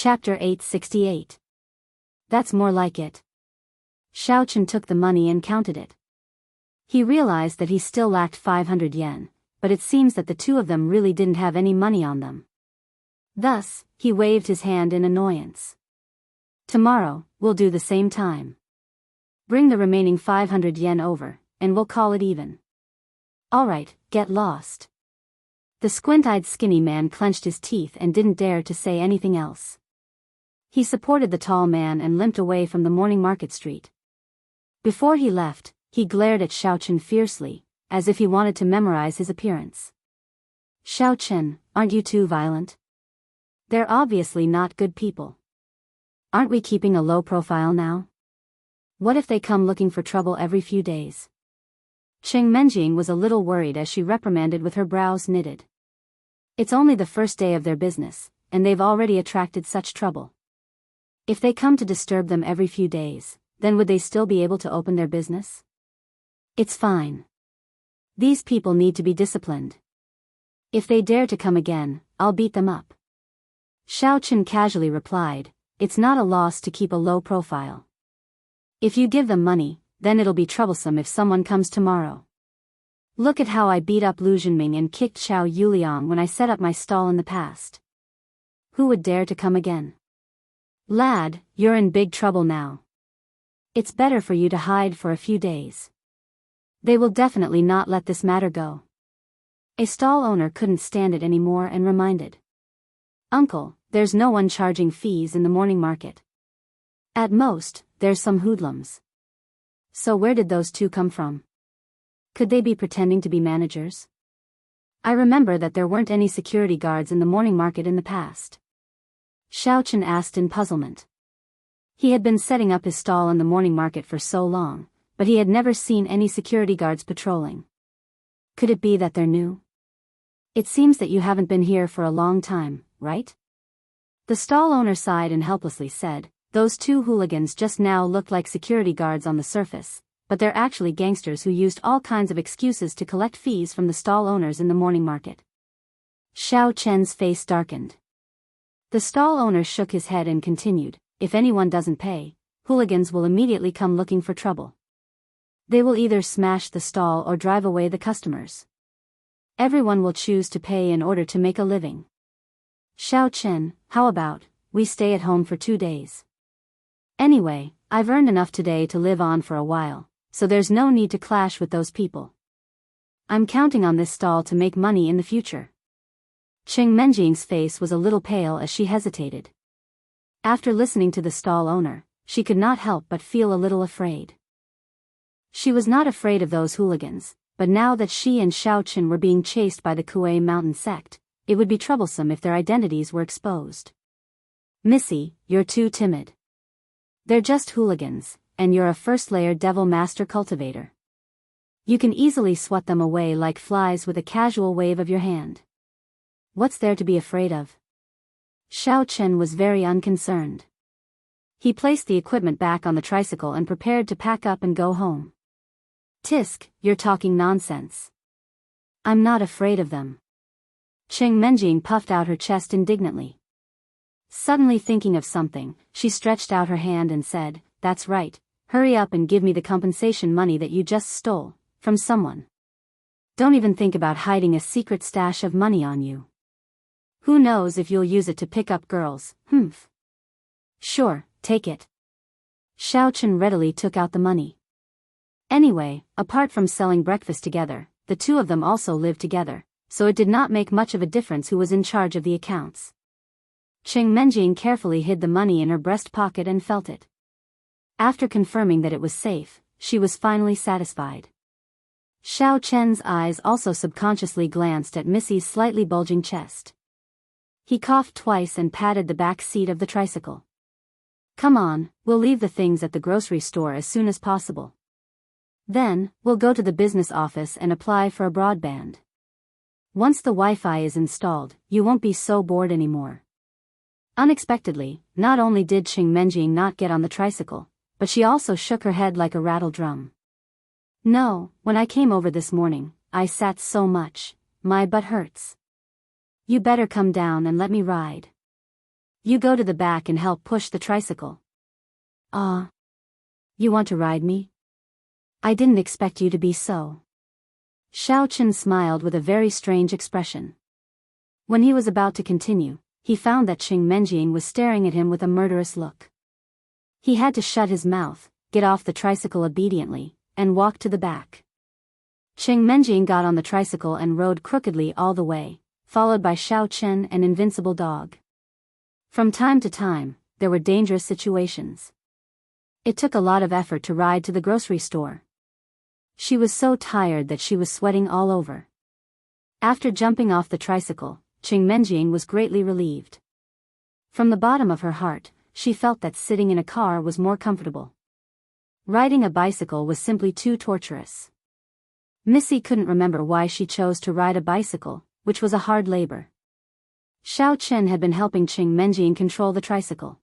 Chapter 868. That's more like it. Xiao Chen took the money and counted it. He realized that he still lacked 500 yen, but it seems that the two of them really didn't have any money on them. Thus, he waved his hand in annoyance. Tomorrow, we'll do the same time. Bring the remaining 500 yen over, and we'll call it even. Alright, get lost. The squint-eyed skinny man clenched his teeth and didn't dare to say anything else. He supported the tall man and limped away from the morning market street. Before he left, he glared at Xiao Chen fiercely, as if he wanted to memorize his appearance. Xiao Chen, aren't you too violent? They're obviously not good people. Aren't we keeping a low profile now? What if they come looking for trouble every few days? Cheng Menjing was a little worried as she reprimanded with her brows knitted. It's only the first day of their business, and they've already attracted such trouble. If they come to disturb them every few days, then would they still be able to open their business? It's fine. These people need to be disciplined. If they dare to come again, I'll beat them up. Xiao Chen casually replied, it's not a loss to keep a low profile. If you give them money, then it'll be troublesome if someone comes tomorrow. Look at how I beat up Lu Zhenming and kicked Xiao Yuliang when I set up my stall in the past. Who would dare to come again? Lad, you're in big trouble now. It's better for you to hide for a few days. They will definitely not let this matter go. A stall owner couldn't stand it anymore and reminded. Uncle, there's no one charging fees in the morning market. At most, there's some hoodlums. So where did those two come from? Could they be pretending to be managers? I remember that there weren't any security guards in the morning market in the past. Xiao Chen asked in puzzlement. He had been setting up his stall in the morning market for so long, but he had never seen any security guards patrolling. Could it be that they're new? It seems that you haven't been here for a long time, right? The stall owner sighed and helplessly said, those two hooligans just now looked like security guards on the surface, but they're actually gangsters who used all kinds of excuses to collect fees from the stall owners in the morning market. Xiao Chen's face darkened. The stall owner shook his head and continued, if anyone doesn't pay, hooligans will immediately come looking for trouble. They will either smash the stall or drive away the customers. Everyone will choose to pay in order to make a living. Xiao Chen, how about, we stay at home for 2 days? Anyway, I've earned enough today to live on for a while, so there's no need to clash with those people. I'm counting on this stall to make money in the future. Cheng Menjing's face was a little pale as she hesitated. After listening to the stall owner, she could not help but feel a little afraid. She was not afraid of those hooligans, but now that she and Xiao Chen were being chased by the Kuei Mountain sect, it would be troublesome if their identities were exposed. Missy, you're too timid. They're just hooligans, and you're a first-layer devil master cultivator. You can easily swat them away like flies with a casual wave of your hand. What's there to be afraid of? Xiao Chen was very unconcerned. He placed the equipment back on the tricycle and prepared to pack up and go home. Tisk, you're talking nonsense. I'm not afraid of them. Cheng Menjing puffed out her chest indignantly. Suddenly thinking of something, she stretched out her hand and said, that's right, hurry up and give me the compensation money that you just stole, from someone. Don't even think about hiding a secret stash of money on you. Who knows if you'll use it to pick up girls, humph. Sure, take it. Xiao Chen readily took out the money. Anyway, apart from selling breakfast together, the two of them also lived together, so it did not make much of a difference who was in charge of the accounts. Cheng Menjing carefully hid the money in her breast pocket and felt it. After confirming that it was safe, she was finally satisfied. Xiao Chen's eyes also subconsciously glanced at Missy's slightly bulging chest. He coughed twice and patted the back seat of the tricycle. Come on, we'll leave the things at the grocery store as soon as possible. Then, we'll go to the business office and apply for a broadband. Once the Wi-Fi is installed, you won't be so bored anymore. Unexpectedly, not only did Cheng Menjing not get on the tricycle, but she also shook her head like a rattle drum. No, when I came over this morning, I sat so much, my butt hurts. You better come down and let me ride. You go to the back and help push the tricycle. Ah. You want to ride me? I didn't expect you to be so. Xiao Chen smiled with a very strange expression. When he was about to continue, he found that Qing Menjing was staring at him with a murderous look. He had to shut his mouth, get off the tricycle obediently, and walk to the back. Qing Menjing got on the tricycle and rode crookedly all the way, followed by Xiao Chen and Invincible Dog. From time to time, there were dangerous situations. It took a lot of effort to ride to the grocery store. She was so tired that she was sweating all over. After jumping off the tricycle, Qing Menjing was greatly relieved. From the bottom of her heart, she felt that sitting in a car was more comfortable. Riding a bicycle was simply too torturous. Missy couldn't remember why she chose to ride a bicycle, which was a hard labor. Xiao Chen had been helping Qing Menjing control the tricycle.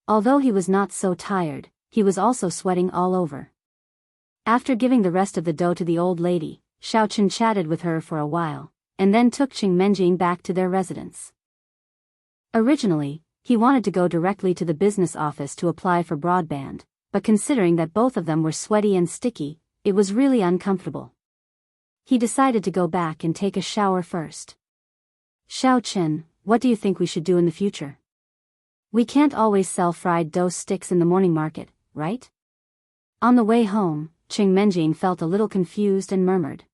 Although he was not so tired, he was also sweating all over. After giving the rest of the dough to the old lady, Xiao Chen chatted with her for a while, and then took Qing Menjing back to their residence. Originally, he wanted to go directly to the business office to apply for broadband, but considering that both of them were sweaty and sticky, it was really uncomfortable. He decided to go back and take a shower first. Xiao Chen, what do you think we should do in the future? We can't always sell fried dough sticks in the morning market, right? On the way home, Qing Menjing felt a little confused and murmured.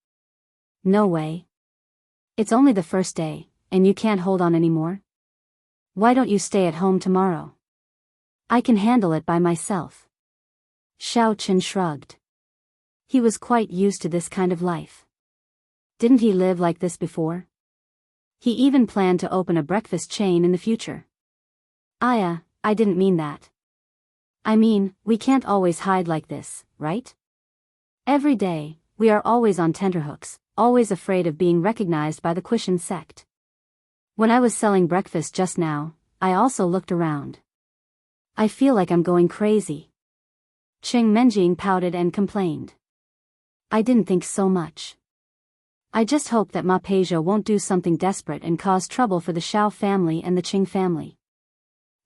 No way. It's only the first day, and you can't hold on anymore? Why don't you stay at home tomorrow? I can handle it by myself. Xiao Chen shrugged. He was quite used to this kind of life. Didn't he live like this before? He even planned to open a breakfast chain in the future. I didn't mean that. I mean, we can't always hide like this, right? Every day, we are always on tenterhooks, always afraid of being recognized by the Quishan sect. When I was selling breakfast just now, I also looked around. I feel like I'm going crazy. Qing Menjing pouted and complained. I didn't think so much. I just hope that Ma Peizhou won't do something desperate and cause trouble for the Xiao family and the Qing family.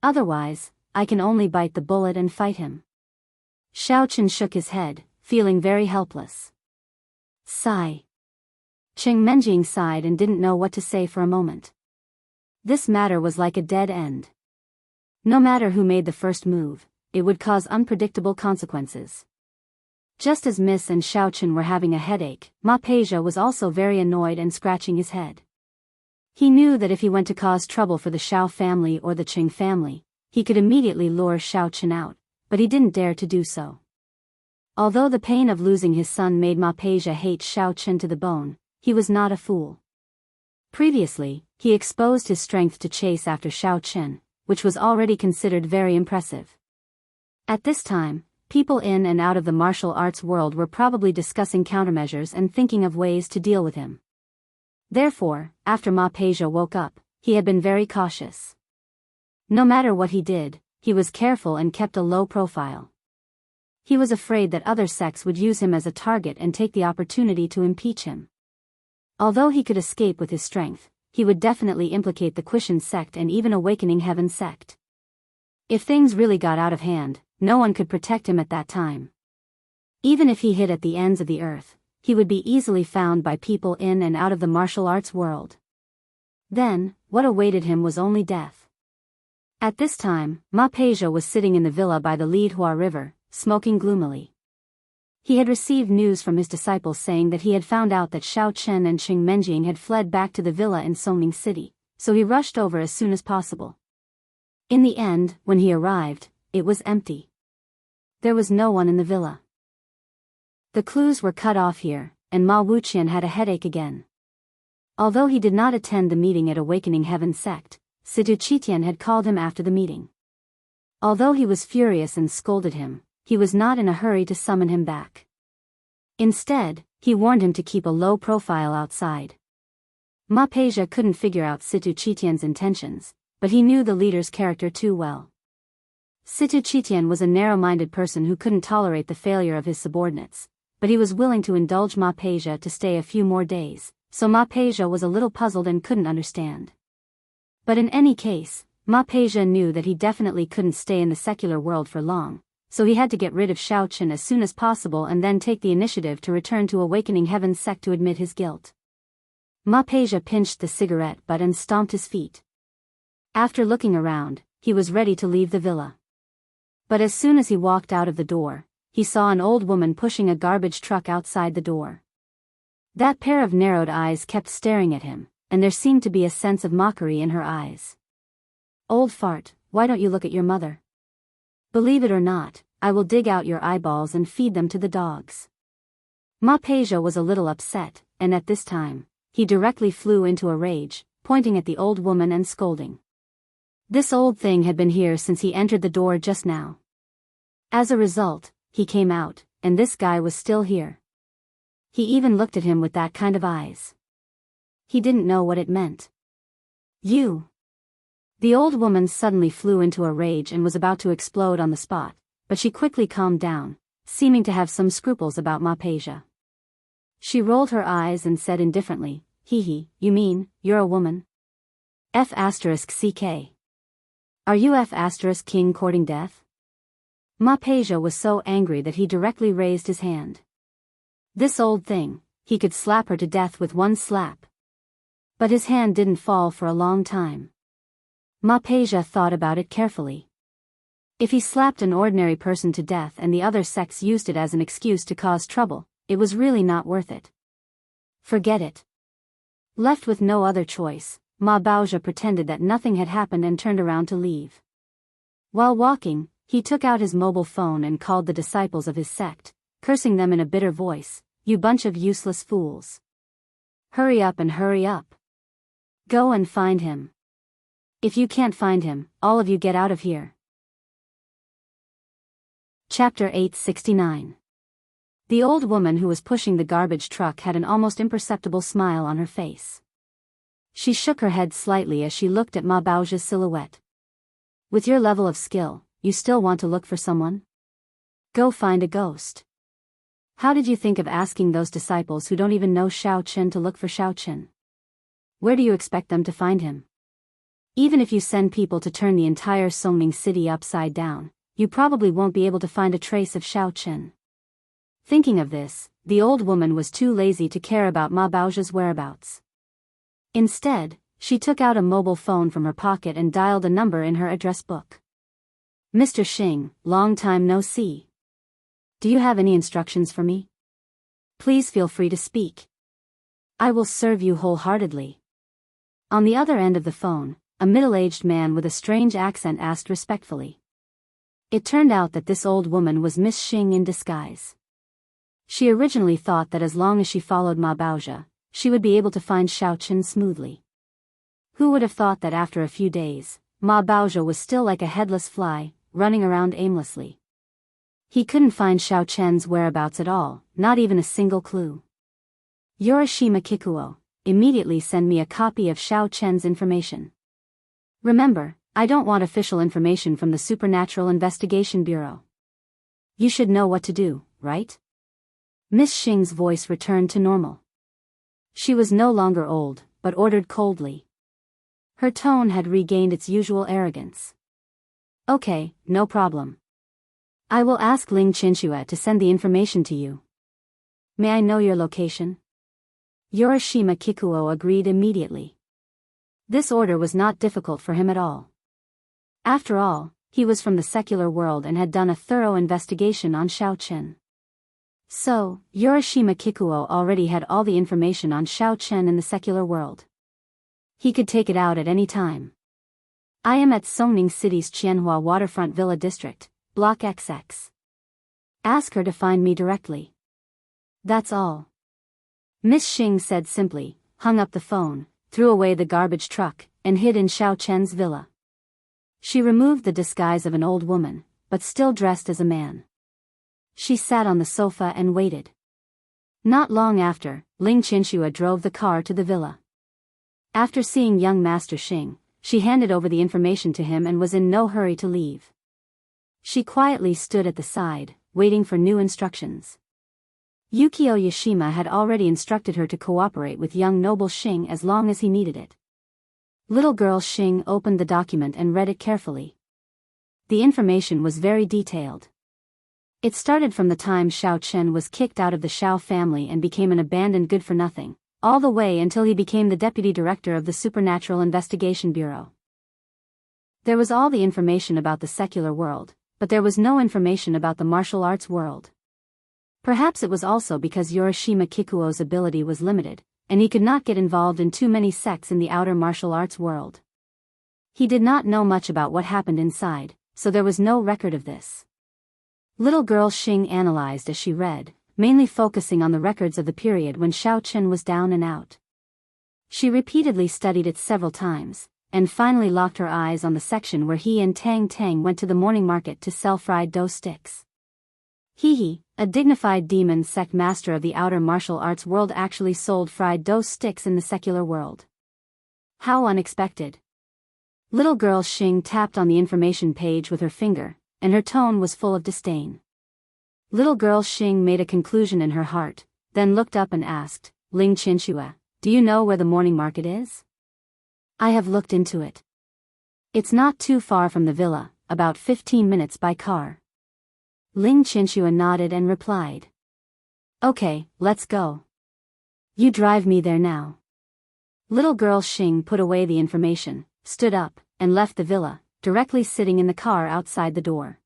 Otherwise, I can only bite the bullet and fight him. Xiao Chen shook his head, feeling very helpless. Sigh. Qing Menjing sighed and didn't know what to say for a moment. This matter was like a dead end. No matter who made the first move, it would cause unpredictable consequences. Just as Miss and Xiao Chen were having a headache, Ma Peizhou was also very annoyed and scratching his head. He knew that if he went to cause trouble for the Xiao family or the Qing family, he could immediately lure Xiao Chen out, but he didn't dare to do so. Although the pain of losing his son made Ma Peizhou hate Xiao Chen to the bone, he was not a fool. Previously, he exposed his strength to chase after Xiao Chen, which was already considered very impressive. At this time, people in and out of the martial arts world were probably discussing countermeasures and thinking of ways to deal with him. Therefore, after Ma Peizhou woke up, he had been very cautious. No matter what he did, he was careful and kept a low profile. He was afraid that other sects would use him as a target and take the opportunity to impeach him. Although he could escape with his strength, he would definitely implicate the Quishan sect and even Awakening Heaven sect. If things really got out of hand, no one could protect him at that time. Even if he hid at the ends of the earth, he would be easily found by people in and out of the martial arts world. Then, what awaited him was only death. At this time, Ma Peizhou was sitting in the villa by the Lidhua River, smoking gloomily. He had received news from his disciples saying that he had found out that Xiao Chen and Qing Menjing had fled back to the villa in Songning City, so he rushed over as soon as possible. In the end, when he arrived, it was empty. There was no one in the villa. The clues were cut off here, and Ma Wuqian had a headache again. Although he did not attend the meeting at Awakening Heaven sect, Situ Qitian had called him after the meeting. Although he was furious and scolded him, he was not in a hurry to summon him back. Instead, he warned him to keep a low profile outside. Ma Peizhou couldn't figure out Situ Qitian's intentions, but he knew the leader's character too well. Situ Qitian was a narrow-minded person who couldn't tolerate the failure of his subordinates, but he was willing to indulge Ma Peizhou to stay a few more days, so Ma Peizhou was a little puzzled and couldn't understand. But in any case, Ma-Peja knew that he definitely couldn't stay in the secular world for long, so he had to get rid of Xiao Chen as soon as possible and then take the initiative to return to Awakening Heaven's sect to admit his guilt. Ma-Peja pinched the cigarette butt and stomped his feet. After looking around, he was ready to leave the villa. But as soon as he walked out of the door, he saw an old woman pushing a garbage truck outside the door. That pair of narrowed eyes kept staring at him, and there seemed to be a sense of mockery in her eyes. "Old fart, why don't you look at your mother? Believe it or not, I will dig out your eyeballs and feed them to the dogs." Ma-Peja was a little upset, and at this time, he directly flew into a rage, pointing at the old woman and scolding. This old thing had been here since he entered the door just now. As a result, he came out, and this guy was still here. He even looked at him with that kind of eyes. He didn't know what it meant. "You!" The old woman suddenly flew into a rage and was about to explode on the spot, but she quickly calmed down, seeming to have some scruples about Ma-Peja. She rolled her eyes and said indifferently, "Hee, you mean, you're a woman? F***ck. Are you F***king courting death?" Ma-Peja was so angry that he directly raised his hand. This old thing, he could slap her to death with one slap. But his hand didn't fall for a long time. Ma-Peja thought about it carefully. If he slapped an ordinary person to death and the other sects used it as an excuse to cause trouble, it was really not worth it. Forget it. Left with no other choice, Ma-Peja pretended that nothing had happened and turned around to leave. While walking, he took out his mobile phone and called the disciples of his sect, cursing them in a bitter voice, "You bunch of useless fools. Hurry up and hurry up. Go and find him. If you can't find him, all of you get out of here." Chapter 869. The old woman who was pushing the garbage truck had an almost imperceptible smile on her face. She shook her head slightly as she looked at Ma-Peja's silhouette. "With your level of skill, you still want to look for someone? Go find a ghost. How did you think of asking those disciples who don't even know Xiao Chen to look for Xiao Chen? Where do you expect them to find him? Even if you send people to turn the entire Songning city upside down, you probably won't be able to find a trace of Xiao Chen." Thinking of this, the old woman was too lazy to care about Ma-Peja's whereabouts. Instead, she took out a mobile phone from her pocket and dialed a number in her address book. "Mr. Xing, long time no see. Do you have any instructions for me? Please feel free to speak. I will serve you wholeheartedly." On the other end of the phone, a middle-aged man with a strange accent asked respectfully. It turned out that this old woman was Miss Xing in disguise. She originally thought that as long as she followed Ma-Peja, she would be able to find Xiao Chen smoothly. Who would have thought that after a few days, Ma-Peja was still like a headless fly, running around aimlessly. He couldn't find Xiao Chen's whereabouts at all, not even a single clue. "Yorishima Kikuo, immediately send me a copy of Xiao Chen's information. Remember, I don't want official information from the Supernatural Investigation Bureau. You should know what to do, right?" Miss Xing's voice returned to normal. She was no longer old, but ordered coldly. Her tone had regained its usual arrogance. "Okay, no problem. I will ask Ling Qinxue to send the information to you. May I know your location?" Yorishima Kikuo agreed immediately. This order was not difficult for him at all. After all, he was from the secular world and had done a thorough investigation on Xiao Chen. So, Yorishima Kikuo already had all the information on Xiao Chen in the secular world. He could take it out at any time. "I am at Songning City's Qianhua Waterfront Villa District, Block XX. Ask her to find me directly. That's all." Miss Xing said simply, hung up the phone, threw away the garbage truck, and hid in Xiao Chen's villa. She removed the disguise of an old woman, but still dressed as a man. She sat on the sofa and waited. Not long after, Ling Qinxue drove the car to the villa. After seeing young Master Xing, she handed over the information to him and was in no hurry to leave. She quietly stood at the side, waiting for new instructions. Yukio Yashima had already instructed her to cooperate with young noble Xing as long as he needed it. Little girl Xing opened the document and read it carefully. The information was very detailed. It started from the time Xiao Chen was kicked out of the Xiao family and became an abandoned good-for-nothing, all the way until he became the deputy director of the Supernatural Investigation Bureau. There was all the information about the secular world, but there was no information about the martial arts world. Perhaps it was also because Yorishima Kikuo's ability was limited, and he could not get involved in too many sects in the outer martial arts world. He did not know much about what happened inside, so there was no record of this. Little girl Xing analyzed as she read, mainly focusing on the records of the period when Xiao Chen was down and out. She repeatedly studied it several times, and finally locked her eyes on the section where he and Tang Tang went to the morning market to sell fried dough sticks. He, a dignified demon sect master of the outer martial arts world, actually sold fried dough sticks in the secular world. How unexpected. Little girl Xing tapped on the information page with her finger, and her tone was full of disdain. Little girl Xing made a conclusion in her heart, then looked up and asked, Ling Qinxue, do you know where the morning market is? I have looked into it. It's not too far from the villa, about 15 minutes by car. Ling Qinxue nodded and replied. Okay, let's go. You drive me there now. Little girl Xing put away the information, stood up, and left the villa, directly sitting in the car outside the door.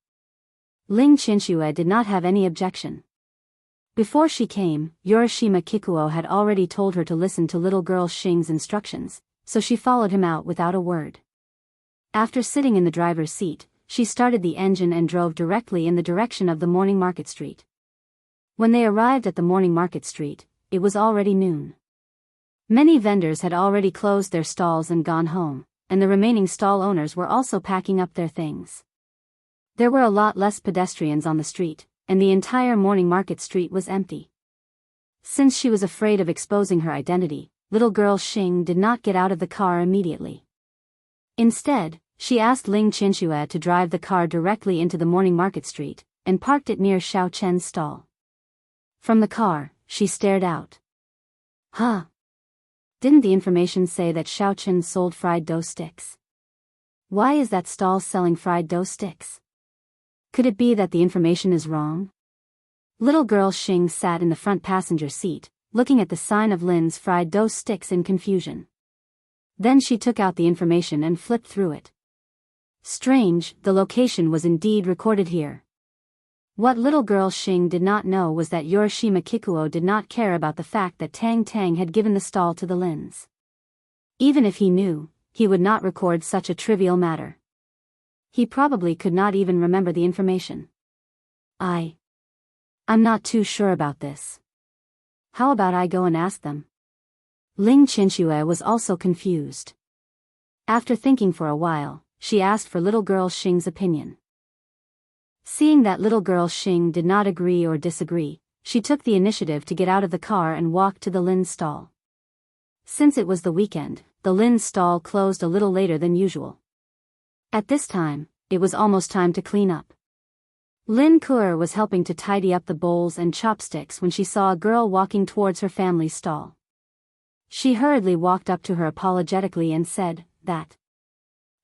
Ling Qinxue did not have any objection. Before she came, Yorishima Kikuo had already told her to listen to little girl Xing's instructions, so she followed him out without a word. After sitting in the driver's seat, she started the engine and drove directly in the direction of the morning market street. When they arrived at the morning market street, it was already noon. Many vendors had already closed their stalls and gone home, and the remaining stall owners were also packing up their things. There were a lot less pedestrians on the street, and the entire morning market street was empty. Since she was afraid of exposing her identity, little girl Xing did not get out of the car immediately. Instead, she asked Ling Qinxue to drive the car directly into the morning market street, and parked it near Xiao Chen's stall. From the car, she stared out. Huh? Didn't the information say that Xiao Chen sold fried dough sticks? Why is that stall selling fried dough sticks? Could it be that the information is wrong? Little girl Xing sat in the front passenger seat, looking at the sign of Lin's fried dough sticks in confusion. Then she took out the information and flipped through it. Strange, the location was indeed recorded here. What little girl Xing did not know was that Yorishima Kikuo did not care about the fact that Tang Tang had given the stall to the Lins. Even if he knew, he would not record such a trivial matter. He probably could not even remember the information. I'm not too sure about this. How about I go and ask them? Ling Qinxue was also confused. After thinking for a while, she asked for little girl Xing's opinion. Seeing that little girl Xing did not agree or disagree, she took the initiative to get out of the car and walk to the Lin's stall. Since it was the weekend, the Lin's stall closed a little later than usual. At this time, it was almost time to clean up. Lin Kuer was helping to tidy up the bowls and chopsticks when she saw a girl walking towards her family's stall. She hurriedly walked up to her apologetically and said,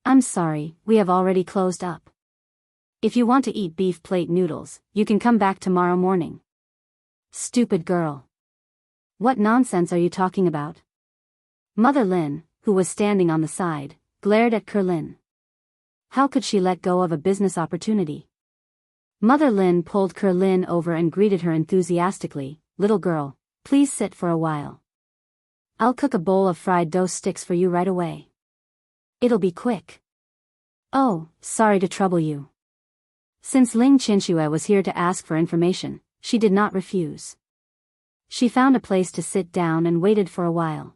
I'm sorry, we have already closed up. If you want to eat beef plate noodles, you can come back tomorrow morning. Stupid girl. What nonsense are you talking about? Mother Lin, who was standing on the side, glared at Kerlin. How could she let go of a business opportunity? Mother Lin pulled Kerlin over and greeted her enthusiastically. Little girl, please sit for a while. I'll cook a bowl of fried dough sticks for you right away. It'll be quick. Oh, sorry to trouble you. Since Ling Qinxue was here to ask for information, she did not refuse. She found a place to sit down and waited for a while.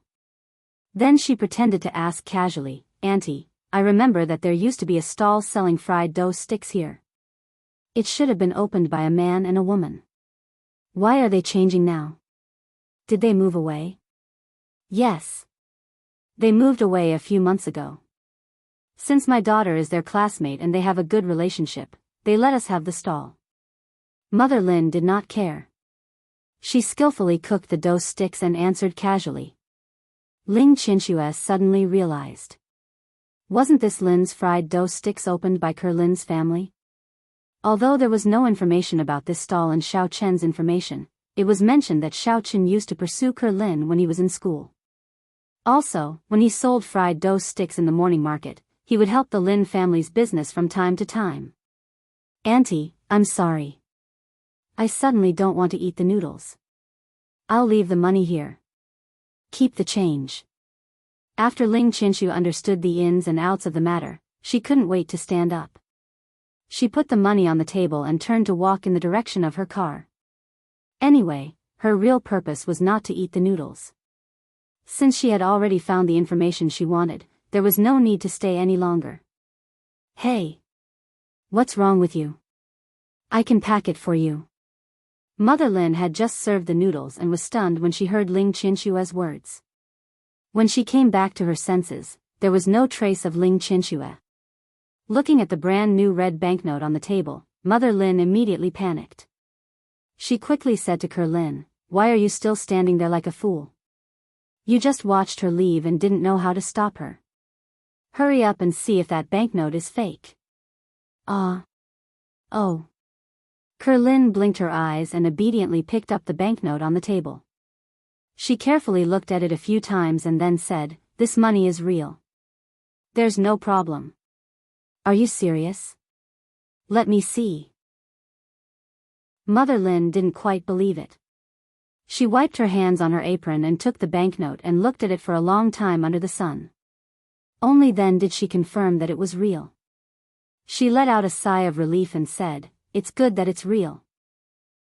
Then she pretended to ask casually, Auntie, I remember that there used to be a stall selling fried dough sticks here. It should have been opened by a man and a woman. Why are they changing now? Did they move away? Yes. They moved away a few months ago. Since my daughter is their classmate and they have a good relationship, they let us have the stall. Mother Lin did not care. She skillfully cooked the dough sticks and answered casually. Ling Qinxue suddenly realized. Wasn't this Lin's fried dough sticks opened by Lin's family? Although there was no information about this stall in Xiao Chen's information, it was mentioned that Xiao Chen used to pursue Lin when he was in school. Also, when he sold fried dough sticks in the morning market, he would help the Lin family's business from time to time. Auntie, I'm sorry. I suddenly don't want to eat the noodles. I'll leave the money here. Keep the change. After Ling Qinshu understood the ins and outs of the matter, she couldn't wait to stand up. She put the money on the table and turned to walk in the direction of her car. Anyway, her real purpose was not to eat the noodles. Since she had already found the information she wanted, there was no need to stay any longer. Hey! What's wrong with you? I can pack it for you. Mother Lin had just served the noodles and was stunned when she heard Ling Qinshue's words. When she came back to her senses, there was no trace of Ling Qinshu. Looking at the brand new red banknote on the table, Mother Lin immediately panicked. She quickly said to Lin, "Why are you still standing there like a fool? You just watched her leave and didn't know how to stop her. Hurry up and see if that banknote is fake." Oh. Lin blinked her eyes and obediently picked up the banknote on the table. She carefully looked at it a few times and then said, "This money is real. There's no problem." "Are you serious? Let me see." Mother Lin didn't quite believe it. She wiped her hands on her apron and took the banknote and looked at it for a long time under the sun. Only then did she confirm that it was real. She let out a sigh of relief and said, "It's good that it's real.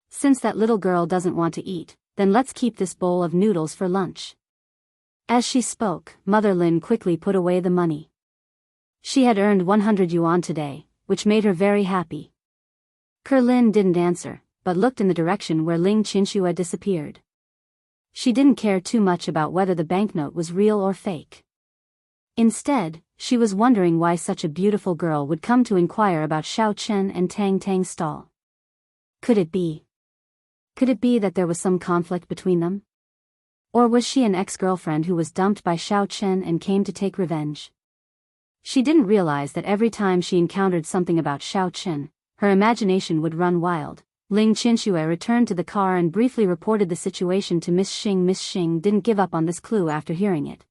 Since that little girl doesn't want to eat, then let's keep this bowl of noodles for lunch." As she spoke, Mother Lin quickly put away the money. She had earned 100 yuan today, which made her very happy. Lin didn't answer, but looked in the direction where Ling Qinshu disappeared. She didn't care too much about whether the banknote was real or fake. Instead, she was wondering why such a beautiful girl would come to inquire about Xiao Chen and Tang Tang's stall. Could it be that there was some conflict between them? Or was she an ex-girlfriend who was dumped by Xiao Chen and came to take revenge? She didn't realize that every time she encountered something about Xiao Chen, her imagination would run wild. Ling Qinshu returned to the car and briefly reported the situation to Miss Xing. Miss Xing didn't give up on this clue after hearing it.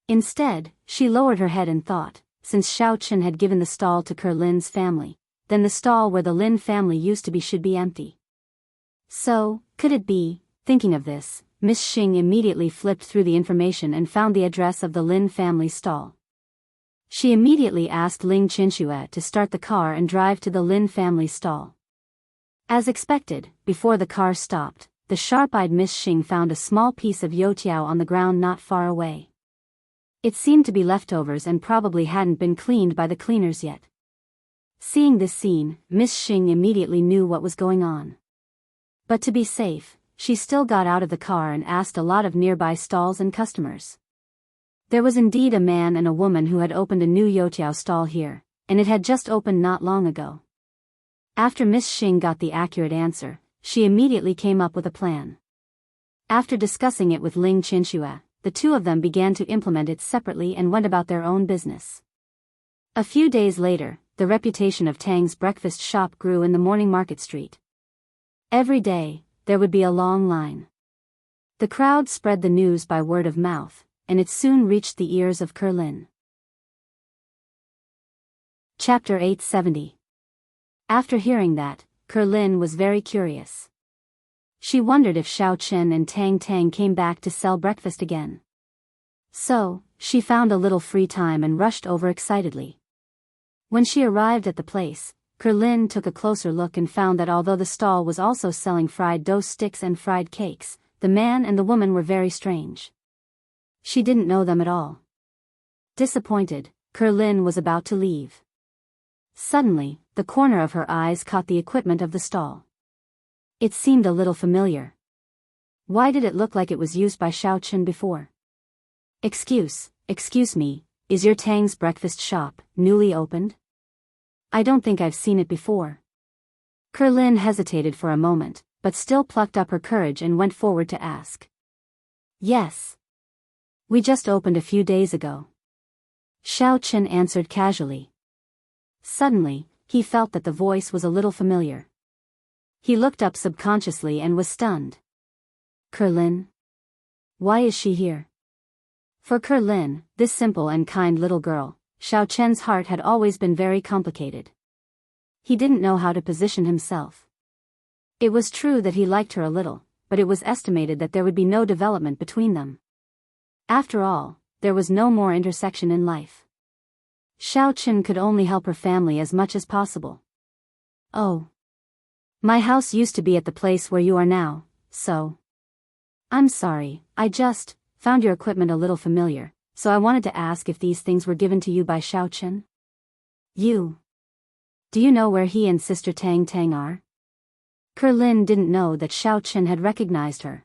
Instead, she lowered her head and thought, since Xiao Chen had given the stall to Lin's family, then the stall where the Lin family used to be should be empty. So, could it be? Thinking of this, Miss Xing immediately flipped through the information and found the address of the Lin family stall. She immediately asked Ling Qinshu to start the car and drive to the Lin family stall. As expected, before the car stopped, the sharp-eyed Miss Xing found a small piece of youtiao on the ground not far away. It seemed to be leftovers and probably hadn't been cleaned by the cleaners yet. Seeing this scene, Miss Xing immediately knew what was going on. But to be safe, she still got out of the car and asked a lot of nearby stalls and customers. There was indeed a man and a woman who had opened a new youtiao stall here, and it had just opened not long ago. After Miss Xing got the accurate answer, she immediately came up with a plan. After discussing it with Ling Qinshu, the two of them began to implement it separately and went about their own business. A few days later, the reputation of Tang's breakfast shop grew in the morning market street. Every day, there would be a long line. The crowd spread the news by word of mouth, and it soon reached the ears of Lin. Chapter 870. After hearing that, Lin was very curious. She wondered if Xiao Chen and Tang Tang came back to sell breakfast again. So, she found a little free time and rushed over excitedly. When she arrived at the place, Lin took a closer look and found that although the stall was also selling fried dough sticks and fried cakes, the man and the woman were very strange. She didn't know them at all. Disappointed, Lin was about to leave. Suddenly, the corner of her eyes caught the equipment of the stall. It seemed a little familiar. Why did it look like it was used by Xiao Chen before? Excuse me, is your Tang's breakfast shop newly opened? I don't think I've seen it before. Lin hesitated for a moment, but still plucked up her courage and went forward to ask. Yes. We just opened a few days ago. Xiao Chen answered casually. Suddenly, he felt that the voice was a little familiar. He looked up subconsciously and was stunned. Kerlin? Why is she here? For Kerlin, this simple and kind little girl, Xiao Chen's heart had always been very complicated. He didn't know how to position himself. It was true that he liked her a little, but it was estimated that there would be no development between them. After all, there was no more intersection in life. Xiao Chen could only help her family as much as possible. Oh. My house used to be at the place where you are now, so. I'm sorry, I just found your equipment a little familiar, so I wanted to ask if these things were given to you by Xiao Chen? You. Do you know where he and Sister Tang Tang are? Kerlin didn't know that Xiao Chen had recognized her.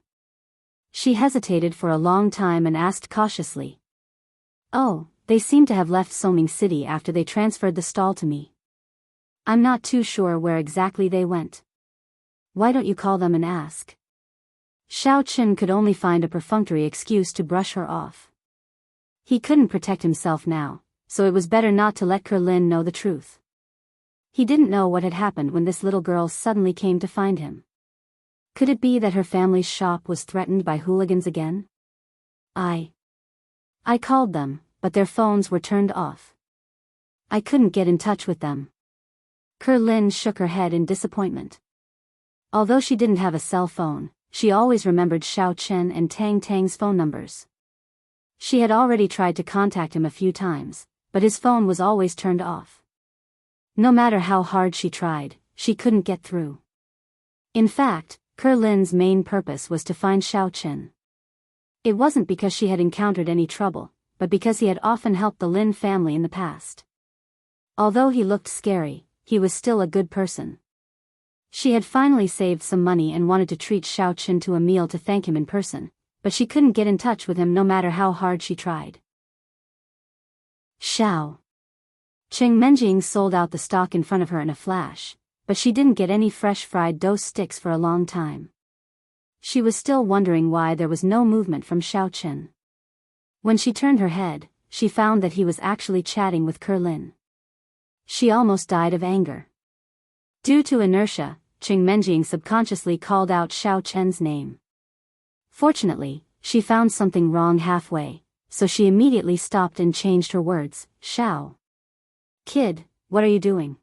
She hesitated for a long time and asked cautiously. Oh, they seem to have left Soming City after they transferred the stall to me. I'm not too sure where exactly they went. Why don't you call them and ask? Xiao Chen could only find a perfunctory excuse to brush her off. He couldn't protect himself now, so it was better not to let Kerlin know the truth. He didn't know what had happened when this little girl suddenly came to find him. Could it be that her family's shop was threatened by hooligans again? I called them, but their phones were turned off. I couldn't get in touch with them. Kerlin shook her head in disappointment. Although she didn't have a cell phone, she always remembered Xiao Chen and Tang Tang's phone numbers. She had already tried to contact him a few times, but his phone was always turned off. No matter how hard she tried, she couldn't get through. In fact, Kerlin's main purpose was to find Xiao Chen. It wasn't because she had encountered any trouble, but because he had often helped the Lin family in the past. Although he looked scary, he was still a good person. She had finally saved some money and wanted to treat Xiao Chen to a meal to thank him in person, but she couldn't get in touch with him no matter how hard she tried. Xiao Cheng Menjing sold out the stock in front of her in a flash, but she didn't get any fresh fried dough sticks for a long time. She was still wondering why there was no movement from Xiao Chen. When she turned her head, she found that he was actually chatting with Kerlin. She almost died of anger. Due to inertia, Cheng Menjing subconsciously called out Xiao Chen's name. Fortunately, she found something wrong halfway, so she immediately stopped and changed her words. Xiao. Kid, what are you doing?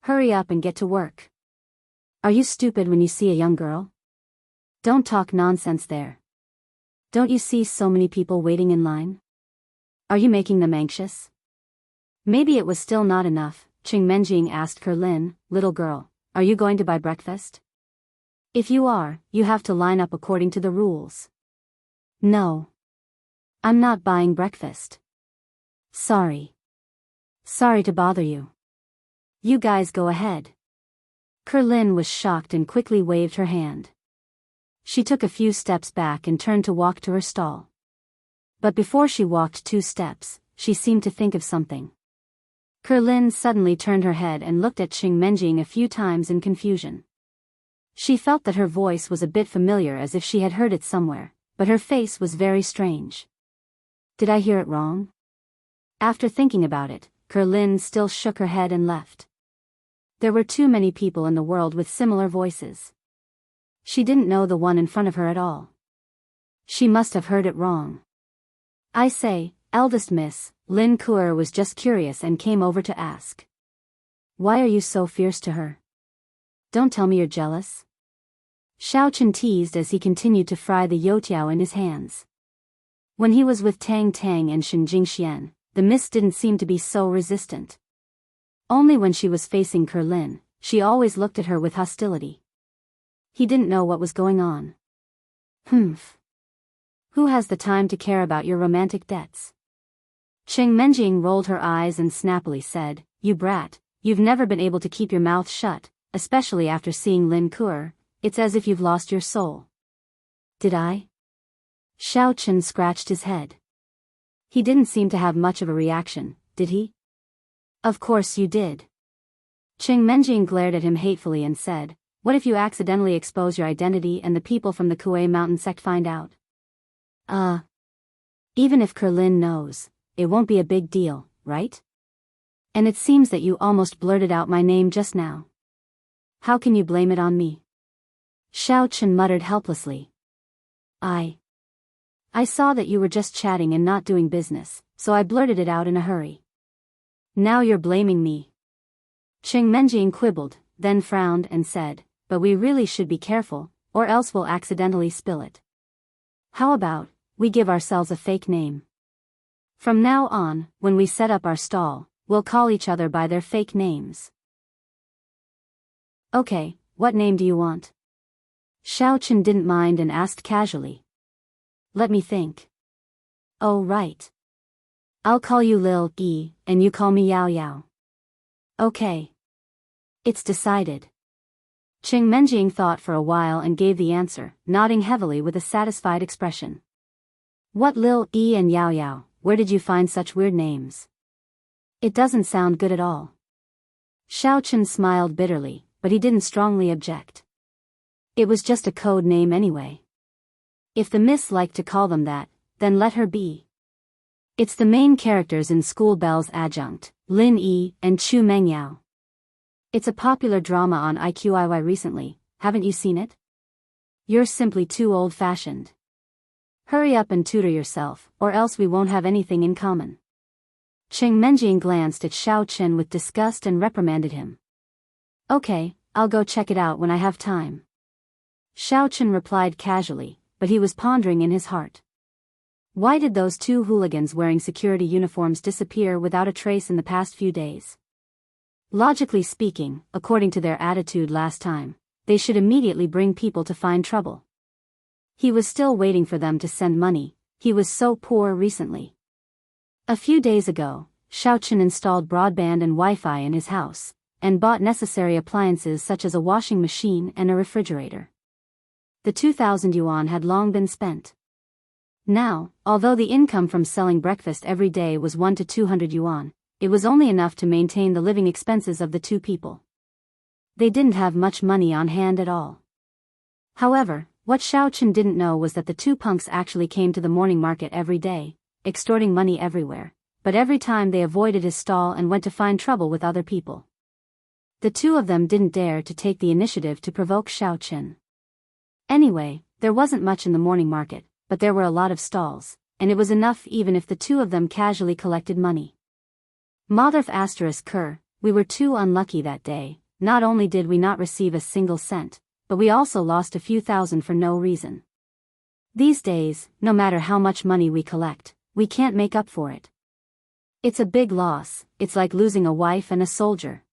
Hurry up and get to work. Are you stupid when you see a young girl? Don't talk nonsense there. Don't you see so many people waiting in line? Are you making them anxious? Maybe it was still not enough. Cheng Menjing asked Kerlin, little girl, are you going to buy breakfast? If you are, you have to line up according to the rules. No. I'm not buying breakfast. Sorry. Sorry to bother you. You guys go ahead. Kerlin was shocked and quickly waved her hand. She took a few steps back and turned to walk to her stall. But before she walked 2 steps, she seemed to think of something. Kerlin suddenly turned her head and looked at Cheng Menjing a few times in confusion. She felt that her voice was a bit familiar, as if she had heard it somewhere, but her face was very strange. Did I hear it wrong? After thinking about it, Kerlin still shook her head and left. There were too many people in the world with similar voices. She didn't know the one in front of her at all. She must have heard it wrong. I say, eldest miss, Lin Kuer was just curious and came over to ask. Why are you so fierce to her? Don't tell me you're jealous. Xiao Chen teased as he continued to fry the youtiao in his hands. When he was with Tang Tang and Shen Jingxian, the miss didn't seem to be so resistant. Only when she was facing Kerlin, she always looked at her with hostility. He didn't know what was going on. Humph. Who has the time to care about your romantic debts? Cheng Menjing rolled her eyes and snappily said, You brat, you've never been able to keep your mouth shut, especially after seeing Lin Kuer. It's as if you've lost your soul. Did I? Xiao Chen scratched his head. He didn't seem to have much of a reaction, did he? Of course you did. Cheng Menjing glared at him hatefully and said, What if you accidentally expose your identity and the people from the Kuei mountain sect find out? Even if Kerlin knows, it won't be a big deal, right? And it seems that you almost blurted out my name just now. How can you blame it on me? Xiao Chen muttered helplessly. I saw that you were just chatting and not doing business, so I blurted it out in a hurry. Now you're blaming me. Cheng Menjing quibbled, then frowned and said, but we really should be careful, or else we'll accidentally spill it. How about, we give ourselves a fake name? From now on, when we set up our stall, we'll call each other by their fake names. Okay, what name do you want? Xiao Chen didn't mind and asked casually. Let me think. Oh right. I'll call you Lil Yi, and you call me Yao Yao. Okay. It's decided. Cheng Menjing thought for a while and gave the answer, nodding heavily with a satisfied expression. What Lil Yi and Yao Yao, where did you find such weird names? It doesn't sound good at all. Xiao Chen smiled bitterly, but he didn't strongly object. It was just a code name anyway. If the miss liked to call them that, then let her be. It's the main characters in School Bells Adjunct, Lin Yi and Chu Mengyao. It's a popular drama on IQIY recently, haven't you seen it? You're simply too old-fashioned. Hurry up and tutor yourself, or else we won't have anything in common. Cheng Menjing glanced at Xiao Chen with disgust and reprimanded him. Okay, I'll go check it out when I have time. Xiao Chen replied casually, but he was pondering in his heart. Why did those two hooligans wearing security uniforms disappear without a trace in the past few days? Logically speaking, according to their attitude last time, they should immediately bring people to find trouble. He was still waiting for them to send money, he was so poor recently. A few days ago, Xiao Chen installed broadband and Wi-Fi in his house, and bought necessary appliances such as a washing machine and a refrigerator. The 2,000 yuan had long been spent. Now, although the income from selling breakfast every day was 1 to 200 yuan, it was only enough to maintain the living expenses of the two people. They didn't have much money on hand at all. However, what Xiao Chen didn't know was that the two punks actually came to the morning market every day, extorting money everywhere, but every time they avoided his stall and went to find trouble with other people. The two of them didn't dare to take the initiative to provoke Xiao Chen. Anyway, there wasn't much in the morning market, but there were a lot of stalls, and it was enough even if the two of them casually collected money. Motherf *, we were too unlucky that day. Not only did we not receive a single cent, but we also lost a few thousand for no reason. These days, no matter how much money we collect, we can't make up for it. It's a big loss, it's like losing a wife and a soldier.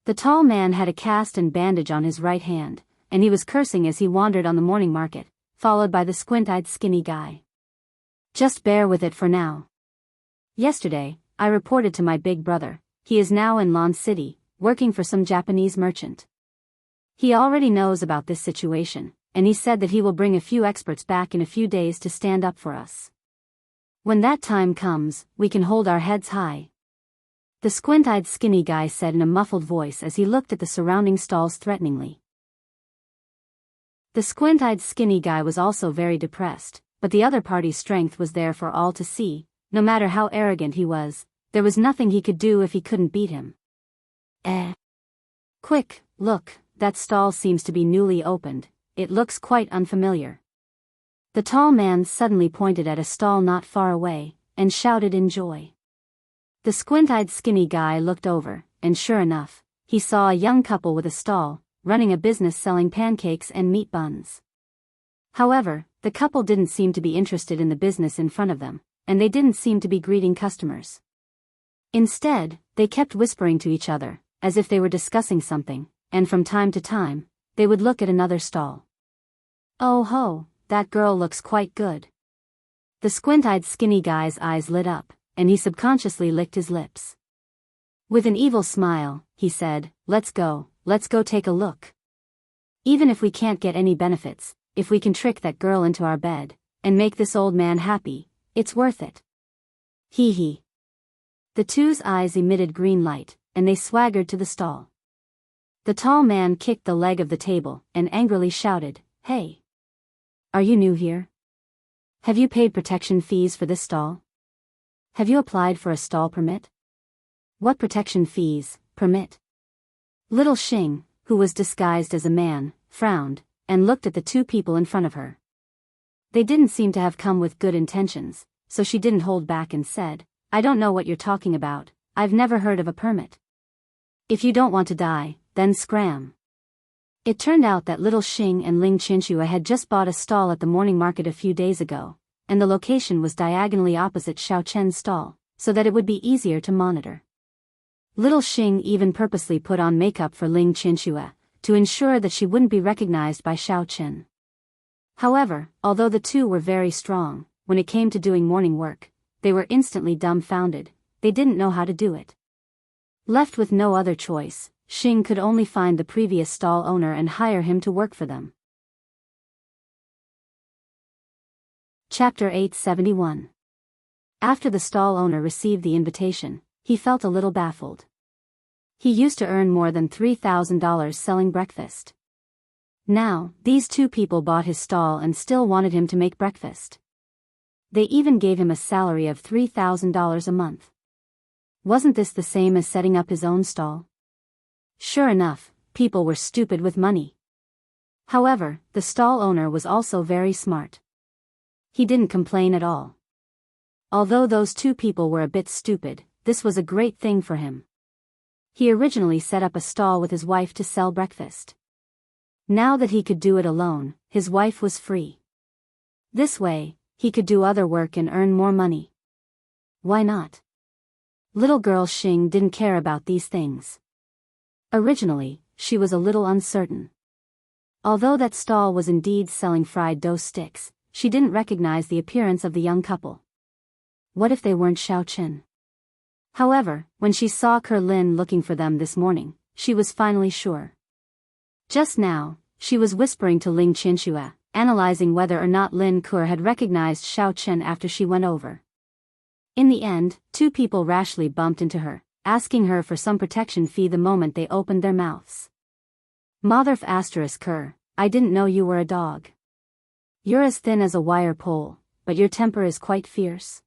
The tall man had a cast and bandage on his right hand, and he was cursing as he wandered on the morning market, followed by the squint-eyed skinny guy. Just bear with it for now. Yesterday, I reported to my big brother. He is now in Lan City, working for some Japanese merchant. He already knows about this situation, and he said that he will bring a few experts back in a few days to stand up for us. When that time comes, we can hold our heads high. The squint-eyed skinny guy said in a muffled voice as he looked at the surrounding stalls threateningly. The squint-eyed skinny guy was also very depressed, but the other party's strength was there for all to see. No matter how arrogant he was, there was nothing he could do if he couldn't beat him. Quick, look, that stall seems to be newly opened, it looks quite unfamiliar. The tall man suddenly pointed at a stall not far away, and shouted in joy. The squint-eyed skinny guy looked over, and sure enough, he saw a young couple with a stall, running a business selling pancakes and meat buns. However, the couple didn't seem to be interested in the business in front of them, and they didn't seem to be greeting customers. Instead, they kept whispering to each other, as if they were discussing something, and from time to time, they would look at another stall. Oh ho, that girl looks quite good. The squint-eyed skinny guy's eyes lit up, and he subconsciously licked his lips. With an evil smile, he said, let's go take a look. Even if we can't get any benefits, if we can trick that girl into our bed, and make this old man happy, it's worth it. Hee hee. The two's eyes emitted green light, and they swaggered to the stall. The tall man kicked the leg of the table, and angrily shouted, Hey! Are you new here? Have you paid protection fees for this stall? Have you applied for a stall permit? What protection fees, permit? Little Xing, who was disguised as a man, frowned, and looked at the two people in front of her. They didn't seem to have come with good intentions, so she didn't hold back and said, I don't know what you're talking about, I've never heard of a permit. If you don't want to die, then scram. It turned out that little Xing and Ling Qinxue had just bought a stall at the morning market a few days ago, and the location was diagonally opposite Xiao Chen's stall, so that it would be easier to monitor. Little Xing even purposely put on makeup for Ling Qinxue, to ensure that she wouldn't be recognized by Xiao Chen. However, although the two were very strong, when it came to doing morning work, they were instantly dumbfounded, they didn't know how to do it. Left with no other choice, Xing could only find the previous stall owner and hire him to work for them. Chapter 871. After the stall owner received the invitation, he felt a little baffled. He used to earn more than $3,000 selling breakfast. Now, these two people bought his stall and still wanted him to make breakfast. They even gave him a salary of $3,000 a month. Wasn't this the same as setting up his own stall? Sure enough, people were stupid with money. However, the stall owner was also very smart. He didn't complain at all. Although those two people were a bit stupid, this was a great thing for him. He originally set up a stall with his wife to sell breakfast. Now that he could do it alone, his wife was free. This way, he could do other work and earn more money. Why not? Little girl Xing didn't care about these things. Originally, she was a little uncertain. Although that stall was indeed selling fried dough sticks, she didn't recognize the appearance of the young couple. What if they weren't Xiao Chen? However, when she saw Ke Lin looking for them this morning, she was finally sure. Just now, she was whispering to Ling Qinxue, analyzing whether or not Lin Ke had recognized Xiao Chen after she went over. In the end, two people rashly bumped into her, asking her for some protection fee the moment they opened their mouths. Motherf asterisk Ke, I didn't know you were a dog. You're as thin as a wire pole, but your temper is quite fierce.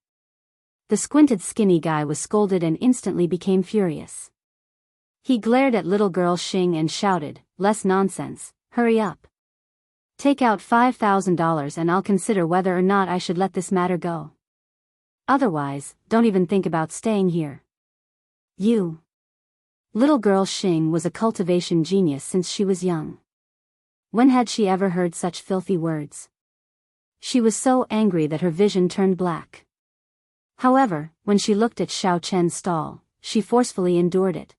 The squinted skinny guy was scolded and instantly became furious. He glared at little girl Xing and shouted, less nonsense, hurry up. Take out $5,000 and I'll consider whether or not I should let this matter go. Otherwise, don't even think about staying here. You. Little girl Xing was a cultivation genius since she was young. When had she ever heard such filthy words? She was so angry that her vision turned black. However, when she looked at Xiao Chen's stall, she forcefully endured it.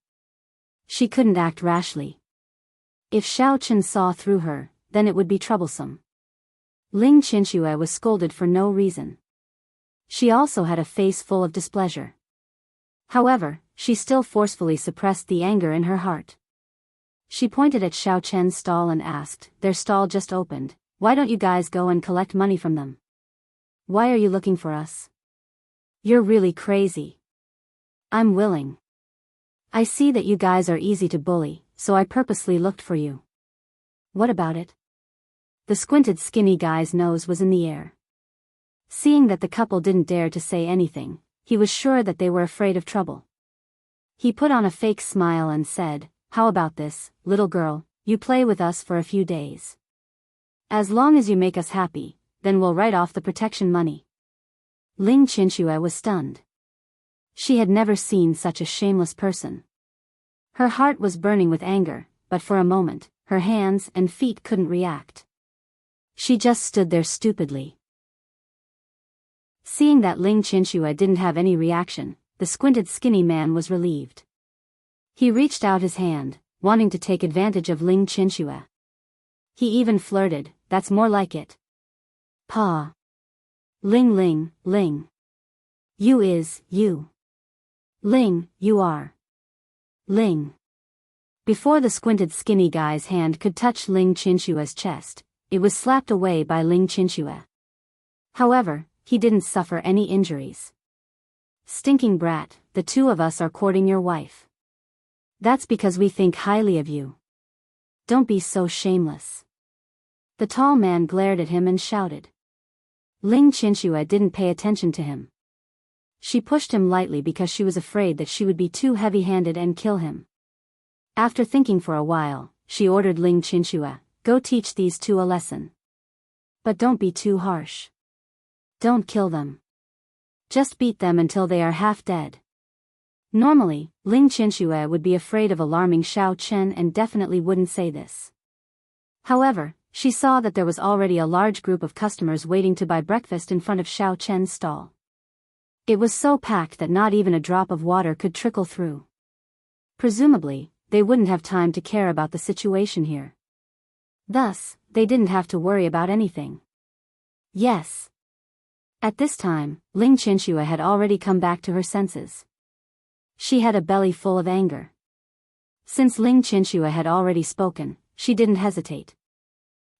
She couldn't act rashly. If Xiao Chen saw through her, then it would be troublesome. Ling Qinxue was scolded for no reason. She also had a face full of displeasure. However, she still forcefully suppressed the anger in her heart. She pointed at Xiao Chen's stall and asked, their stall just opened, why don't you guys go and collect money from them? Why are you looking for us? You're really crazy. I'm willing. I see that you guys are easy to bully, so I purposely looked for you. What about it? The squinted skinny guy's nose was in the air. Seeing that the couple didn't dare to say anything, he was sure that they were afraid of trouble. He put on a fake smile and said, how about this, little girl, you play with us for a few days. As long as you make us happy, then we'll write off the protection money. Ling Qinxue was stunned. She had never seen such a shameless person. Her heart was burning with anger, but for a moment, her hands and feet couldn't react. She just stood there stupidly. Seeing that Ling Qinxue didn't have any reaction, the squinted skinny man was relieved. He reached out his hand, wanting to take advantage of Ling Qinxue. He even flirted, that's more like it. Pa. Ling Ling, Ling. You is, you. Ling, you are. Ling. Before the squinted skinny guy's hand could touch Ling Qinxue's chest, it was slapped away by Ling Qinxue. However, he didn't suffer any injuries. Stinking brat, the two of us are courting your wife. That's because we think highly of you. Don't be so shameless. The tall man glared at him and shouted. Ling Qinxue didn't pay attention to him. She pushed him lightly because she was afraid that she would be too heavy-handed and kill him. After thinking for a while, she ordered Ling Qinxue, "Go teach these two a lesson. But don't be too harsh. Don't kill them. Just beat them until they are half dead." Normally, Ling Qinxue would be afraid of alarming Xiao Chen and definitely wouldn't say this. However, she saw that there was already a large group of customers waiting to buy breakfast in front of Xiao Chen's stall. It was so packed that not even a drop of water could trickle through. Presumably, they wouldn't have time to care about the situation here. Thus, they didn't have to worry about anything. Yes. At this time, Ling Qinxue had already come back to her senses. She had a belly full of anger. Since Ling Qinxue had already spoken, she didn't hesitate.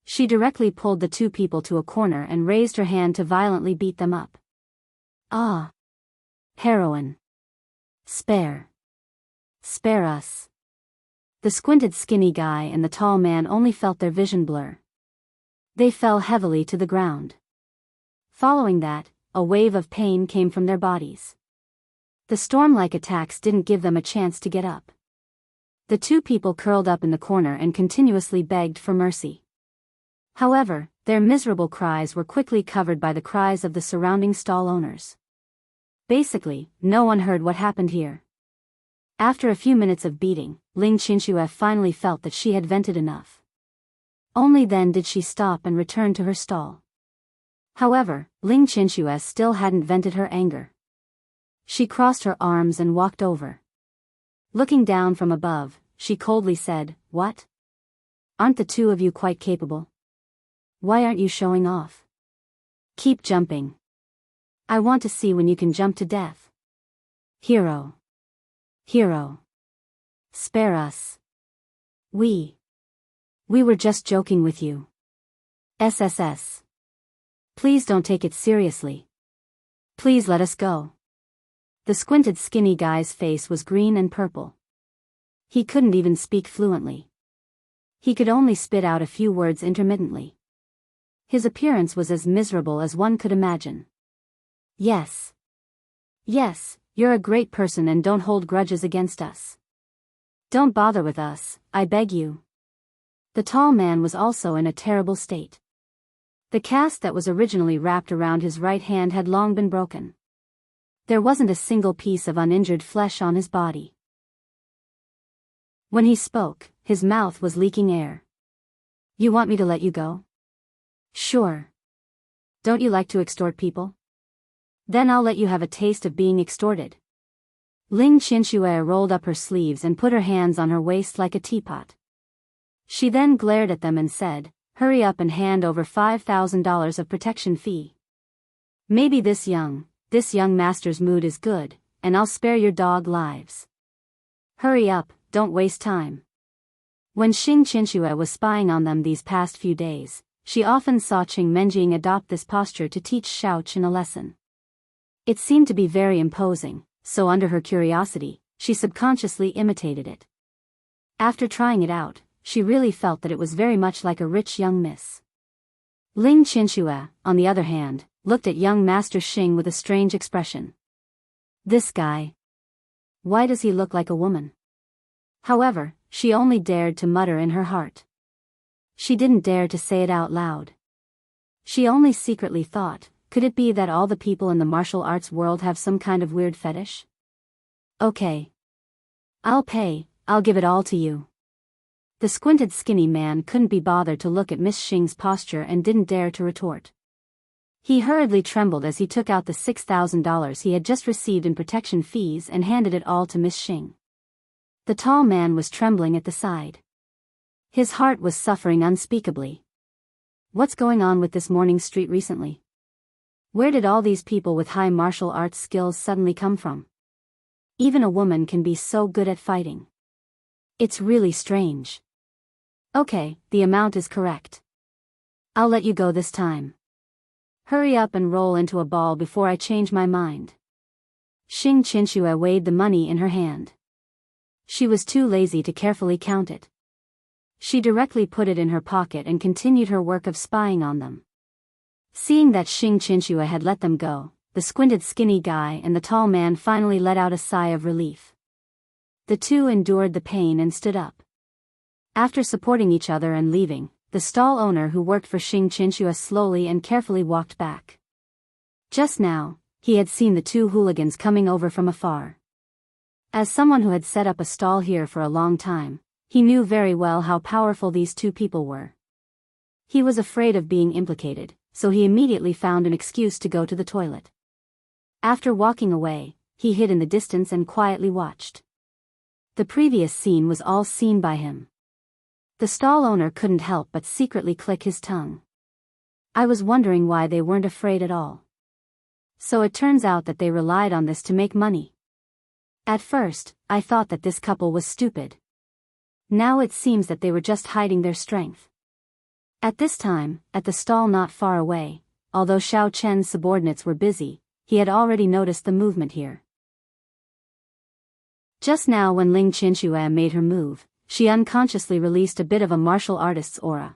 She directly pulled the two people to a corner and raised her hand to violently beat them up. Ah! Heroine! Spare! Spare us! The squinted skinny guy and the tall man only felt their vision blur. They fell heavily to the ground. Following that, a wave of pain came from their bodies. The storm-like attacks didn't give them a chance to get up. The two people curled up in the corner and continuously begged for mercy. However, their miserable cries were quickly covered by the cries of the surrounding stall owners. Basically, no one heard what happened here. After a few minutes of beating, Ling Qinxue finally felt that she had vented enough. Only then did she stop and return to her stall. However, Ling Qinxue still hadn't vented her anger. She crossed her arms and walked over. Looking down from above, she coldly said, "What? Aren't the two of you quite capable? Why aren't you showing off? Keep jumping. I want to see when you can jump to death. Hero. Hero. Spare us. We were just joking with you. SSS. Please don't take it seriously. Please let us go." The squinted skinny guy's face was green and purple. He couldn't even speak fluently. He could only spit out a few words intermittently. His appearance was as miserable as one could imagine. Yes. Yes, you're a great person and don't hold grudges against us. Don't bother with us, I beg you. The tall man was also in a terrible state. The cast that was originally wrapped around his right hand had long been broken. There wasn't a single piece of uninjured flesh on his body. When he spoke, his mouth was leaking air. "You want me to let you go? Sure. Don't you like to extort people? Then I'll let you have a taste of being extorted." Ling Qinxue rolled up her sleeves and put her hands on her waist like a teapot. She then glared at them and said, "Hurry up and hand over $5,000 of protection fee. Maybe this young master's mood is good, and I'll spare your dog lives. Hurry up, don't waste time." When Xing Qinxue was spying on them these past few days, she often saw Qing Menjing adopt this posture to teach Xiao Chen a lesson. It seemed to be very imposing, so under her curiosity, she subconsciously imitated it. After trying it out, she really felt that it was very much like a rich young miss. Ling Qinxue, on the other hand, looked at young Master Xing with a strange expression. This guy. Why does he look like a woman? However, she only dared to mutter in her heart. She didn't dare to say it out loud. She only secretly thought, could it be that all the people in the martial arts world have some kind of weird fetish? Okay. I'll pay, I'll give it all to you. The squinted skinny man couldn't be bothered to look at Miss Xing's posture and didn't dare to retort. He hurriedly trembled as he took out the $6,000 he had just received in protection fees and handed it all to Miss Xing. The tall man was trembling at the side. His heart was suffering unspeakably. What's going on with this morning street recently? Where did all these people with high martial arts skills suddenly come from? Even a woman can be so good at fighting. It's really strange. Okay, the amount is correct. I'll let you go this time. Hurry up and roll into a ball before I change my mind. Xing Qinxue weighed the money in her hand. She was too lazy to carefully count it. She directly put it in her pocket and continued her work of spying on them. Seeing that Xing Qinxue had let them go, the squinted skinny guy and the tall man finally let out a sigh of relief. The two endured the pain and stood up. After supporting each other and leaving, the stall owner who worked for Xing Chinchua slowly and carefully walked back. Just now, he had seen the two hooligans coming over from afar. As someone who had set up a stall here for a long time, he knew very well how powerful these two people were. He was afraid of being implicated, so he immediately found an excuse to go to the toilet. After walking away, he hid in the distance and quietly watched. The previous scene was all seen by him. The stall owner couldn't help but secretly click his tongue. I was wondering why they weren't afraid at all. So it turns out that they relied on this to make money. At first, I thought that this couple was stupid. Now it seems that they were just hiding their strength. At this time, at the stall not far away, although Xiao Chen's subordinates were busy, he had already noticed the movement here. Just now when Ling Chinchua made her move, she unconsciously released a bit of a martial artist's aura.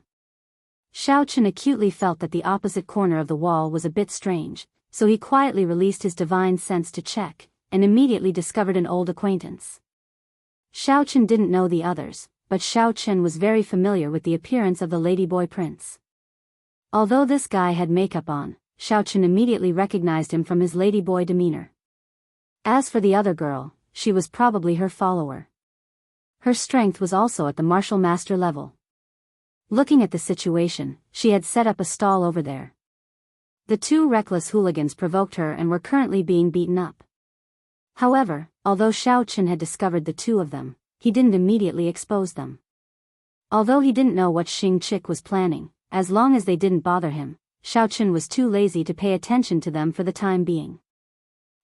Xiao Chen acutely felt that the opposite corner of the wall was a bit strange, so he quietly released his divine sense to check, and immediately discovered an old acquaintance. Xiao Chen didn't know the others, but Xiao Chen was very familiar with the appearance of the ladyboy prince. Although this guy had makeup on, Xiao Chen immediately recognized him from his ladyboy demeanor. As for the other girl, she was probably her follower. Her strength was also at the martial master level. Looking at the situation, she had set up a stall over there. The two reckless hooligans provoked her and were currently being beaten up. However, although Xiao Chen had discovered the two of them, he didn't immediately expose them. Although he didn't know what Xing Chick was planning, as long as they didn't bother him, Xiao Chen was too lazy to pay attention to them for the time being.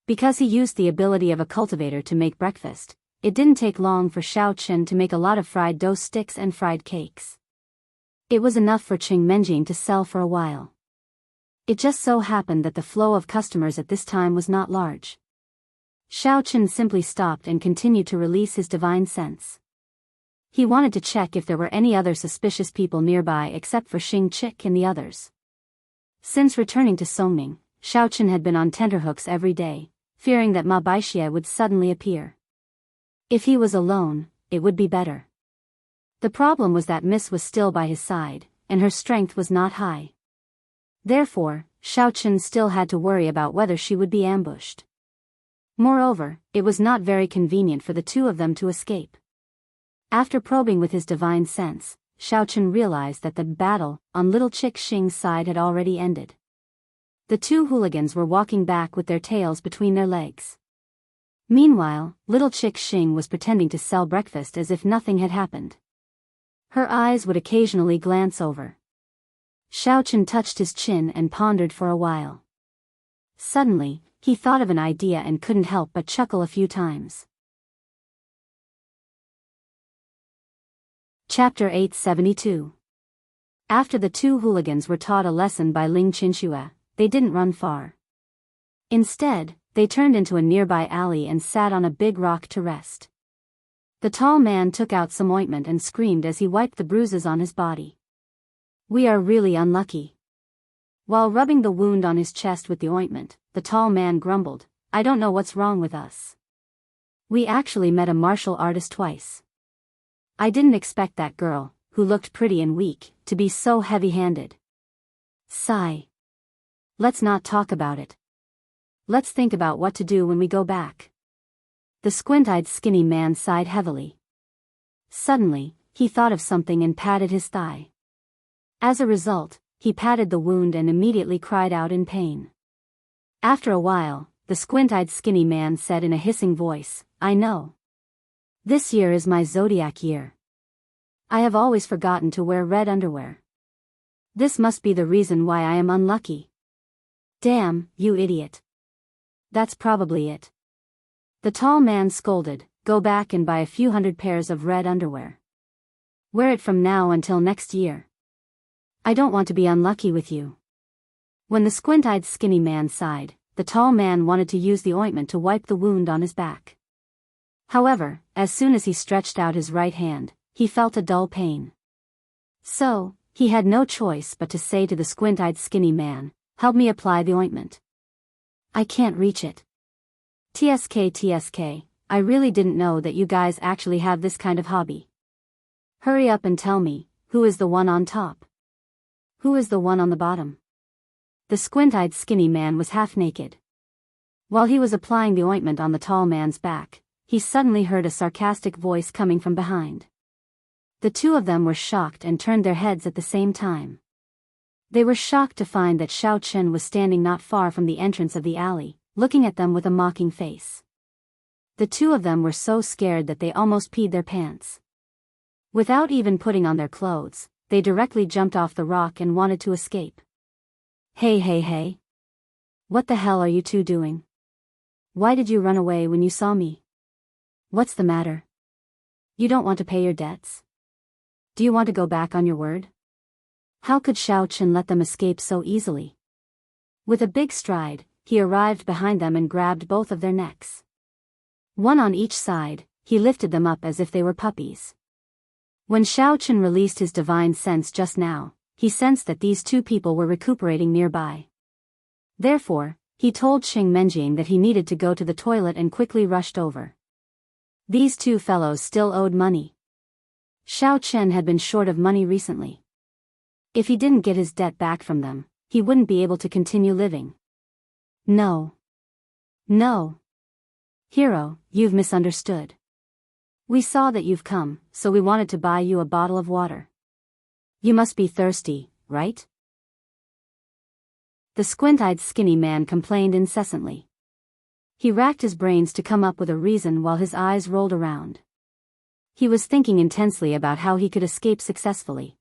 Because he used the ability of a cultivator to make breakfast, it didn't take long for Xiao Chen to make a lot of fried dough sticks and fried cakes. It was enough for Qing Menjing to sell for a while. It just so happened that the flow of customers at this time was not large. Xiao Chen simply stopped and continued to release his divine sense. He wanted to check if there were any other suspicious people nearby except for Xing Chick and the others. Since returning to Songning, Xiao Chen had been on tenterhooks every day, fearing that Ma Baixie would suddenly appear. If he was alone, it would be better. The problem was that Miss was still by his side, and her strength was not high. Therefore, Xiao Chen still had to worry about whether she would be ambushed. Moreover, it was not very convenient for the two of them to escape. After probing with his divine sense, Xiao Chen realized that the battle on little Chick Xing's side had already ended. The two hooligans were walking back with their tails between their legs. Meanwhile, little Chick Xing was pretending to sell breakfast as if nothing had happened. Her eyes would occasionally glance over. Xiao Chen touched his chin and pondered for a while. Suddenly, he thought of an idea and couldn't help but chuckle a few times. Chapter 872. After the two hooligans were taught a lesson by Ling Chinchua, they didn't run far. Instead, they turned into a nearby alley and sat on a big rock to rest. The tall man took out some ointment and screamed as he wiped the bruises on his body. "We are really unlucky." While rubbing the wound on his chest with the ointment, the tall man grumbled, "I don't know what's wrong with us. We actually met a martial artist twice. I didn't expect that girl, who looked pretty and weak, to be so heavy-handed." Sigh. "Let's not talk about it. Let's think about what to do when we go back." The squint-eyed skinny man sighed heavily. Suddenly, he thought of something and patted his thigh. As a result, he patted the wound and immediately cried out in pain. After a while, the squint-eyed skinny man said in a hissing voice, "I know. This year is my zodiac year. I have always forgotten to wear red underwear. This must be the reason why I am unlucky. Damn, you idiot. That's probably it." The tall man scolded, "Go back and buy a few hundred pairs of red underwear. Wear it from now until next year. I don't want to be unlucky with you." When the squint-eyed skinny man sighed, the tall man wanted to use the ointment to wipe the wound on his back. However, as soon as he stretched out his right hand, he felt a dull pain. So, he had no choice but to say to the squint-eyed skinny man, "Help me apply the ointment." I can't reach it. TSK, I really didn't know that you guys actually have this kind of hobby. Hurry up and tell me, who is the one on top? Who is the one on the bottom? The squint-eyed skinny man was half naked. While he was applying the ointment on the tall man's back, he suddenly heard a sarcastic voice coming from behind. The two of them were shocked and turned their heads at the same time. They were shocked to find that Xiao Chen was standing not far from the entrance of the alley, looking at them with a mocking face. The two of them were so scared that they almost peed their pants. Without even putting on their clothes, they directly jumped off the rock and wanted to escape. Hey. What the hell are you two doing? Why did you run away when you saw me? What's the matter? You don't want to pay your debts? Do you want to go back on your word? How could Xiao Chen let them escape so easily? With a big stride, he arrived behind them and grabbed both of their necks. One on each side, he lifted them up as if they were puppies. When Xiao Chen released his divine sense just now, he sensed that these two people were recuperating nearby. Therefore, he told Xing Menjing that he needed to go to the toilet and quickly rushed over. These two fellows still owed money. Xiao Chen had been short of money recently. If he didn't get his debt back from them, he wouldn't be able to continue living. No. Hero, you've misunderstood. We saw that you've come, so we wanted to buy you a bottle of water. You must be thirsty, right? The squint-eyed skinny man complained incessantly. He racked his brains to come up with a reason while his eyes rolled around. He was thinking intensely about how he could escape successfully.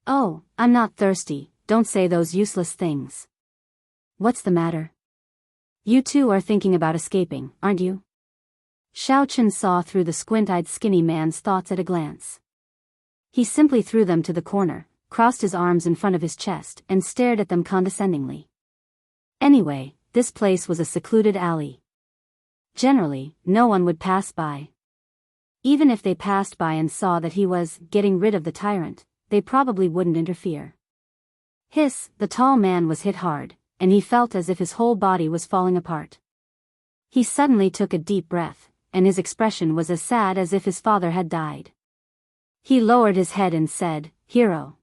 Oh, I'm not thirsty, don't say those useless things. What's the matter? You two are thinking about escaping, aren't you? Xiao Chen saw through the squint-eyed skinny man's thoughts at a glance. He simply threw them to the corner, crossed his arms in front of his chest and stared at them condescendingly. Anyway, this place was a secluded alley. Generally, no one would pass by. Even if they passed by and saw that he was getting rid of the tyrant, they probably wouldn't interfere. Hiss, the tall man was hit hard, and he felt as if his whole body was falling apart. He suddenly took a deep breath, and his expression was as sad as if his father had died. He lowered his head and said, Hero.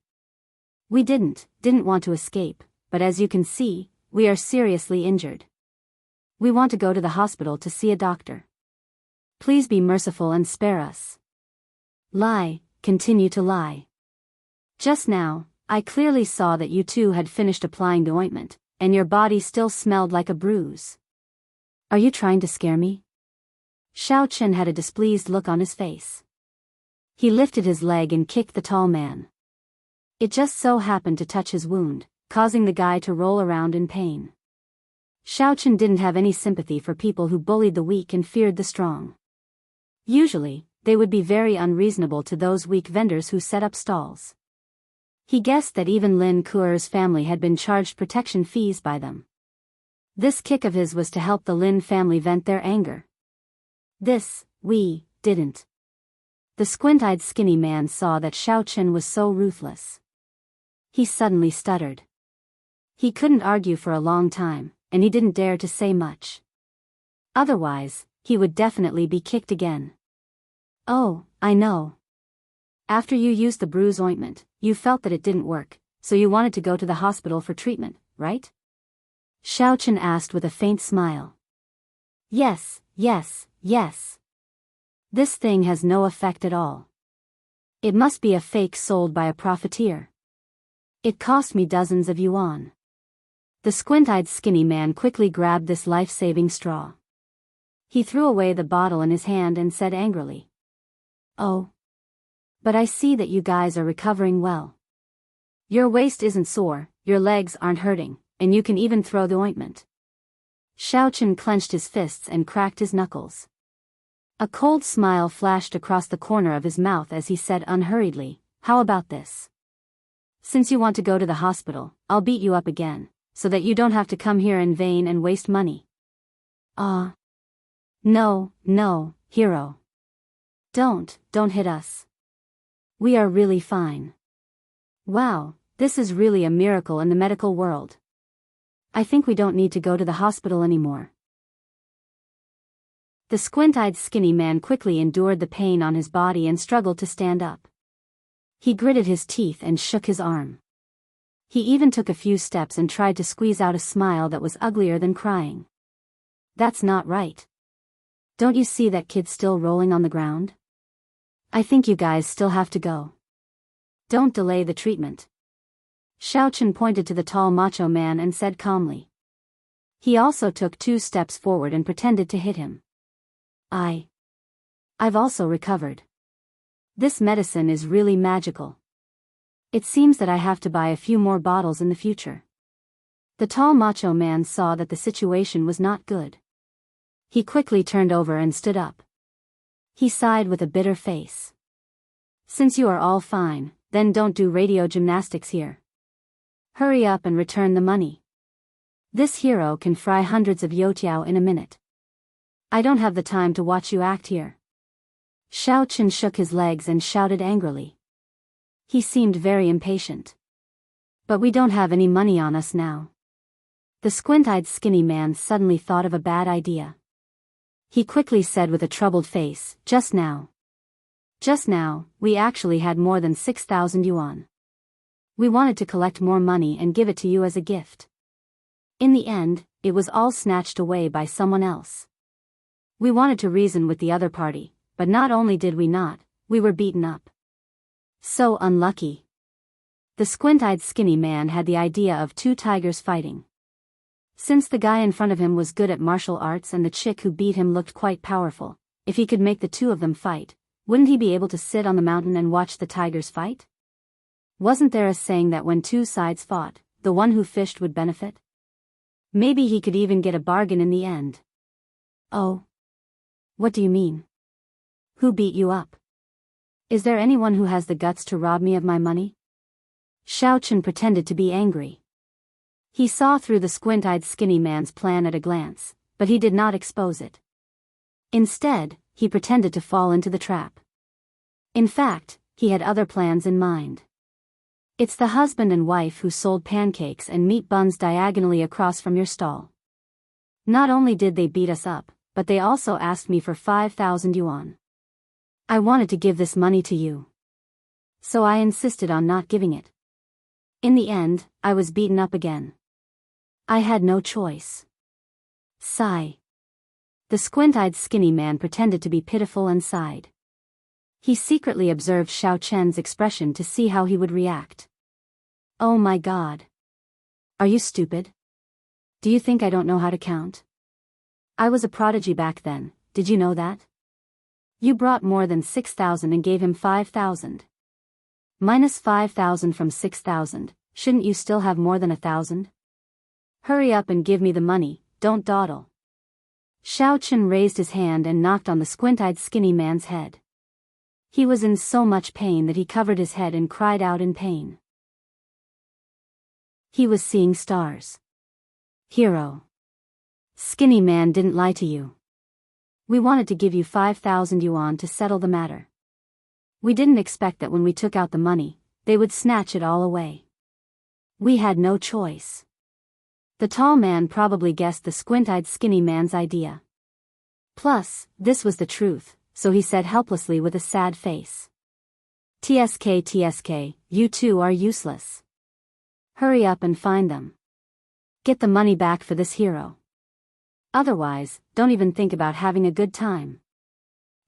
We didn't want to escape, but as you can see, we are seriously injured. We want to go to the hospital to see a doctor. Please be merciful and spare us. Lie, continue to lie. Just now, I clearly saw that you two had finished applying the ointment, and your body still smelled like a bruise. Are you trying to scare me? Xiao Chen had a displeased look on his face. He lifted his leg and kicked the tall man. It just so happened to touch his wound, causing the guy to roll around in pain. Xiao Chen didn't have any sympathy for people who bullied the weak and feared the strong. Usually, they would be very unreasonable to those weak vendors who set up stalls. He guessed that even Lin Kuer's family had been charged protection fees by them. This kick of his was to help the Lin family vent their anger. This, we, didn't. The squint-eyed skinny man saw that Xiao Chen was so ruthless. He suddenly stuttered. He couldn't argue for a long time, and he didn't dare to say much. Otherwise, he would definitely be kicked again. Oh, I know. After you used the bruise ointment, you felt that it didn't work, so you wanted to go to the hospital for treatment, right? Xiao Chen asked with a faint smile. Yes. This thing has no effect at all. It must be a fake sold by a profiteer. It cost me dozens of yuan. The squint-eyed skinny man quickly grabbed this life-saving straw. He threw away the bottle in his hand and said angrily. Oh. But I see that you guys are recovering well. Your waist isn't sore, your legs aren't hurting, and you can even throw the ointment. Xiao Chen clenched his fists and cracked his knuckles. A cold smile flashed across the corner of his mouth as he said unhurriedly, How about this? Since you want to go to the hospital, I'll beat you up again, so that you don't have to come here in vain and waste money. No, hero. Don't hit us. We are really fine. Wow, this is really a miracle in the medical world. I think we don't need to go to the hospital anymore. The squint-eyed skinny man quickly endured the pain on his body and struggled to stand up. He gritted his teeth and shook his arm. He even took a few steps and tried to squeeze out a smile that was uglier than crying. That's not right. Don't you see that kid still rolling on the ground? I think you guys still have to go. Don't delay the treatment. Xiao Chen pointed to the tall macho man and said calmly. He also took 2 steps forward and pretended to hit him. I've also recovered. This medicine is really magical. It seems that I have to buy a few more bottles in the future. The tall macho man saw that the situation was not good. He quickly turned over and stood up. He sighed with a bitter face. Since you are all fine, then don't do radio gymnastics here. Hurry up and return the money. This hero can fry hundreds of youtiao in a minute. I don't have the time to watch you act here. Xiao Chen shook his legs and shouted angrily. He seemed very impatient. But we don't have any money on us now. The squint-eyed skinny man suddenly thought of a bad idea. He quickly said with a troubled face, Just now, we actually had more than 6,000 yuan. We wanted to collect more money and give it to you as a gift. In the end, it was all snatched away by someone else. We wanted to reason with the other party, but not only did we not, we were beaten up. So unlucky. The squint-eyed skinny man had the idea of 2 tigers fighting. Since the guy in front of him was good at martial arts and the chick who beat him looked quite powerful, if he could make the 2 of them fight, wouldn't he be able to sit on the mountain and watch the tigers fight? Wasn't there a saying that when 2 sides fought, the one who fished would benefit? Maybe he could even get a bargain in the end. Oh. What do you mean? Who beat you up? Is there anyone who has the guts to rob me of my money? Xiao Chen pretended to be angry. He saw through the squint-eyed skinny man's plan at a glance, but he did not expose it. Instead, he pretended to fall into the trap. In fact, he had other plans in mind. It's the husband and wife who sold pancakes and meat buns diagonally across from your stall. Not only did they beat us up, but they also asked me for 5,000 yuan. I wanted to give this money to you. So I insisted on not giving it. In the end, I was beaten up again. I had no choice. Sigh. The squint-eyed skinny man pretended to be pitiful and sighed. He secretly observed Xiao Chen's expression to see how he would react. Oh my God. Are you stupid? Do you think I don't know how to count? I was a prodigy back then, did you know that? You brought more than 6,000 and gave him 5,000. Minus 5,000 from 6,000, shouldn't you still have more than 1,000? Hurry up and give me the money, don't dawdle. Xiao Chen raised his hand and knocked on the squint-eyed skinny man's head. He was in so much pain that he covered his head and cried out in pain. He was seeing stars. Hero. Skinny man didn't lie to you. We wanted to give you 5,000 yuan to settle the matter. We didn't expect that when we took out the money, they would snatch it all away. We had no choice. The tall man probably guessed the squint-eyed skinny man's idea. Plus, this was the truth, so he said helplessly with a sad face. TSK, you two are useless. Hurry up and find them. Get the money back for this hero. Otherwise, don't even think about having a good time.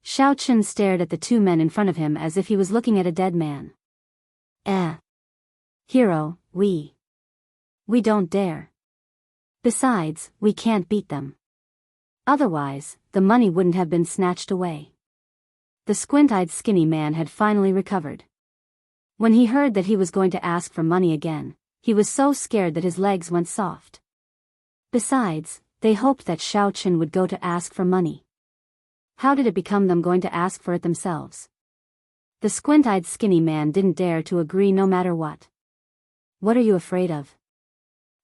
Xiao Chen stared at the 2 men in front of him as if he was looking at a dead man. Hero, we don't dare. Besides, we can't beat them. Otherwise, the money wouldn't have been snatched away. The squint-eyed skinny man had finally recovered. When he heard that he was going to ask for money again, he was so scared that his legs went soft. Besides, they hoped that Xiao Chen would go to ask for money. How did it become them going to ask for it themselves? The squint-eyed skinny man didn't dare to agree no matter what. What are you afraid of?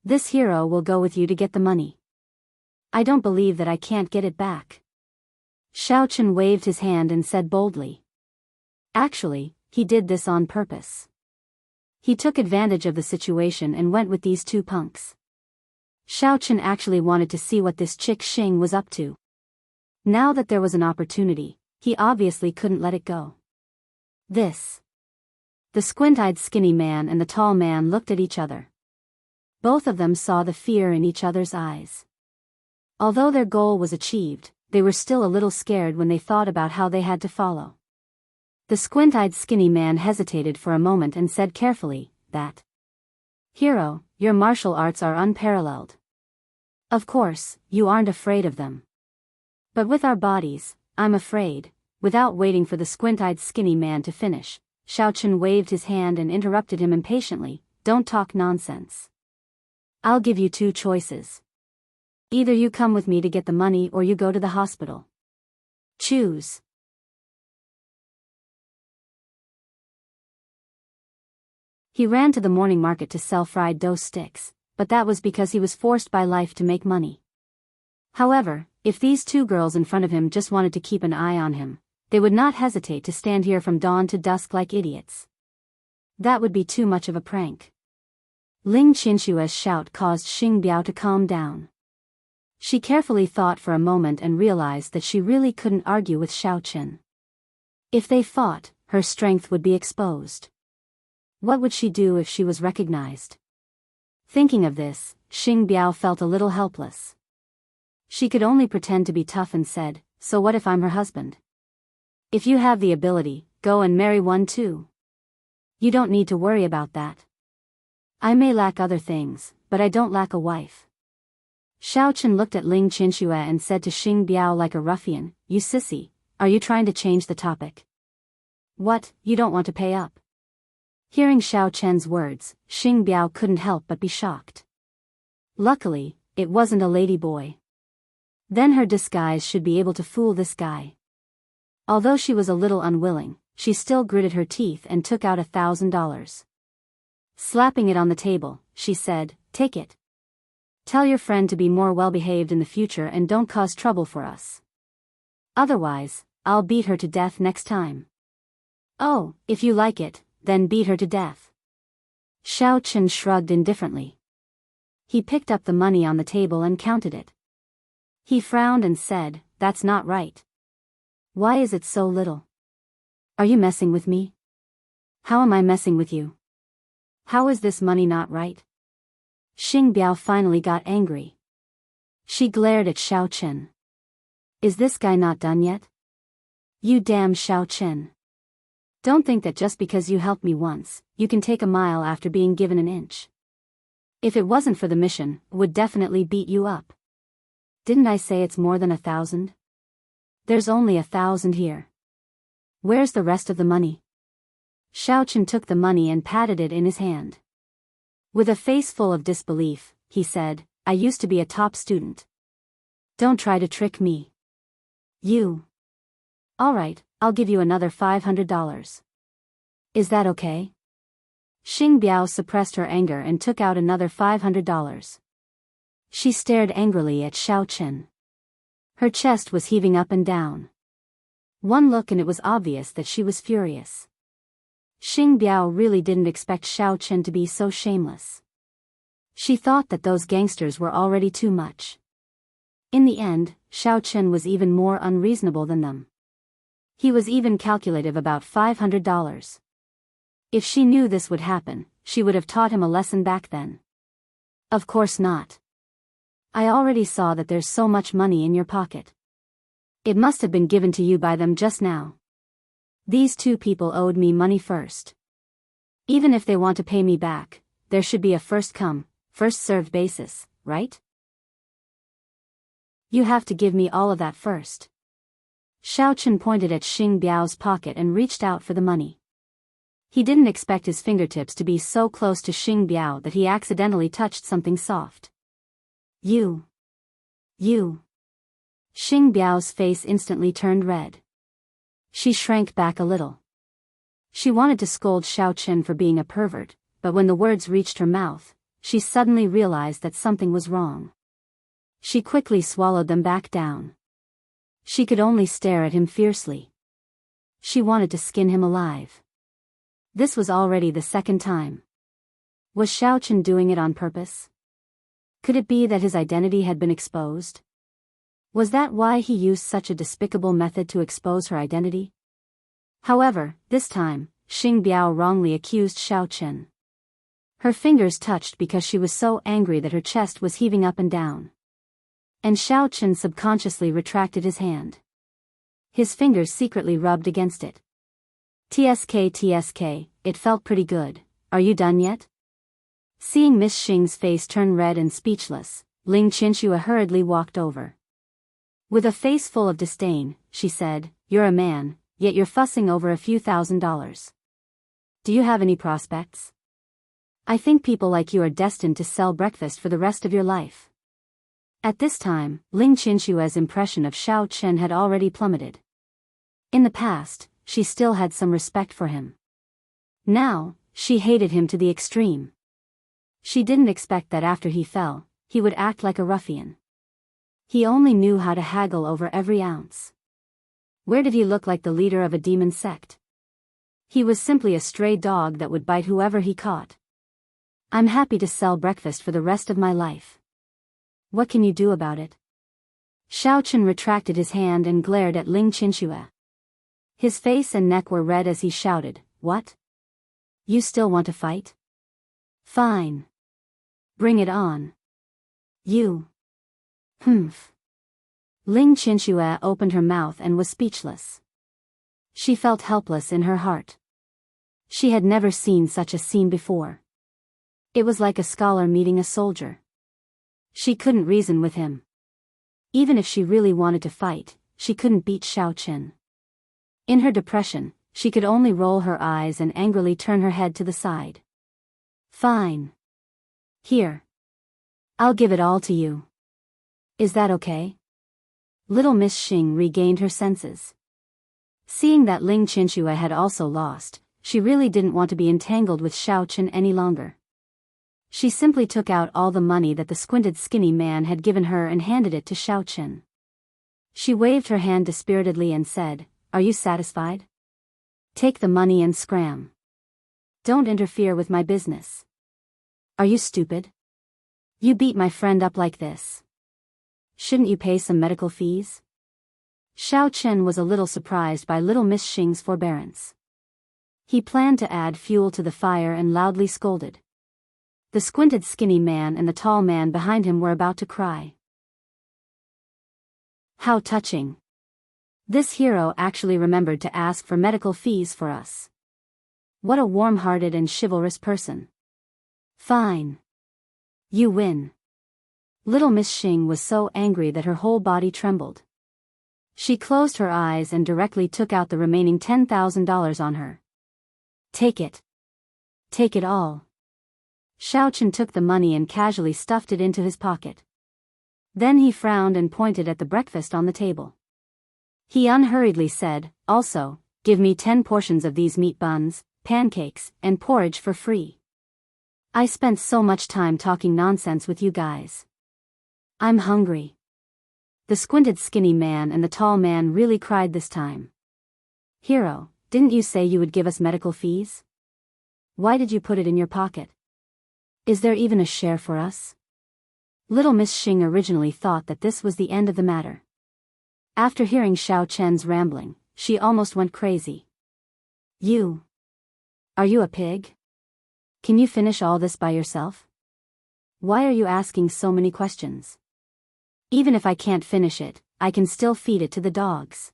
This hero will go with you to get the money. I don't believe that I can't get it back. Xiao Chen waved his hand and said boldly. Actually, he did this on purpose. He took advantage of the situation and went with these 2 punks. Xiao actually wanted to see what this chick Xing was up to. Now that there was an opportunity, he obviously couldn't let it go. This. The squint-eyed skinny man and the tall man looked at each other. Both of them saw the fear in each other's eyes. Although their goal was achieved, they were still a little scared when they thought about how they had to follow. The squint-eyed skinny man hesitated for a moment and said carefully, "That. Hero, your martial arts are unparalleled. Of course, you aren't afraid of them. But with our bodies, I'm afraid." Without waiting for the squint-eyed skinny man to finish, Xiao waved his hand and interrupted him impatiently, "Don't talk nonsense. I'll give you two choices. Either you come with me to get the money or you go to the hospital. Choose." He ran to the morning market to sell fried dough sticks, but that was because he was forced by life to make money. However, if these two girls in front of him just wanted to keep an eye on him, they would not hesitate to stand here from dawn to dusk like idiots. That would be too much of a prank. Ling Qinshua's shout caused Xing Biao to calm down. She carefully thought for a moment and realized that she really couldn't argue with Xiao. If they fought, her strength would be exposed. What would she do if she was recognized? Thinking of this, Xing Biao felt a little helpless. She could only pretend to be tough and said, "So what if I'm her husband? If you have the ability, go and marry one too. You don't need to worry about that. I may lack other things, but I don't lack a wife." Xiao looked at Ling Qinshuo and said to Xing Biao like a ruffian, "You sissy, are you trying to change the topic? What, you don't want to pay up?" Hearing Xiao words, Xing Biao couldn't help but be shocked. Luckily, it wasn't a lady boy. Then her disguise should be able to fool this guy. Although she was a little unwilling, she still gritted her teeth and took out $1,000. Slapping it on the table, she said, "Take it. Tell your friend to be more well-behaved in the future and don't cause trouble for us. Otherwise, I'll beat her to death next time." "Oh, if you like it, then beat her to death." Xiao shrugged indifferently. He picked up the money on the table and counted it. He frowned and said, "That's not right. Why is it so little? Are you messing with me? How am I messing with you? How is this money not right?" Xing Biao finally got angry. She glared at Xiao. "Is this guy not done yet? You damn Xiao. Don't think that just because you helped me once, you can take a mile after being given an inch. If it wasn't for the mission, would definitely beat you up. Didn't I say it's more than 1,000? There's only 1,000 here. Where's the rest of the money?" Xiao took the money and patted it in his hand. With a face full of disbelief, he said, "I used to be a top student. Don't try to trick me. You. All right, I'll give you another $500. Is that okay?" Xing Biao suppressed her anger and took out another $500. She stared angrily at Xiao. Her chest was heaving up and down. One look and it was obvious that she was furious. Xing Biao really didn't expect Xiao to be so shameless. She thought that those gangsters were already too much. In the end, Xiao was even more unreasonable than them. He was even calculative about $500. If she knew this would happen, she would have taught him a lesson back then. Of course not. "I already saw that there's so much money in your pocket. It must have been given to you by them just now. These two people owed me money first. Even if they want to pay me back, there should be a first come, first served basis, right? You have to give me all of that first." Xiao pointed at Xing Biao's pocket and reached out for the money. He didn't expect his fingertips to be so close to Xing Biao that he accidentally touched something soft. You. Xing Biao's face instantly turned red. She shrank back a little. She wanted to scold Xiao for being a pervert, but when the words reached her mouth, she suddenly realized that something was wrong. She quickly swallowed them back down. She could only stare at him fiercely. She wanted to skin him alive. This was already the second time. Was Xiao doing it on purpose? Could it be that his identity had been exposed? Was that why he used such a despicable method to expose her identity? However, this time, Xing Biao wrongly accused Xiao Chen. Her fingers touched because she was so angry that her chest was heaving up and down. And Xiao Chen subconsciously retracted his hand. His fingers secretly rubbed against it. TSK, it felt pretty good. Are you done yet? Seeing Miss Xing's face turn red and speechless, Ling Qianxue hurriedly walked over. With a face full of disdain, she said, "You're a man, yet you're fussing over a few $1,000s. Do you have any prospects? I think people like you are destined to sell breakfast for the rest of your life." At this time, Ling Qianxue's impression of Xiao Chen had already plummeted. In the past, she still had some respect for him. Now, she hated him to the extreme. She didn't expect that after he fell, he would act like a ruffian. He only knew how to haggle over every ounce. Where did he look like the leader of a demon sect? He was simply a stray dog that would bite whoever he caught. I'm happy to sell breakfast for the rest of my life. What can you do about it? Xiao Chen retracted his hand and glared at Ling Qianxue. His face and neck were red as he shouted, "What? You still want to fight? Fine. Bring it on. You." Humph. Ling Qianxue opened her mouth and was speechless. She felt helpless in her heart. She had never seen such a scene before. It was like a scholar meeting a soldier. She couldn't reason with him. Even if she really wanted to fight, she couldn't beat Xiao Chen. In her depression, she could only roll her eyes and angrily turn her head to the side. Fine. Here. I'll give it all to you. Is that okay? Little Miss Xing regained her senses. Seeing that Ling Qianxue had also lost, she really didn't want to be entangled with Xiao Chen any longer. She simply took out all the money that the squinted skinny man had given her and handed it to Xiao Chen. She waved her hand dispiritedly and said, "Are you satisfied? Take the money and scram. Don't interfere with my business. Are you stupid? You beat my friend up like this. Shouldn't you pay some medical fees?" Xiao Chen was a little surprised by little Miss Xing's forbearance. He planned to add fuel to the fire and loudly scolded. The squinted skinny man and the tall man behind him were about to cry. How touching. This hero actually remembered to ask for medical fees for us. What a warm-hearted and chivalrous person. Fine. You win. Little Miss Xing was so angry that her whole body trembled. She closed her eyes and directly took out the remaining $10,000 on her. Take it. Take it all. Xiao Chen took the money and casually stuffed it into his pocket. Then he frowned and pointed at the breakfast on the table. He unhurriedly said, "Also, give me 10 portions of these meat buns, pancakes, and porridge for free. I spent so much time talking nonsense with you guys. I'm hungry." The squinted skinny man and the tall man really cried this time. "Hero, didn't you say you would give us medical fees? Why did you put it in your pocket? Is there even a share for us?" Little Miss Xing originally thought that this was the end of the matter. After hearing Xiao Chen's rambling, she almost went crazy. Are you a pig? Can you finish all this by yourself? Why are you asking so many questions? Even if I can't finish it, I can still feed it to the dogs."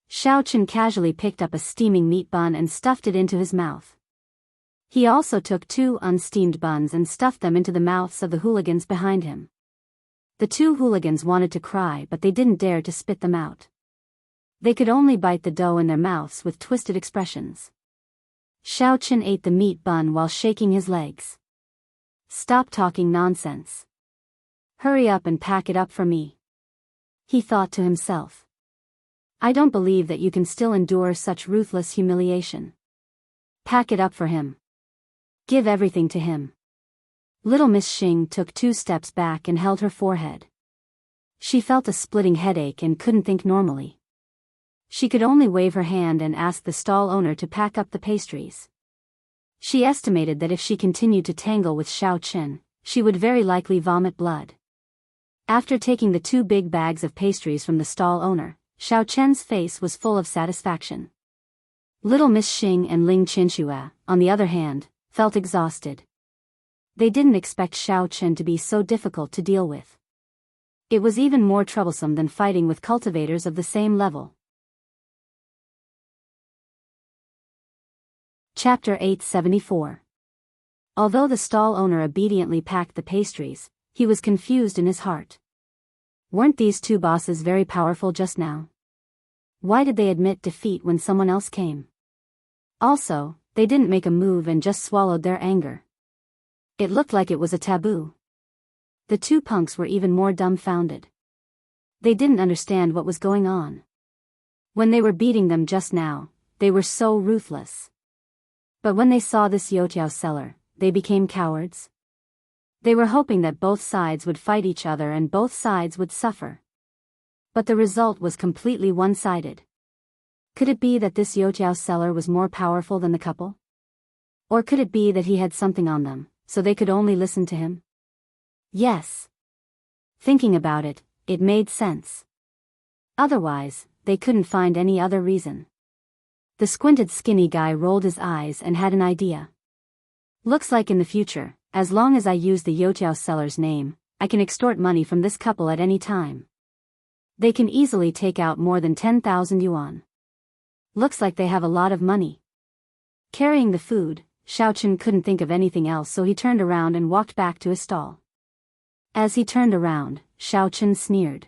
Xiao Chen casually picked up a steaming meat bun and stuffed it into his mouth. He also took 2 unsteamed buns and stuffed them into the mouths of the hooligans behind him. The 2 hooligans wanted to cry, but they didn't dare to spit them out. They could only bite the dough in their mouths with twisted expressions. Xiao Chen ate the meat bun while shaking his legs. "Stop talking nonsense. Hurry up and pack it up for me," he thought to himself. "I don't believe that you can still endure such ruthless humiliation. Pack it up for him. Give everything to him." Little Miss Xing took 2 steps back and held her forehead. She felt a splitting headache and couldn't think normally. She could only wave her hand and ask the stall owner to pack up the pastries. She estimated that if she continued to tangle with Xiao Chen, she would very likely vomit blood. After taking the 2 big bags of pastries from the stall owner, Xiao Chen's face was full of satisfaction. Little Miss Xing and Ling Qinxue, on the other hand, felt exhausted. They didn't expect Xiao Chen to be so difficult to deal with. It was even more troublesome than fighting with cultivators of the same level. Chapter 874. Although the stall owner obediently packed the pastries, he was confused in his heart. Weren't these 2 bosses very powerful just now? Why did they admit defeat when someone else came? Also, they didn't make a move and just swallowed their anger. It looked like it was a taboo. The 2 punks were even more dumbfounded. They didn't understand what was going on. When they were beating them just now, they were so ruthless. But when they saw this youtiao seller, they became cowards. They were hoping that both sides would fight each other and both sides would suffer. But the result was completely one-sided. Could it be that this youtiao seller was more powerful than the couple? Or could it be that he had something on them, so they could only listen to him? Yes. Thinking about it, it made sense. Otherwise, they couldn't find any other reason. The squinted skinny guy rolled his eyes and had an idea. Looks like in the future, as long as I use the youtiao seller's name, I can extort money from this couple at any time. They can easily take out more than 10,000 yuan. Looks like they have a lot of money. Carrying the food, Xiao Chen couldn't think of anything else, so he turned around and walked back to his stall. As he turned around, Xiao Chen sneered.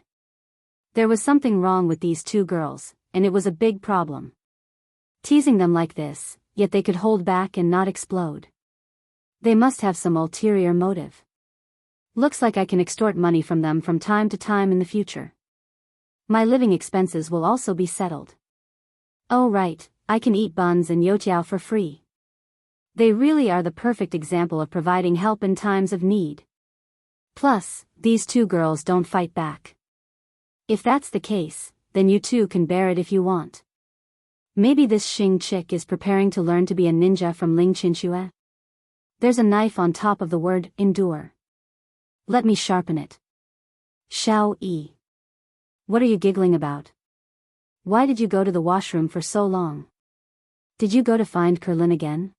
There was something wrong with these 2 girls, and it was a big problem. Teasing them like this, yet they could hold back and not explode. They must have some ulterior motive. Looks like I can extort money from them from time to time in the future. My living expenses will also be settled. Oh right, I can eat buns and youtiao for free. They really are the perfect example of providing help in times of need. Plus, these 2 girls don't fight back. If that's the case, then you 2 can bear it if you want. Maybe this Xing chick is preparing to learn to be a ninja from Ling Qinxue? There's a knife on top of the word endure. Let me sharpen it. Xiao Yi. What are you giggling about? Why did you go to the washroom for so long? Did you go to find Kerlin again?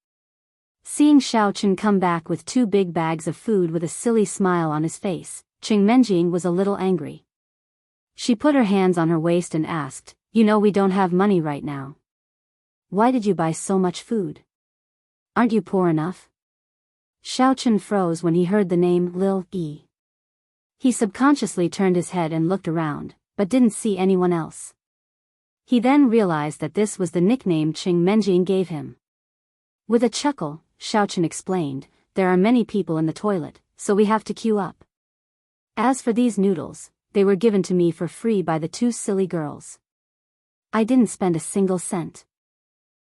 Seeing Xiao Chen come back with 2 big bags of food with a silly smile on his face, Qing Menjing was a little angry. She put her hands on her waist and asked, "You know we don't have money right now. Why did you buy so much food? Aren't you poor enough?" Xiao Chen froze when he heard the name Lil Yi. He subconsciously turned his head and looked around, but didn't see anyone else. He then realized that this was the nickname Qing Menjing gave him. With a chuckle, Xiao Chen explained, "There are many people in the toilet, so we have to queue up. As for these noodles, they were given to me for free by the 2 silly girls. I didn't spend a single cent."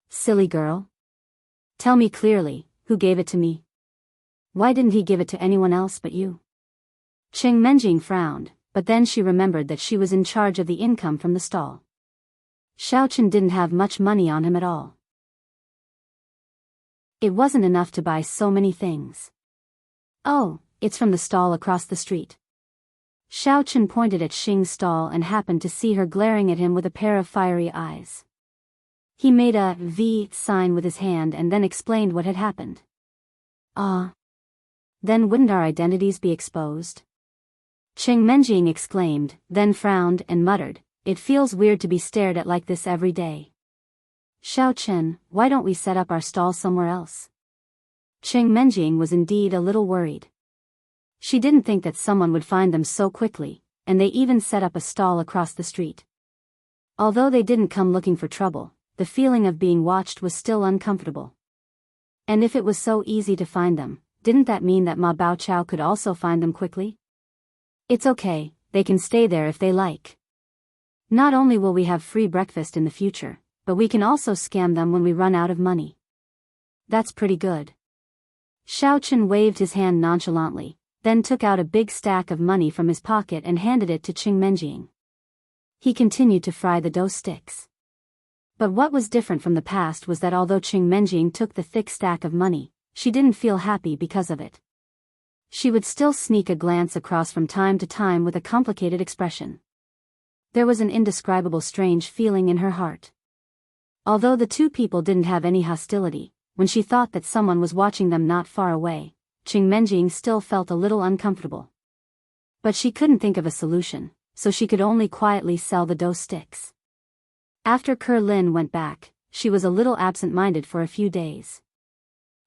Silly girl? Tell me clearly, who gave it to me? Why didn't he give it to anyone else but you? Qing Menjing frowned, but then she remembered that she was in charge of the income from the stall. Xiao Chen didn't have much money on him at all. It wasn't enough to buy so many things. Oh, it's from the stall across the street. Xiao Chen pointed at Xing's stall and happened to see her glaring at him with a pair of fiery eyes. He made a V sign with his hand and then explained what had happened. Ah. Then wouldn't our identities be exposed? Qing Menjing exclaimed, then frowned and muttered, "It feels weird to be stared at like this every day. Xiao Chen, why don't we set up our stall somewhere else?" Qing Menjing was indeed a little worried. She didn't think that someone would find them so quickly, and they even set up a stall across the street. Although they didn't come looking for trouble, the feeling of being watched was still uncomfortable. And if it was so easy to find them, didn't that mean that Ma Baoqiao could also find them quickly? It's okay, they can stay there if they like. Not only will we have free breakfast in the future, but we can also scam them when we run out of money. That's pretty good. Xiao Chen waved his hand nonchalantly, then took out a big stack of money from his pocket and handed it to Qing Menjing. He continued to fry the dough sticks. But what was different from the past was that although Qing Menjing took the thick stack of money, she didn't feel happy because of it. She would still sneak a glance across from time to time with a complicated expression. There was an indescribable strange feeling in her heart. Although the two people didn't have any hostility, when she thought that someone was watching them not far away, Qing Menjing still felt a little uncomfortable. But she couldn't think of a solution, so she could only quietly sell the dough sticks. After Lin went back, she was a little absent-minded for a few days.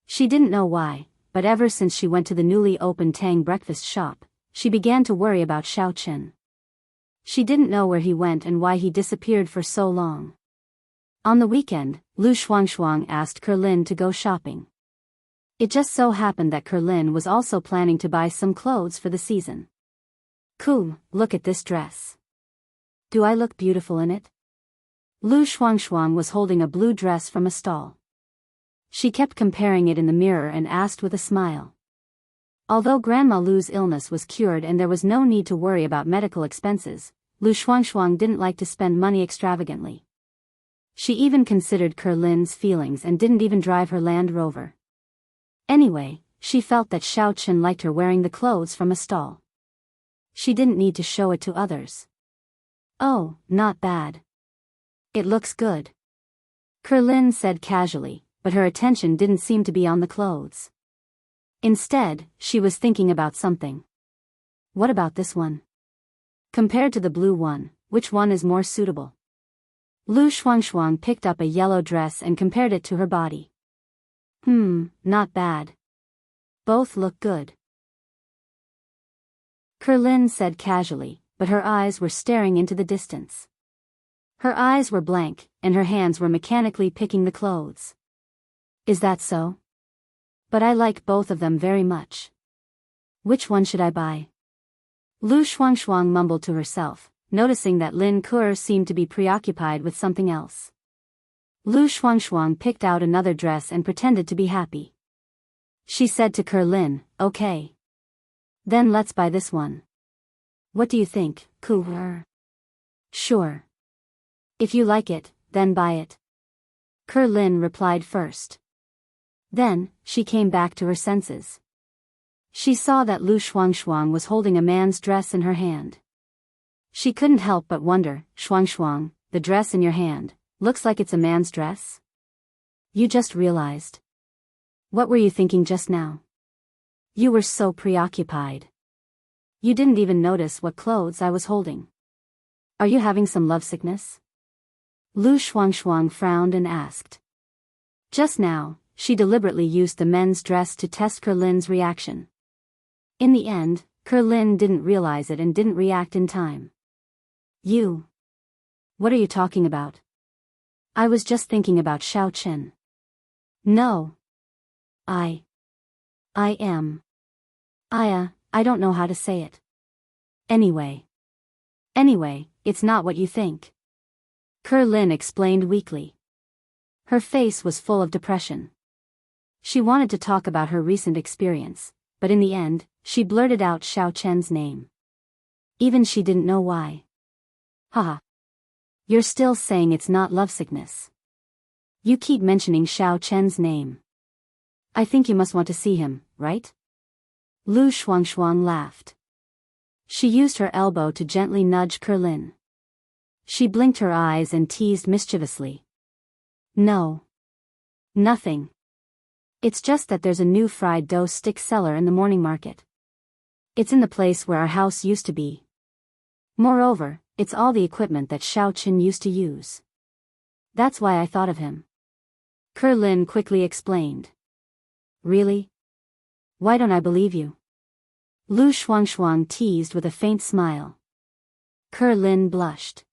She didn't know why, but ever since she went to the newly opened Tang breakfast shop, she began to worry about Xiao Chen. She didn't know where he went and why he disappeared for so long. On the weekend, Lu Shuangshuang asked Lin to go shopping. It just so happened that Lin was also planning to buy some clothes for the season. Look at this dress. Do I look beautiful in it? Lu Shuangshuang was holding a blue dress from a stall. She kept comparing it in the mirror and asked with a smile. Although Grandma Lu's illness was cured and there was no need to worry about medical expenses, Lu Shuangshuang didn't like to spend money extravagantly. She even considered Lin's feelings and didn't even drive her Land Rover. Anyway, she felt that Xiao Chen liked her wearing the clothes from a stall. She didn't need to show it to others. Oh, not bad. It looks good. Lin said casually, but her attention didn't seem to be on the clothes. Instead, she was thinking about something. What about this one? Compared to the blue one, which one is more suitable? Lu Shuangshuang picked up a yellow dress and compared it to her body. Not bad. Both look good. Lin said casually, but her eyes were staring into the distance. Her eyes were blank, and her hands were mechanically picking the clothes. Is that so? But I like both of them very much. Which one should I buy? Lu Shuangshuang mumbled to herself, noticing that Lin Ke seemed to be preoccupied with something else. Lu Shuangshuang picked out another dress and pretended to be happy. She said to Lin, "Okay. Then let's buy this one. What do you think, Ke?" "Sure. If you like it, then buy it." Lin replied first. Then, she came back to her senses. She saw that Lu Shuangshuang was holding a man's dress in her hand. She couldn't help but wonder, "Shuangshuang, the dress in your hand, looks like it's a man's dress?" "You just realized. What were you thinking just now? You were so preoccupied. You didn't even notice what clothes I was holding. Are you having some lovesickness?" Lu Shuangshuang frowned and asked. Just now, she deliberately used the men's dress to test Lin's reaction. In the end, Lin didn't realize it and didn't react in time. "You? What are you talking about?" "I was just thinking about Xiao Chen." "No. I am. I don't know how to say it. Anyway, it's not what you think." Lin explained weakly. Her face was full of depression. She wanted to talk about her recent experience, but in the end, she blurted out Xiao Chen's name. Even she didn't know why. "Haha. You're still saying it's not lovesickness. You keep mentioning Xiao Chen's name. I think you must want to see him, right?" Lu Shuangshuang laughed. She used her elbow to gently nudge Lin. She blinked her eyes and teased mischievously. "No. Nothing. It's just that there's a new fried dough stick seller in the morning market. It's in the place where our house used to be. Moreover, it's all the equipment that Xiao Chen used to use. That's why I thought of him." Lin quickly explained. "Really? Why don't I believe you?" Lu Shuangshuang teased with a faint smile. Lin blushed.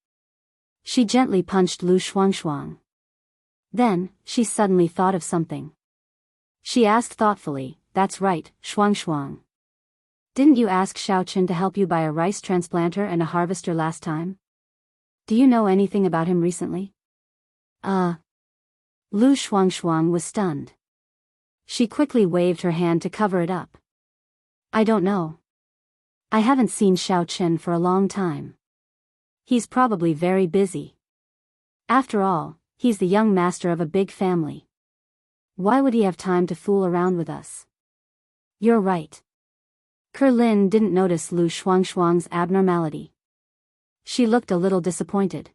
She gently punched Lu Shuangshuang. Then, she suddenly thought of something. She asked thoughtfully, "That's right, Shuangshuang. Didn't you ask Xiao Chen to help you buy a rice transplanter and a harvester last time? Do you know anything about him recently?" Lu Shuangshuang was stunned. She quickly waved her hand to cover it up. "I don't know. I haven't seen Xiao Chen for a long time. He's probably very busy. After all, he's the young master of a big family. Why would he have time to fool around with us?" "You're right. Lin didn't notice Lu Shuangshuang's abnormality. She looked a little disappointed.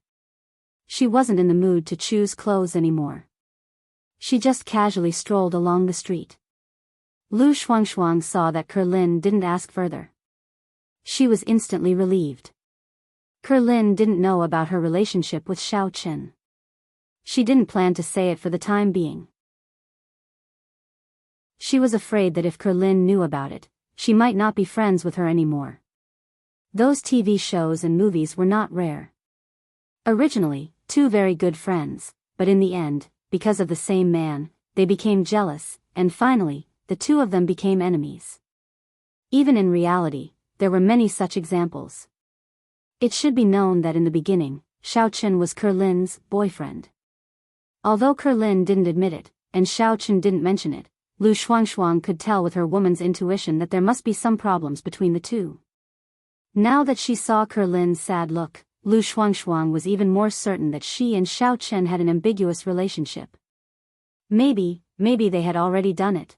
She wasn't in the mood to choose clothes anymore. She just casually strolled along the street. Lu Shuangshuang saw that Lin didn't ask further. She was instantly relieved. Lin didn't know about her relationship with Xiao Chen. She didn't plan to say it for the time being. She was afraid that if Lin knew about it, she might not be friends with her anymore. Those TV shows and movies were not rare. Originally, two very good friends, but in the end, because of the same man, they became jealous, and finally, the two of them became enemies. Even in reality, there were many such examples. It should be known that in the beginning, Xiao Chen was Lin's boyfriend. Although Lin didn't admit it, and Xiao Chen didn't mention it, Lu Shuangshuang could tell with her woman's intuition that there must be some problems between the two. Now that she saw Lin's sad look, Lu Shuangshuang was even more certain that she and Xiao Chen had an ambiguous relationship. Maybe they had already done it.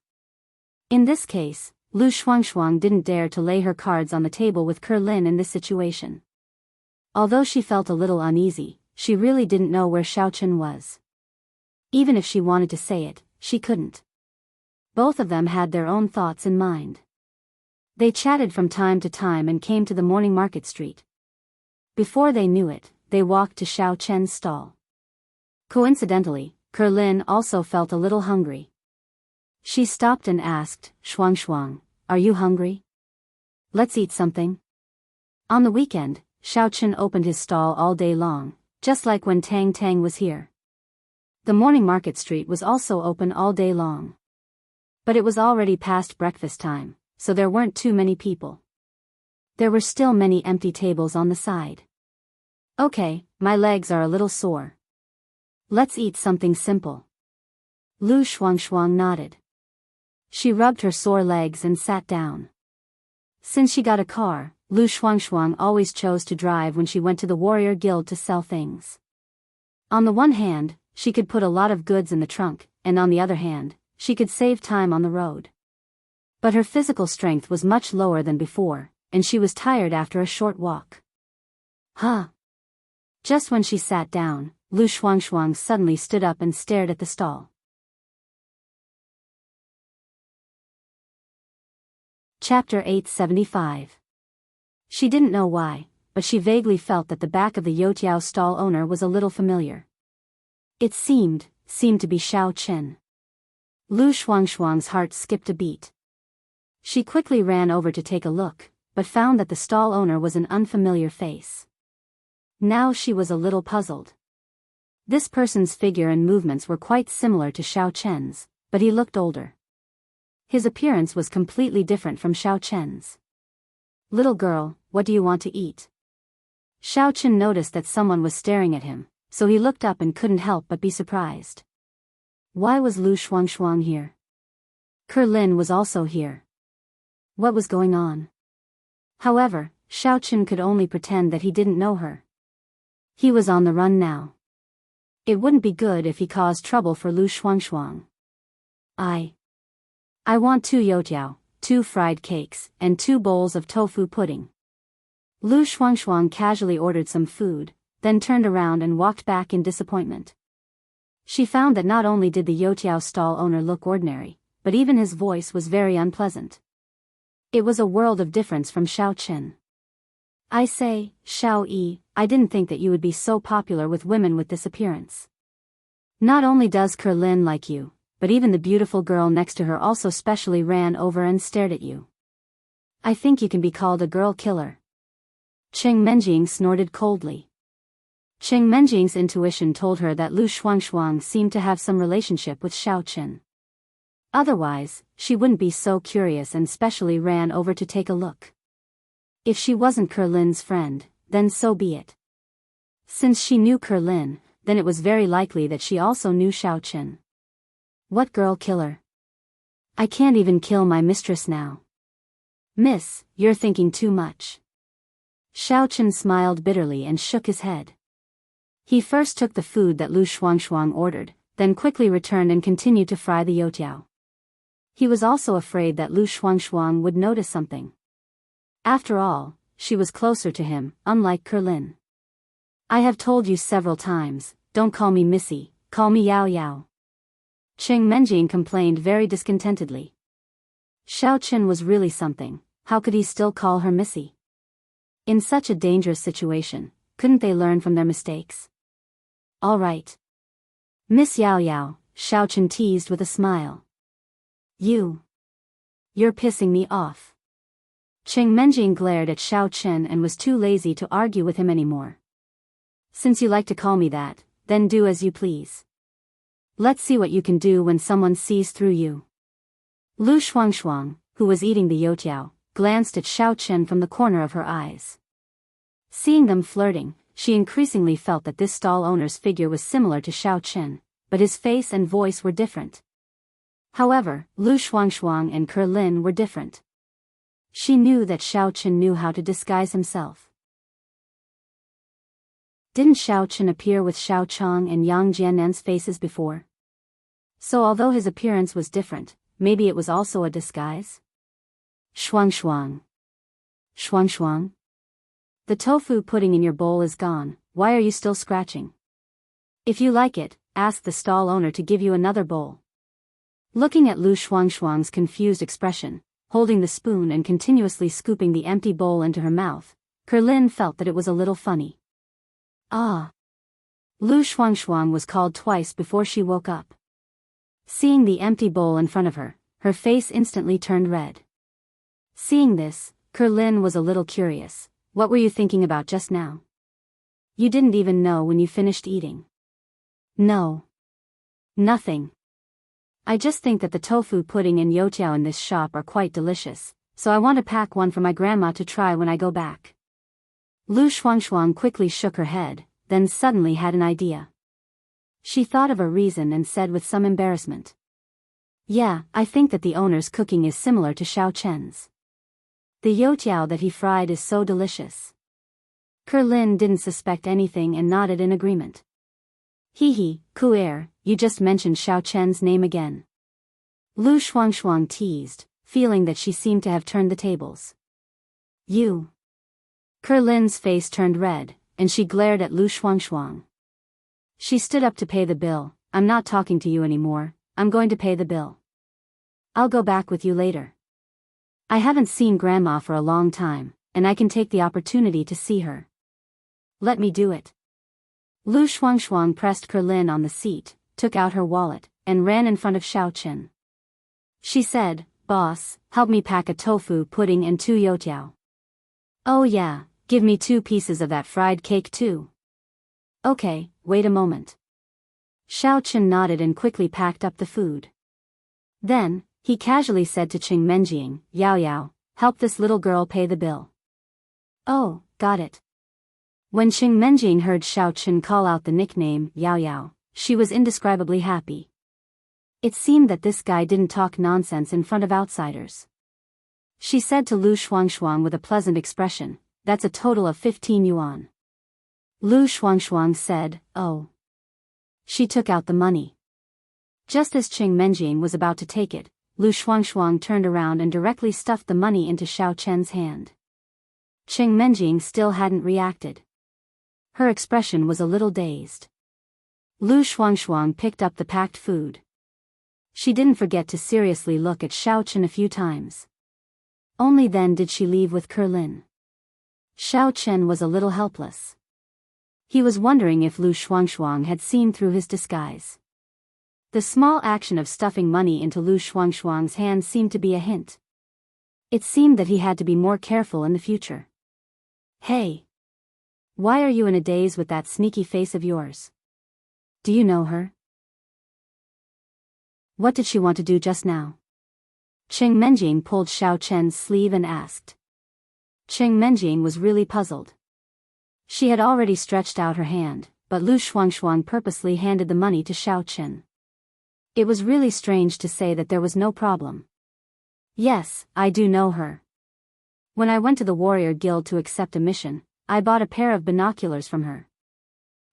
In this case, Lu Shuangshuang didn't dare to lay her cards on the table with Lin in this situation. Although she felt a little uneasy, she really didn't know where Xiao Chen was. Even if she wanted to say it, she couldn't. Both of them had their own thoughts in mind. They chatted from time to time and came to the morning market street. Before they knew it, they walked to Xiao Chen's stall. Coincidentally, Lin also felt a little hungry. She stopped and asked, "Shuangshuang, are you hungry? Let's eat something." On the weekend, Xiao Chen opened his stall all day long, just like when Tang Tang was here. The morning market street was also open all day long. But it was already past breakfast time, so there weren't too many people. There were still many empty tables on the side. "Okay, my legs are a little sore. Let's eat something simple." Lu Shuangshuang nodded. She rubbed her sore legs and sat down. Since she got a car, Lu Shuangshuang always chose to drive when she went to the warrior guild to sell things. On the one hand, she could put a lot of goods in the trunk, and on the other hand, she could save time on the road. But her physical strength was much lower than before, and she was tired after a short walk. Huh. Just when she sat down, Lu Shuangshuang suddenly stood up and stared at the stall. Chapter 875. She didn't know why, but she vaguely felt that the back of the Youtiao stall owner was a little familiar. It seemed to be Xiao Chen. Lu Shuangshuang's heart skipped a beat. She quickly ran over to take a look, but found that the stall owner was an unfamiliar face. Now she was a little puzzled. This person's figure and movements were quite similar to Xiao Chen's, but he looked older. His appearance was completely different from Xiao Chen's. "Little girl, what do you want to eat?" Xiao Chen noticed that someone was staring at him, so he looked up and couldn't help but be surprised. Why was Lu Shuangshuang here? Lin was also here. What was going on? However, Xiao Chen could only pretend that he didn't know her. He was on the run now. It wouldn't be good if he caused trouble for Lu Shuangshuang. I want 2 youtiao, 2 fried cakes, and 2 bowls of tofu pudding." Lu Shuangshuang casually ordered some food, then turned around and walked back in disappointment. She found that not only did the youtiao stall owner look ordinary, but even his voice was very unpleasant. It was a world of difference from Xiao Chen. "I say, Xiao Yi, I didn't think that you would be so popular with women with this appearance. Not only does Lin like you, but even the beautiful girl next to her also specially ran over and stared at you. I think you can be called a girl killer." Cheng Menjing snorted coldly. Cheng Menjing's intuition told her that Lu Shuangshuang seemed to have some relationship with Xiao Chen. Otherwise, she wouldn't be so curious and specially ran over to take a look. If she wasn't Lin's friend, then so be it. Since she knew Lin, then it was very likely that she also knew Xiao Chen. What girl killer? I can't even kill my mistress now. Miss, you're thinking too much. Xiao Chen smiled bitterly and shook his head. He first took the food that Lu Shuangshuang ordered, then quickly returned and continued to fry the youtiao. He was also afraid that Lu Shuangshuang would notice something. After all, she was closer to him, unlike Kerlin. I have told you several times, don't call me Missy, call me Yao Yao. Cheng Menjing complained very discontentedly. Xiao Chen was really something, how could he still call her Missy? In such a dangerous situation, couldn't they learn from their mistakes? All right. Miss Yao Yao, Xiao Chen teased with a smile. You're pissing me off. Cheng Menjing glared at Xiao Chen and was too lazy to argue with him anymore. Since you like to call me that, then do as you please. Let's see what you can do when someone sees through you. Lu Shuangshuang, who was eating the youtiao, glanced at Xiao Chen from the corner of her eyes. Seeing them flirting, she increasingly felt that this stall owner's figure was similar to Xiao Chen, but his face and voice were different. However, Lu Shuangshuang and Kerlin were different. She knew that Xiao Chen knew how to disguise himself. Didn't Xiao Chen appear with Xiao Chang and Yang Jiannen's faces before? So although his appearance was different, maybe it was also a disguise? Shuangshuang. Shuangshuang? The tofu pudding in your bowl is gone, why are you still scratching? If you like it, ask the stall owner to give you another bowl. Looking at Lu Shuangshuang's confused expression, holding the spoon and continuously scooping the empty bowl into her mouth, Kerlin felt that it was a little funny. Ah! Lu Shuangshuang was called twice before she woke up. Seeing the empty bowl in front of her, her face instantly turned red. Seeing this, Kerlin was a little curious. What were you thinking about just now? You didn't even know when you finished eating. No. Nothing. I just think that the tofu pudding and youtiao in this shop are quite delicious, so I want to pack one for my grandma to try when I go back. Lu Shuangshuang quickly shook her head, then suddenly had an idea. She thought of a reason and said with some embarrassment. Yeah, I think that the owner's cooking is similar to Xiao Chen's. The youtiao that he fried is so delicious. Kerlin didn't suspect anything and nodded in agreement. Hee, Kuer, you just mentioned Xiao Chen's name again. Lu Shuangshuang teased, feeling that she seemed to have turned the tables. You. Kerlin's face turned red, and she glared at Lu Shuangshuang. She stood up to pay the bill. I'm not talking to you anymore, I'm going to pay the bill. I'll go back with you later. I haven't seen Grandma for a long time, and I can take the opportunity to see her. Let me do it. Lu Shuangshuang pressed Kerlin on the seat, took out her wallet, and ran in front of Xiao Chen. She said, Boss, help me pack a tofu pudding and 2 youtiao. Oh yeah, give me 2 pieces of that fried cake too. Okay, wait a moment. Xiao Chen nodded and quickly packed up the food. Then, he casually said to Cheng Menjing, Yao Yao, help this little girl pay the bill. Oh, got it. When Cheng Menjing heard Xiao Chen call out the nickname, Yao Yao, she was indescribably happy. It seemed that this guy didn't talk nonsense in front of outsiders. She said to Lu Shuangshuang with a pleasant expression, that's a total of 15 yuan. Lu Shuangshuang said, oh. She took out the money. Just as Cheng Menjing was about to take it, Lu Shuangshuang turned around and directly stuffed the money into Xiao Chen's hand. Cheng Menjing still hadn't reacted. Her expression was a little dazed. Lu Shuangshuang picked up the packed food. She didn't forget to seriously look at Xiao Chen a few times. Only then did she leave with Kerlin. Xiao Chen was a little helpless. He was wondering if Lu Shuangshuang had seen through his disguise. The small action of stuffing money into Lu Shuangshuang's hand seemed to be a hint. It seemed that he had to be more careful in the future. Hey! Why are you in a daze with that sneaky face of yours? Do you know her? What did she want to do just now? Cheng Menjing pulled Xiao Chen's sleeve and asked. Cheng Menjing was really puzzled. She had already stretched out her hand, but Lu Shuangshuang purposely handed the money to Xiao Chen. It was really strange to say that there was no problem. Yes, I do know her. When I went to the Warrior Guild to accept a mission, I bought a pair of binoculars from her.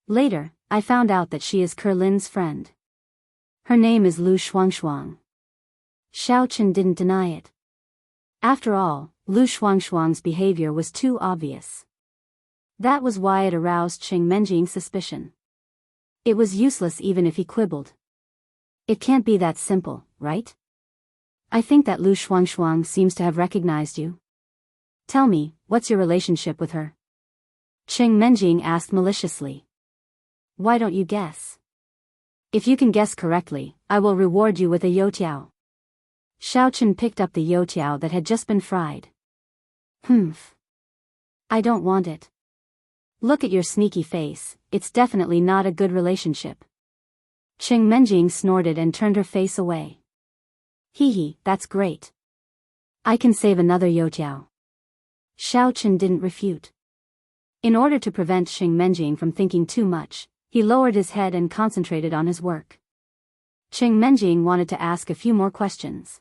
Later, I found out that she is Kerlin's friend. Her name is Lu Shuangshuang. Xiao Chen didn't deny it. After all, Lu Shuangshuang's behavior was too obvious. That was why it aroused Qing Menjing's suspicion. It was useless even if he quibbled. It can't be that simple, right? I think that Lu Shuangshuang seems to have recognized you. Tell me, what's your relationship with her? Qing Menjing asked maliciously. Why don't you guess? If you can guess correctly, I will reward you with a youtiao. Xiaochen picked up the youtiao that had just been fried. Humph. I don't want it. Look at your sneaky face, it's definitely not a good relationship. Qing Menjing snorted and turned her face away. Hee, that's great. I can save another youtiao. Xiaochen didn't refute. In order to prevent Qing Menjing from thinking too much, he lowered his head and concentrated on his work. Qing Menjing wanted to ask a few more questions.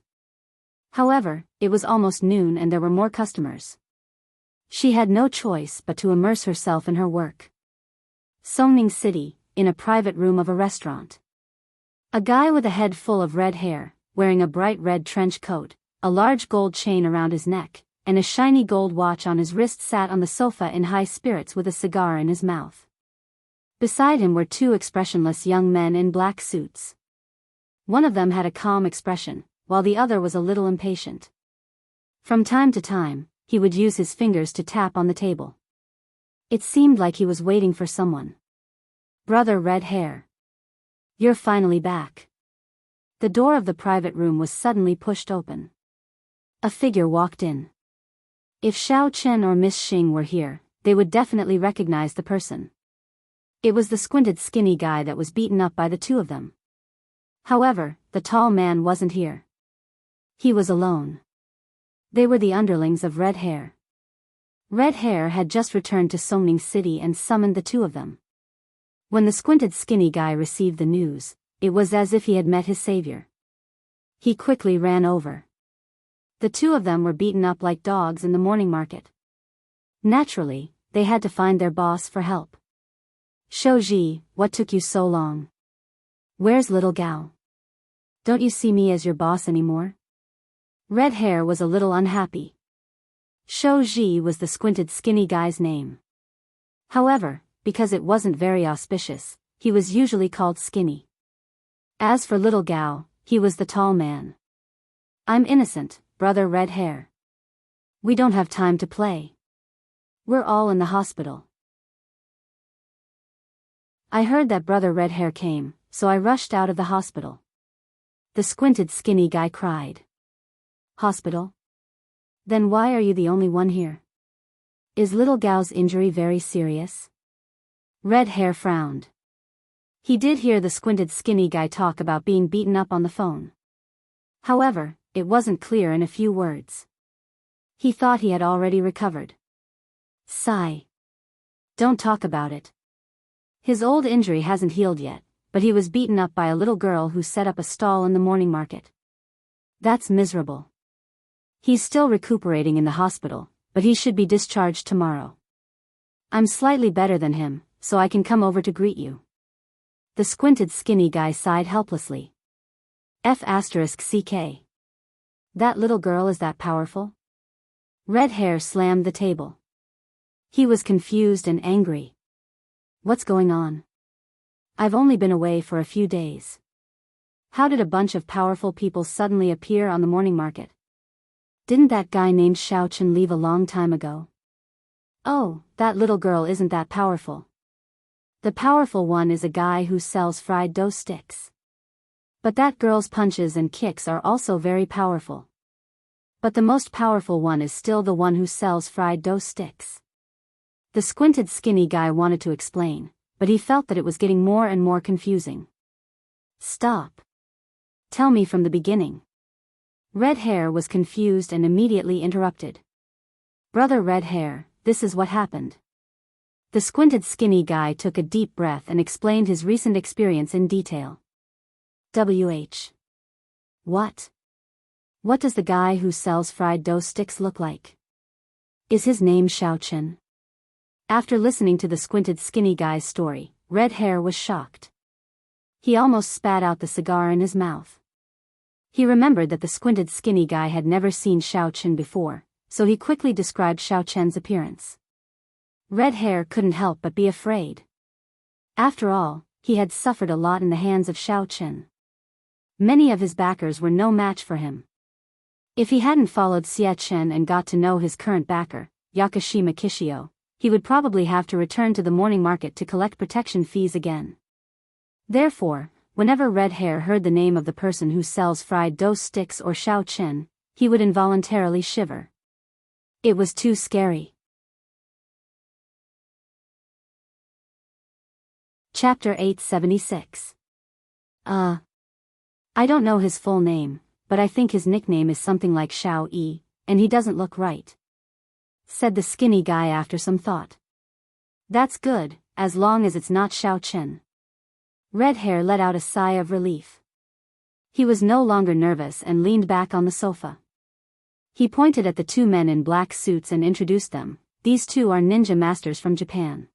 However, it was almost noon and there were more customers. She had no choice but to immerse herself in her work. Songning City, in a private room of a restaurant. A guy with a head full of red hair, wearing a bright red trench coat, a large gold chain around his neck, and a shiny gold watch on his wrist sat on the sofa in high spirits with a cigar in his mouth. Beside him were two expressionless young men in black suits. One of them had a calm expression, while the other was a little impatient. From time to time, he would use his fingers to tap on the table. It seemed like he was waiting for someone. Brother Red Hair. You're finally back. The door of the private room was suddenly pushed open. A figure walked in. If Xiao Chen or Miss Xing were here, they would definitely recognize the person. It was the squinted skinny guy that was beaten up by the two of them. However, the tall man wasn't here. He was alone. They were the underlings of Red Hair. Red Hair had just returned to Songning City and summoned the two of them. When the squinted skinny guy received the news, it was as if he had met his savior. He quickly ran over. The two of them were beaten up like dogs in the morning market. Naturally, they had to find their boss for help. Shouji, what took you so long? Where's little Gao? Don't you see me as your boss anymore? Red Hair was a little unhappy. Shouji was the squinted skinny guy's name. However, because it wasn't very auspicious, he was usually called Skinny. As for little Gao, he was the tall man. I'm innocent, brother Red Hair. We don't have time to play. We're all in the hospital. I heard that brother Red Hair came, so I rushed out of the hospital. The squinted skinny guy cried. Hospital? Then why are you the only one here? Is little Gao's injury very serious? Red Hair frowned. He did hear the squinted skinny guy talk about being beaten up on the phone. However, it wasn't clear in a few words. He thought he had already recovered. Sigh. Don't talk about it. His old injury hasn't healed yet, but he was beaten up by a little girl who set up a stall in the morning market. That's miserable. He's still recuperating in the hospital, but he should be discharged tomorrow. I'm slightly better than him, so I can come over to greet you. The squinted skinny guy sighed helplessly. F***CK. That little girl is that powerful? Red Hair slammed the table. He was confused and angry. What's going on? I've only been away for a few days. How did a bunch of powerful people suddenly appear on the morning market? Didn't that guy named Xiaochen leave a long time ago? Oh, that little girl isn't that powerful. The powerful one is a guy who sells fried dough sticks. But that girl's punches and kicks are also very powerful. But the most powerful one is still the one who sells fried dough sticks. The squinted skinny guy wanted to explain, but he felt that it was getting more and more confusing. Stop. Tell me from the beginning. Red Hair was confused and immediately interrupted. Brother Red Hair, this is what happened. The squinted skinny guy took a deep breath and explained his recent experience in detail. WH. What? What does the guy who sells fried dough sticks look like? Is his name Xiaochen? After listening to the squinted skinny guy's story, Red Hair was shocked. He almost spat out the cigar in his mouth. He remembered that the squinted skinny guy had never seen Xiaochen before, so he quickly described Xiao Chen's appearance. Red Hair couldn't help but be afraid. After all, he had suffered a lot in the hands of Xiao Chen. Many of his backers were no match for him. If he hadn't followed Xie Chen and got to know his current backer, Yakashima Kishio, he would probably have to return to the morning market to collect protection fees again. Therefore, whenever Red Hair heard the name of the person who sells fried dough sticks or Xiao Chen, he would involuntarily shiver. It was too scary. Chapter 876. I don't know his full name, but I think his nickname is something like Xiao Yi, and he doesn't look right, said the skinny guy after some thought. That's good, as long as it's not Xiao Chen. Red Hair let out a sigh of relief. He was no longer nervous and leaned back on the sofa. He pointed at the two men in black suits and introduced them. These two are ninja masters from Japan.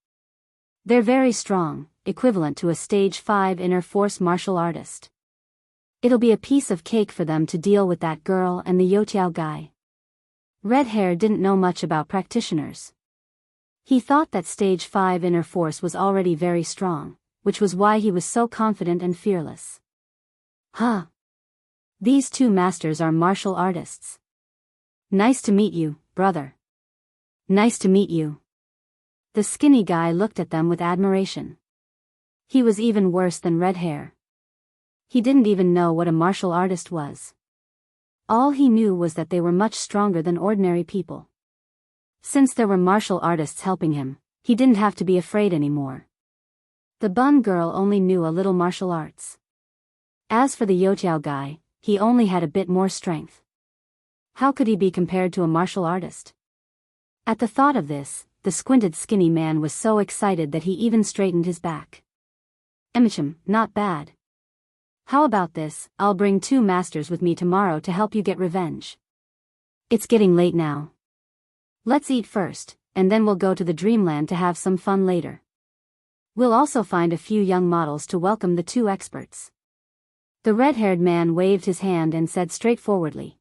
They're very strong, equivalent to a stage 5 inner force martial artist. It'll be a piece of cake for them to deal with that girl and the Youtiao guy. Red Hair didn't know much about practitioners. He thought that stage 5 inner force was already very strong, which was why he was so confident and fearless. Huh. These two masters are martial artists. Nice to meet you, brother. Nice to meet you. The skinny guy looked at them with admiration. He was even worse than Red Hair. He didn't even know what a martial artist was. All he knew was that they were much stronger than ordinary people. Since there were martial artists helping him, he didn't have to be afraid anymore. The bun girl only knew a little martial arts. As for the Youtiao guy, he only had a bit more strength. How could he be compared to a martial artist? At the thought of this, the squinted skinny man was so excited that he even straightened his back. Emichim, not bad. How about this, I'll bring 2 masters with me tomorrow to help you get revenge. It's getting late now. Let's eat first, and then we'll go to the dreamland to have some fun later. We'll also find a few young models to welcome the 2 experts. The red-haired man waved his hand and said straightforwardly.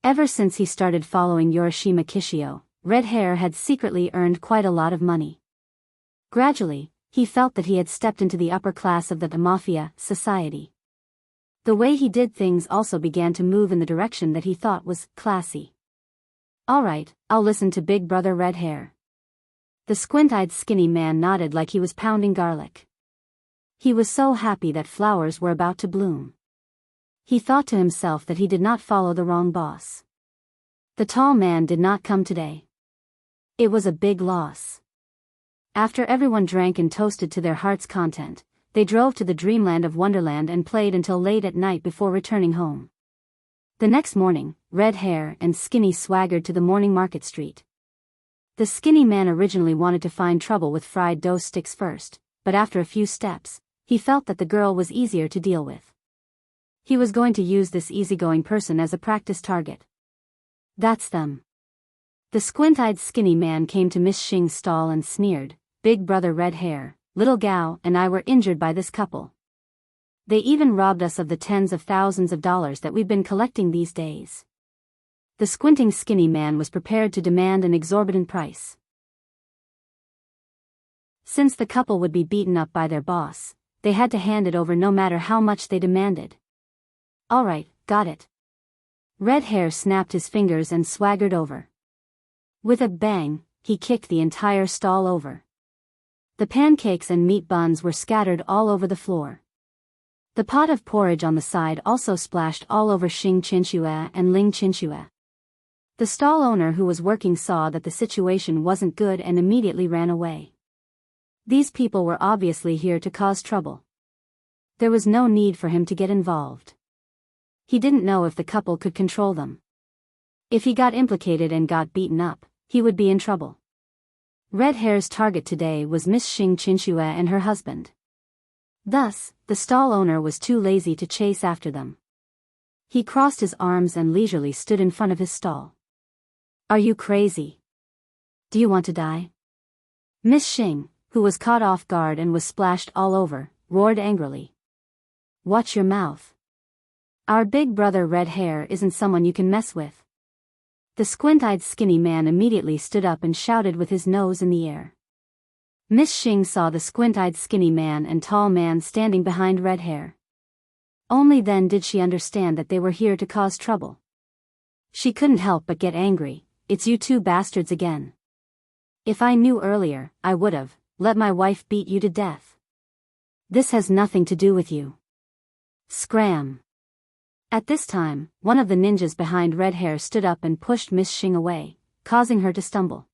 Ever since he started following Yorishima Kishio, Red Hair had secretly earned quite a lot of money. Gradually, he felt that he had stepped into the upper class of the mafia society. The way he did things also began to move in the direction that he thought was classy. All right, I'll listen to Big Brother Red Hair. The squint-eyed skinny man nodded like he was pounding garlic. He was so happy that flowers were about to bloom. He thought to himself that he did not follow the wrong boss. The tall man did not come today. It was a big loss. After everyone drank and toasted to their heart's content, they drove to the dreamland of Wonderland and played until late at night before returning home. The next morning, Red Hair and Skinny swaggered to the morning market street. The skinny man originally wanted to find trouble with fried dough sticks first, but after a few steps, he felt that the girl was easier to deal with. He was going to use this easygoing person as a practice target. That's them. The squint-eyed skinny man came to Miss Xing's stall and sneered, Big Brother Red Hair, Little Gao and I were injured by this couple. They even robbed us of the tens of thousands of dollars that we've been collecting these days. The squinting skinny man was prepared to demand an exorbitant price. Since the couple would be beaten up by their boss, they had to hand it over no matter how much they demanded. All right, got it. Red Hair snapped his fingers and swaggered over. With a bang, he kicked the entire stall over. The pancakes and meat buns were scattered all over the floor. The pot of porridge on the side also splashed all over Xing Qinxue and Ling Qinxue. The stall owner who was working saw that the situation wasn't good and immediately ran away. These people were obviously here to cause trouble. There was no need for him to get involved. He didn't know if the couple could control them. If he got implicated and got beaten up, he would be in trouble. Red Hair's target today was Miss Xing Qinxue and her husband. Thus, the stall owner was too lazy to chase after them. He crossed his arms and leisurely stood in front of his stall. Are you crazy? Do you want to die? Miss Xing, who was caught off guard and was splashed all over, roared angrily. Watch your mouth. Our big brother Red Hair isn't someone you can mess with. The squint-eyed skinny man immediately stood up and shouted with his nose in the air. Miss Xing saw the squint-eyed skinny man and tall man standing behind Red Hair. Only then did she understand that they were here to cause trouble. She couldn't help but get angry. It's you two bastards again. If I knew earlier, I would've let my wife beat you to death. This has nothing to do with you. Scram. At this time, one of the ninjas behind Red Hair stood up and pushed Miss Xing away, causing her to stumble.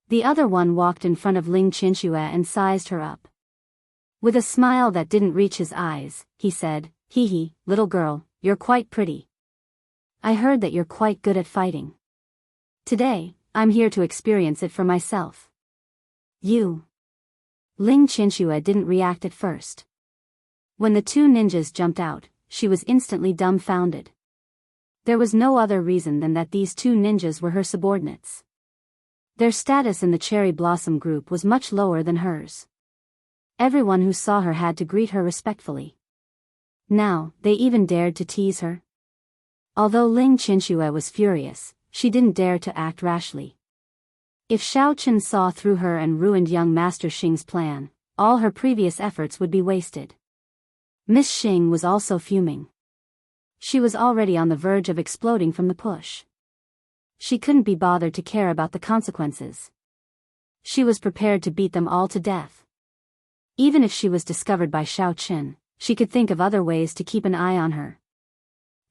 The other one walked in front of Ling Qianxue and sized her up. With a smile that didn't reach his eyes, he said, "Hee hee, little girl, you're quite pretty. I heard that you're quite good at fighting. Today, I'm here to experience it for myself." You. Ling Qianxue didn't react at first. When the two ninjas jumped out, she was instantly dumbfounded. There was no other reason than that these two ninjas were her subordinates. Their status in the Cherry Blossom group was much lower than hers. Everyone who saw her had to greet her respectfully. Now, they even dared to tease her. Although Ling Qianxue was furious, she didn't dare to act rashly. If Xiao Chen saw through her and ruined young Master Xing's plan, all her previous efforts would be wasted. Miss Xing was also fuming. She was already on the verge of exploding from the push. She couldn't be bothered to care about the consequences. She was prepared to beat them all to death. Even if she was discovered by Xiao Chen, she could think of other ways to keep an eye on her.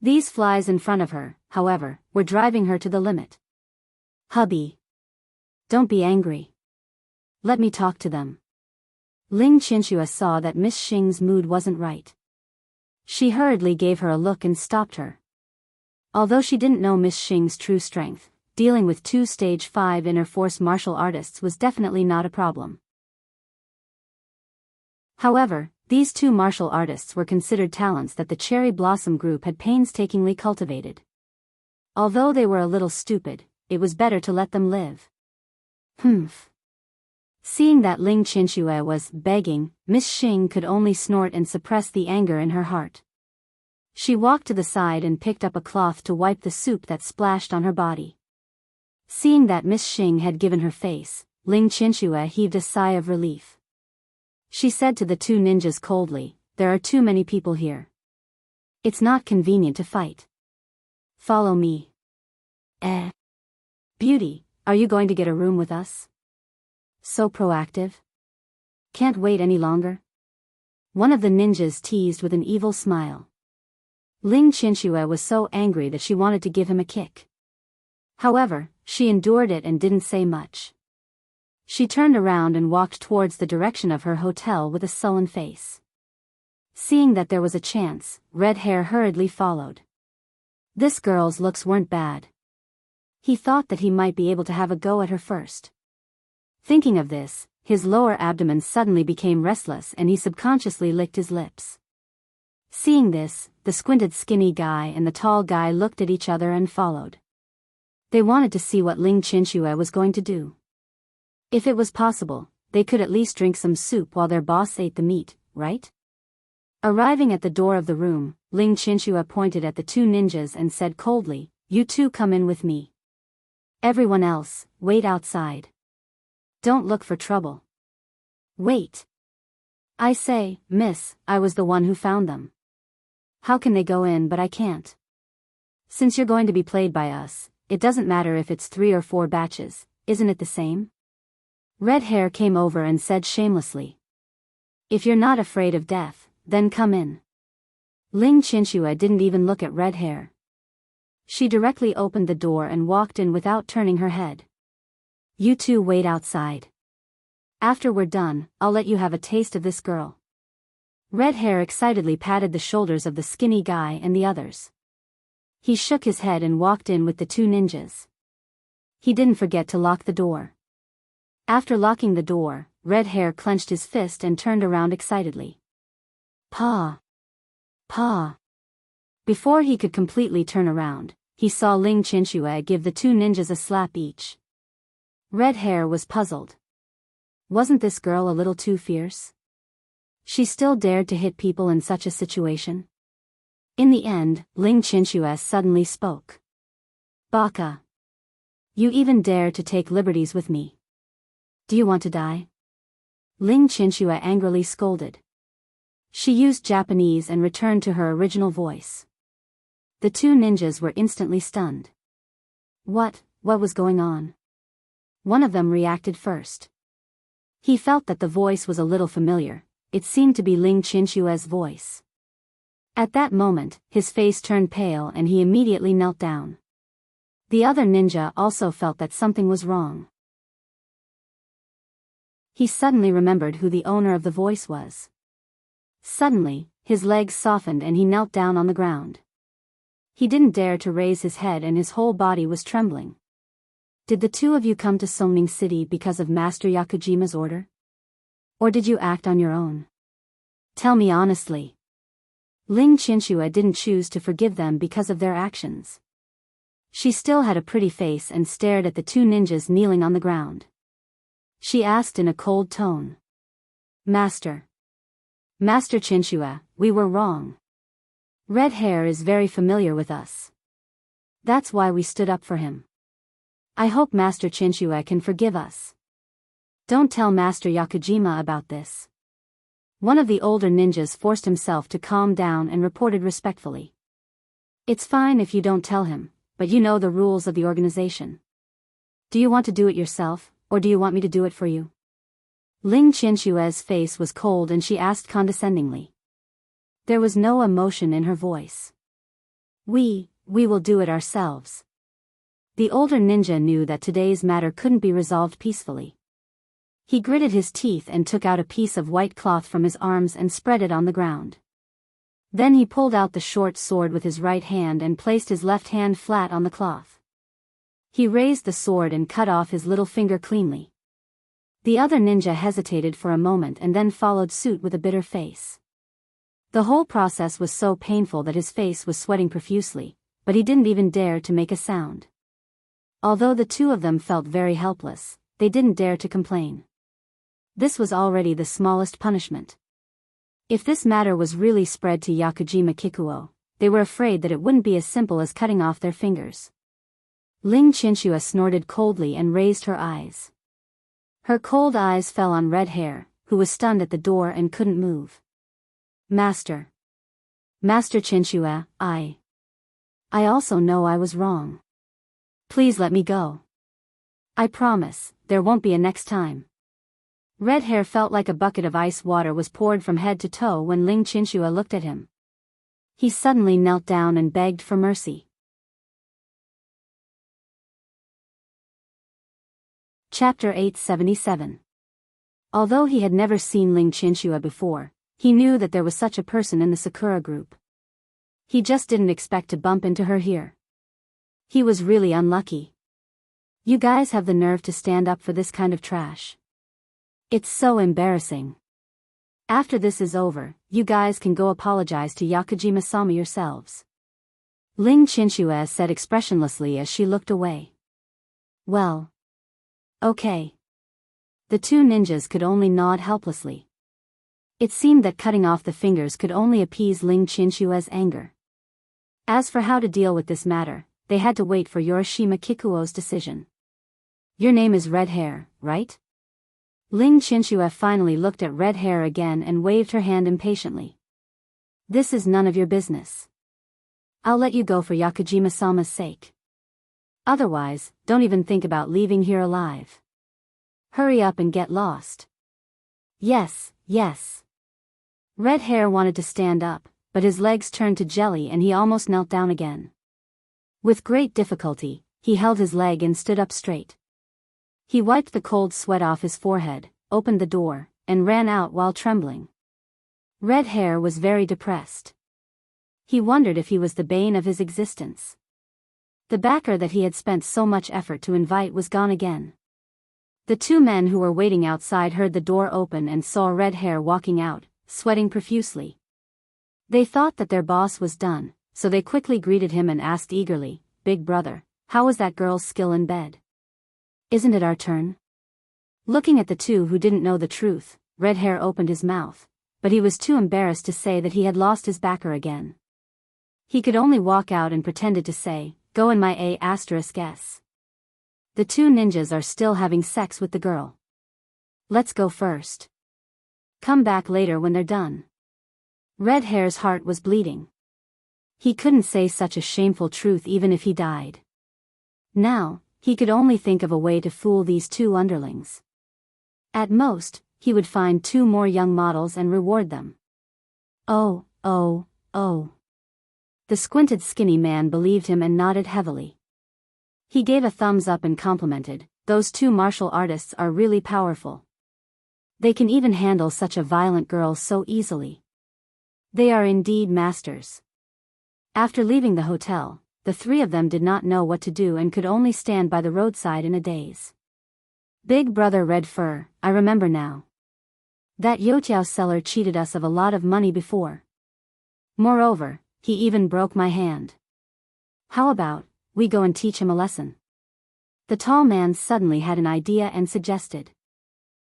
These flies in front of her, however, were driving her to the limit. "Hubby. Don't be angry. Let me talk to them." Ling Qianxue saw that Miss Xing's mood wasn't right. She hurriedly gave her a look and stopped her. Although she didn't know Miss Xing's true strength, dealing with two Stage 5 Inner Force martial artists was definitely not a problem. However, these two martial artists were considered talents that the Cherry Blossom group had painstakingly cultivated. Although they were a little stupid, it was better to let them live. Humph. Seeing that Ling Qianxue was begging, Miss Xing could only snort and suppress the anger in her heart. She walked to the side and picked up a cloth to wipe the soup that splashed on her body. Seeing that Miss Xing had given her face, Ling Qianxue heaved a sigh of relief. She said to the two ninjas coldly, "There are too many people here. It's not convenient to fight. Follow me." Beauty, are you going to get a room with us? So proactive. Can't wait any longer? One of the ninjas teased with an evil smile. Ling Qianxue was so angry that she wanted to give him a kick. However, she endured it and didn't say much. She turned around and walked towards the direction of her hotel with a sullen face. Seeing that there was a chance, Red Hair hurriedly followed. This girl's looks weren't bad. He thought that he might be able to have a go at her first. Thinking of this, his lower abdomen suddenly became restless and he subconsciously licked his lips. Seeing this, the squinted skinny guy and the tall guy looked at each other and followed. They wanted to see what Ling Qianxue was going to do. If it was possible, they could at least drink some soup while their boss ate the meat, right? Arriving at the door of the room, Ling Qianxue pointed at the two ninjas and said coldly, "You two come in with me. Everyone else, wait outside. Don't look for trouble." "Wait. I say, miss, I was the one who found them. How can they go in but I can't? Since you're going to be played by us, it doesn't matter if it's 3 or 4 batches, isn't it the same?" Red Hair came over and said shamelessly. "If you're not afraid of death, then come in." Ling Qianxue didn't even look at Red Hair. She directly opened the door and walked in without turning her head. "You two wait outside. After we're done, I'll let you have a taste of this girl." Red Hair excitedly patted the shoulders of the skinny guy and the others. He shook his head and walked in with the two ninjas. He didn't forget to lock the door. After locking the door, Red Hair clenched his fist and turned around excitedly. "Pa! Pa!" Before he could completely turn around, he saw Ling Qianxue give the two ninjas a slap each. Red Hair was puzzled. Wasn't this girl a little too fierce? She still dared to hit people in such a situation? In the end, Ling Qianxue suddenly spoke. "Baka. You even dare to take liberties with me. Do you want to die? Ling Qianxue angrily scolded. She used Japanese and returned to her original voice. The two ninjas were instantly stunned. What was going on? One of them reacted first. He felt that the voice was a little familiar. It seemed to be Ling Qianxue's voice. At that moment, his face turned pale and he immediately knelt down. The other ninja also felt that something was wrong. He suddenly remembered who the owner of the voice was. Suddenly, his legs softened and he knelt down on the ground. He didn't dare to raise his head and his whole body was trembling. Did the two of you come to Songning City because of Master Yakujima's order? Or did you act on your own? Tell me honestly. Ling Qianxue didn't choose to forgive them because of their actions. She still had a pretty face and stared at the two ninjas kneeling on the ground. She asked in a cold tone. Master Qianxue, we were wrong. Red Hair is very familiar with us. That's why we stood up for him. I hope Master Qianxue can forgive us. Don't tell Master Yakujima about this. One of the older ninjas forced himself to calm down and reported respectfully. It's fine if you don't tell him, but you know the rules of the organization. Do you want to do it yourself, or do you want me to do it for you? Ling Qianxue's face was cold and she asked condescendingly. There was no emotion in her voice. We will do it ourselves. The older ninja knew that today's matter couldn't be resolved peacefully. He gritted his teeth and took out a piece of white cloth from his arms and spread it on the ground. Then he pulled out the short sword with his right hand and placed his left hand flat on the cloth. He raised the sword and cut off his little finger cleanly. The other ninja hesitated for a moment and then followed suit with a bitter face. The whole process was so painful that his face was sweating profusely, but he didn't even dare to make a sound. Although the two of them felt very helpless, they didn't dare to complain. This was already the smallest punishment. If this matter was really spread to Yakujima Kikuo, they were afraid that it wouldn't be as simple as cutting off their fingers. Ling Qianxue snorted coldly and raised her eyes. Her cold eyes fell on Red Hair, who was stunned at the door and couldn't move. Master Qianxue, I also know I was wrong. Please let me go. I promise, there won't be a next time. Red Hair felt like a bucket of ice water was poured from head to toe when Ling Qianxue looked at him. He suddenly knelt down and begged for mercy. Chapter 877. Although he had never seen Ling Qianxue before, he knew that there was such a person in the Sakura group. He just didn't expect to bump into her here. He was really unlucky. You guys have the nerve to stand up for this kind of trash. It's so embarrassing. After this is over, you guys can go apologize to Yakujima-sama yourselves. Ling Qianxue said expressionlessly as she looked away. Well. Okay. The two ninjas could only nod helplessly. It seemed that cutting off the fingers could only appease Ling Qianxue's anger. As for how to deal with this matter, they had to wait for Yorishima Kikuo's decision. Your name is Red Hair, right? Ling Qianxue finally looked at Red Hair again and waved her hand impatiently. This is none of your business. I'll let you go for Yakujima-sama's sake. Otherwise, don't even think about leaving here alive. Hurry up and get lost. Yes. Red Hair wanted to stand up, but his legs turned to jelly and he almost knelt down again. With great difficulty, he held his leg and stood up straight. He wiped the cold sweat off his forehead, opened the door, and ran out while trembling. Red Hair was very depressed. He wondered if he was the bane of his existence. The backer that he had spent so much effort to invite was gone again. The two men who were waiting outside heard the door open and saw Red Hair walking out, sweating profusely. They thought that their boss was done, so they quickly greeted him and asked eagerly, "Big brother, how was that girl's skill in bed? Isn't it our turn?" Looking at the two who didn't know the truth, Red Hair opened his mouth, but he was too embarrassed to say that he had lost his backer again. He could only walk out and pretended to say, "Go in my A*s." The two ninjas are still having sex with the girl. Let's go first. Come back later when they're done. Red Hair's heart was bleeding. He couldn't say such a shameful truth even if he died. Now, he could only think of a way to fool these two underlings. At most, he would find two more young models and reward them. Oh. The squinted skinny man believed him and nodded heavily. He gave a thumbs up and complimented, "Those two martial artists are really powerful. They can even handle such a violent girl so easily. They are indeed masters." After leaving the hotel, the three of them did not know what to do and could only stand by the roadside in a daze. "Big brother Red Fur, I remember now. That youtiao seller cheated us of a lot of money before. Moreover, he even broke my hand. How about we go and teach him a lesson?" The tall man suddenly had an idea and suggested.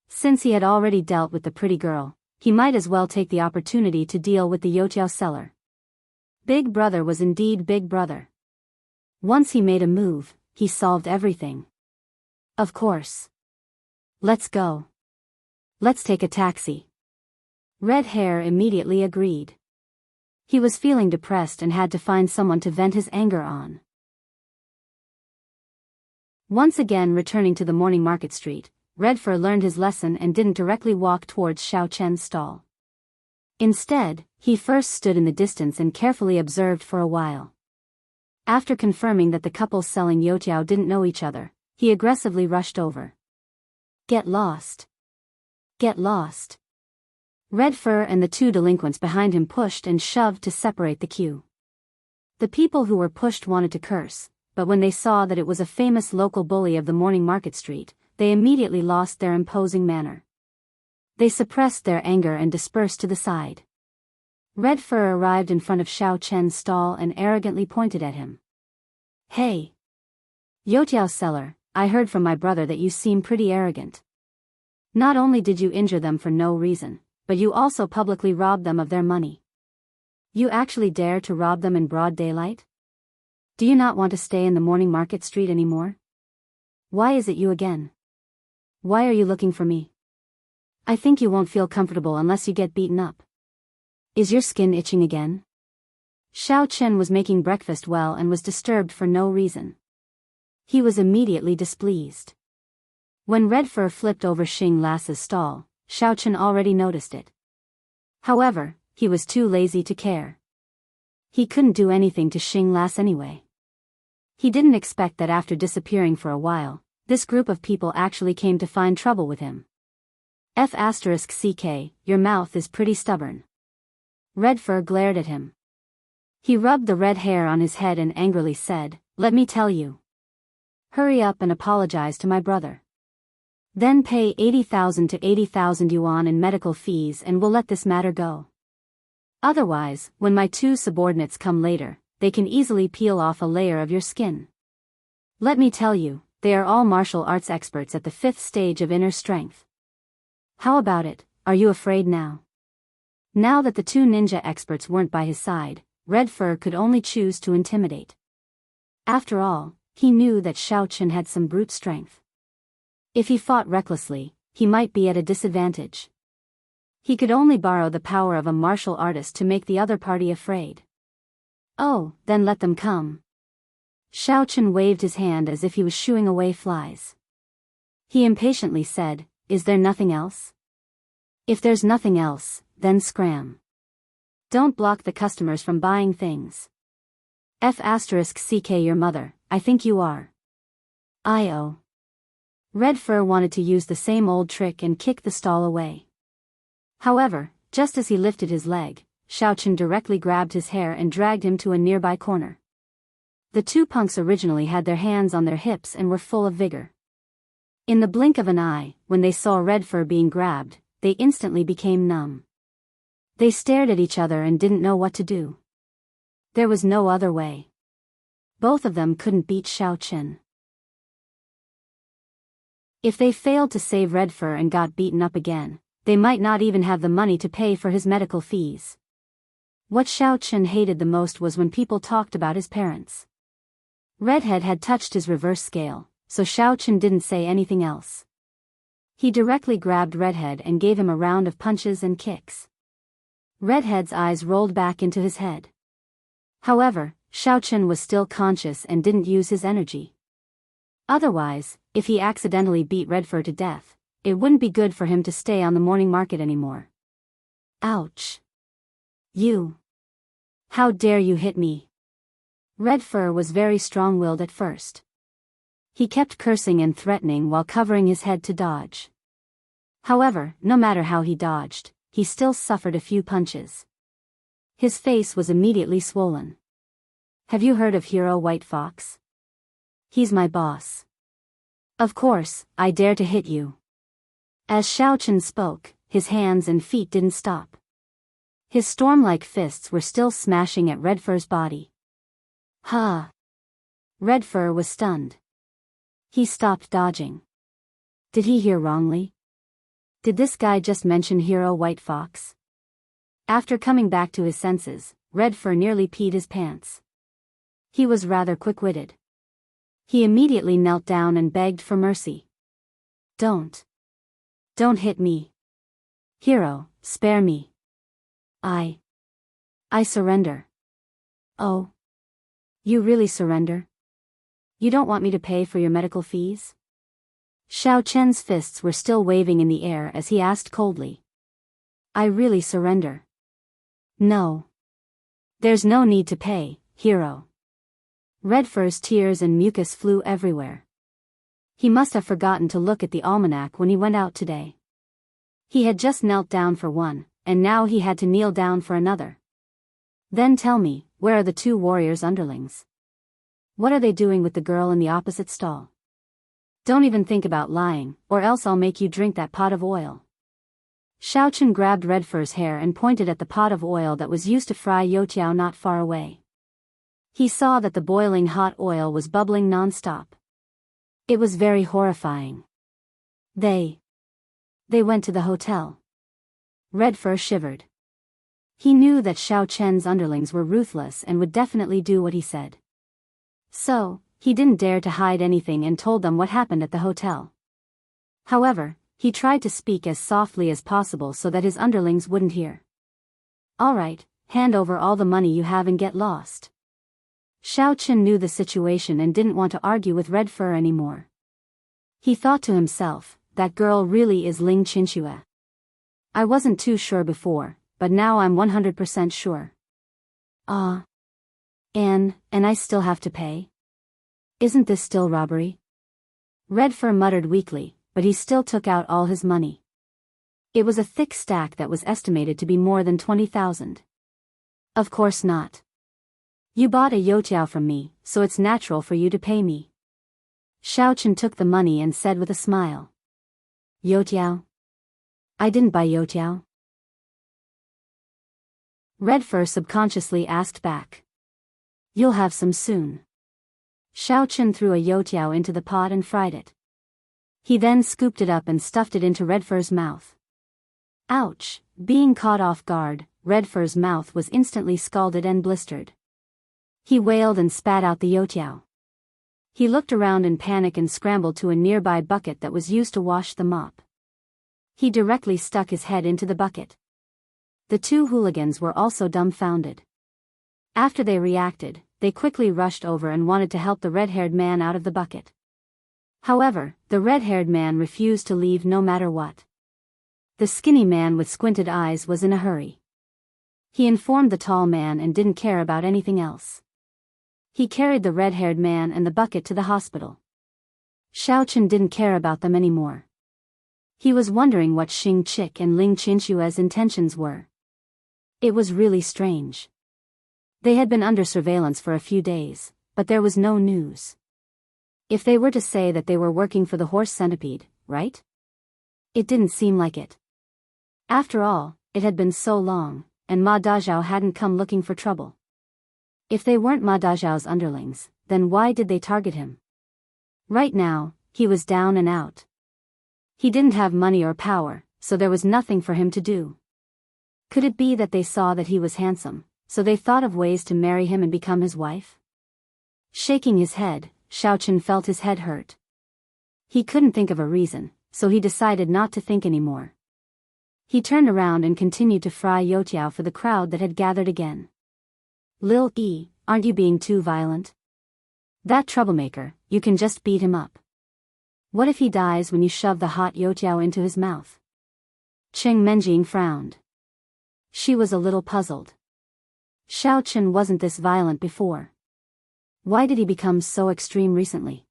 Since he had already dealt with the pretty girl, he might as well take the opportunity to deal with the youtiao seller. Big brother was indeed big brother. Once he made a move, he solved everything. Of course. Let's go. Let's take a taxi. Red Hair immediately agreed. He was feeling depressed and had to find someone to vent his anger on. Once again returning to the morning market street, Red Fur learned his lesson and didn't directly walk towards Xiao Chen's stall. Instead, he first stood in the distance and carefully observed for a while. After confirming that the couple selling youtiao didn't know each other, he aggressively rushed over. "Get lost. Get lost." Red Fur and the two delinquents behind him pushed and shoved to separate the queue. The people who were pushed wanted to curse, but when they saw that it was a famous local bully of the morning market street, they immediately lost their imposing manner. They suppressed their anger and dispersed to the side. Red Fur arrived in front of Xiao Chen's stall and arrogantly pointed at him. "Hey! Youtiao seller, I heard from my brother that you seem pretty arrogant. Not only did you injure them for no reason, but you also publicly robbed them of their money. You actually dare to rob them in broad daylight? Do you not want to stay in the morning market street anymore? Why is it you again? Why are you looking for me? I think you won't feel comfortable unless you get beaten up. Is your skin itching again?" Xiao Chen was making breakfast well and was disturbed for no reason. He was immediately displeased. When Red Fur flipped over Xing Lass's stall, Xiao Chen already noticed it. However, he was too lazy to care. He couldn't do anything to Xing Lass anyway. He didn't expect that after disappearing for a while, this group of people actually came to find trouble with him. F***ck, your mouth is pretty stubborn. Red Fur glared at him. He rubbed the red hair on his head and angrily said, "Let me tell you. Hurry up and apologize to my brother. Then pay 80,000 to 80,000 yuan in medical fees and we'll let this matter go. Otherwise, when my two subordinates come later, they can easily peel off a layer of your skin. Let me tell you, they are all martial arts experts at the 5th stage of inner strength. How about it, are you afraid now?" Now that the two ninja experts weren't by his side, Red Fur could only choose to intimidate. After all, he knew that Xiao Chen had some brute strength. If he fought recklessly, he might be at a disadvantage. He could only borrow the power of a martial artist to make the other party afraid. "Oh, then let them come." Xiao Chen waved his hand as if he was shooing away flies. He impatiently said, "Is there nothing else? If there's nothing else, then scram. Don't block the customers from buying things. F***ck your mother, I think you are." I.O. Red Fur wanted to use the same old trick and kick the stall away. However, just as he lifted his leg, Xiao Chen directly grabbed his hair and dragged him to a nearby corner. The two punks originally had their hands on their hips and were full of vigor. In the blink of an eye, when they saw Red Fur being grabbed, they instantly became numb. They stared at each other and didn't know what to do. There was no other way. Both of them couldn't beat Xiao Chen. If they failed to save Red Fur and got beaten up again, they might not even have the money to pay for his medical fees. What Xiao Chen hated the most was when people talked about his parents. Redhead had touched his reverse scale, so Xiao Chen didn't say anything else. He directly grabbed Redhead and gave him a round of punches and kicks. Redhead's eyes rolled back into his head. However, Xiao Chen was still conscious and didn't use his energy. Otherwise, if he accidentally beat Redfur to death, it wouldn't be good for him to stay on the morning market anymore. Ouch. You. How dare you hit me? Redfur was very strong-willed at first. He kept cursing and threatening while covering his head to dodge. However, no matter how he dodged, he still suffered a few punches. His face was immediately swollen. Have you heard of Hero White Fox? He's my boss. Of course, I dare to hit you. As Xiao Chen spoke, his hands and feet didn't stop. His storm-like fists were still smashing at Redfur's body. Ha! Redfur was stunned. He stopped dodging. Did he hear wrongly? Did this guy just mention Hero White Fox? After coming back to his senses, Redfur nearly peed his pants. He was rather quick-witted. He immediately knelt down and begged for mercy. Don't hit me. Hero, spare me. I surrender. Oh. You really surrender? You don't want me to pay for your medical fees? Xiao Chen's fists were still waving in the air as he asked coldly. I really surrender. No. There's no need to pay, Hero. Redfur's tears and mucus flew everywhere. He must have forgotten to look at the almanac when he went out today. He had just knelt down for one, and now he had to kneel down for another. Then tell me, where are the two warriors' underlings? What are they doing with the girl in the opposite stall? Don't even think about lying, or else I'll make you drink that pot of oil. Xiao Chen grabbed Redfur's hair and pointed at the pot of oil that was used to fry youtiao not far away. He saw that the boiling hot oil was bubbling non-stop. It was very horrifying. They went to the hotel. Redfur shivered. He knew that Xiao Chen's underlings were ruthless and would definitely do what he said. So, he didn't dare to hide anything and told them what happened at the hotel. However, he tried to speak as softly as possible so that his underlings wouldn't hear. All right, hand over all the money you have and get lost. Xiao Chen knew the situation and didn't want to argue with Redfur anymore. He thought to himself, that girl really is Ling Qinxue. I wasn't too sure before, but now I'm 100% sure. And I still have to pay? Isn't this still robbery? Redfur muttered weakly, but he still took out all his money. It was a thick stack that was estimated to be more than 20,000. Of course not. You bought a youtiao from me, so it's natural for you to pay me. Xiao Chen took the money and said with a smile. Youtiao? I didn't buy youtiao. Redfur subconsciously asked back. You'll have some soon. Xiao Chen threw a youtiao into the pot and fried it. He then scooped it up and stuffed it into Redfur's mouth. Ouch! Being caught off guard, Redfur's mouth was instantly scalded and blistered. He wailed and spat out the youtiao. He looked around in panic and scrambled to a nearby bucket that was used to wash the mop. He directly stuck his head into the bucket. The two hooligans were also dumbfounded. After they reacted, they quickly rushed over and wanted to help the red-haired man out of the bucket. However, the red-haired man refused to leave no matter what. The skinny man with squinted eyes was in a hurry. He informed the tall man and didn't care about anything else. He carried the red-haired man and the bucket to the hospital. Xiao Chen didn't care about them anymore. He was wondering what Xing Chick and Ling Qinshue's intentions were. It was really strange. They had been under surveillance for a few days, but there was no news. If they were to say that they were working for the horse centipede, right? It didn't seem like it. After all, it had been so long, and Ma Dazhao hadn't come looking for trouble. If they weren't Ma Dazhao's underlings, then why did they target him? Right now, he was down and out. He didn't have money or power, so there was nothing for him to do. Could it be that they saw that he was handsome, so they thought of ways to marry him and become his wife? Shaking his head, Xiao Chen felt his head hurt. He couldn't think of a reason, so he decided not to think anymore. He turned around and continued to fry youtiao for the crowd that had gathered again. Lil E, aren't you being too violent? That troublemaker, you can just beat him up. What if he dies when you shove the hot youtiao into his mouth? Cheng Menjing frowned. She was a little puzzled. Xiaochen wasn't this violent before. Why did he become so extreme recently?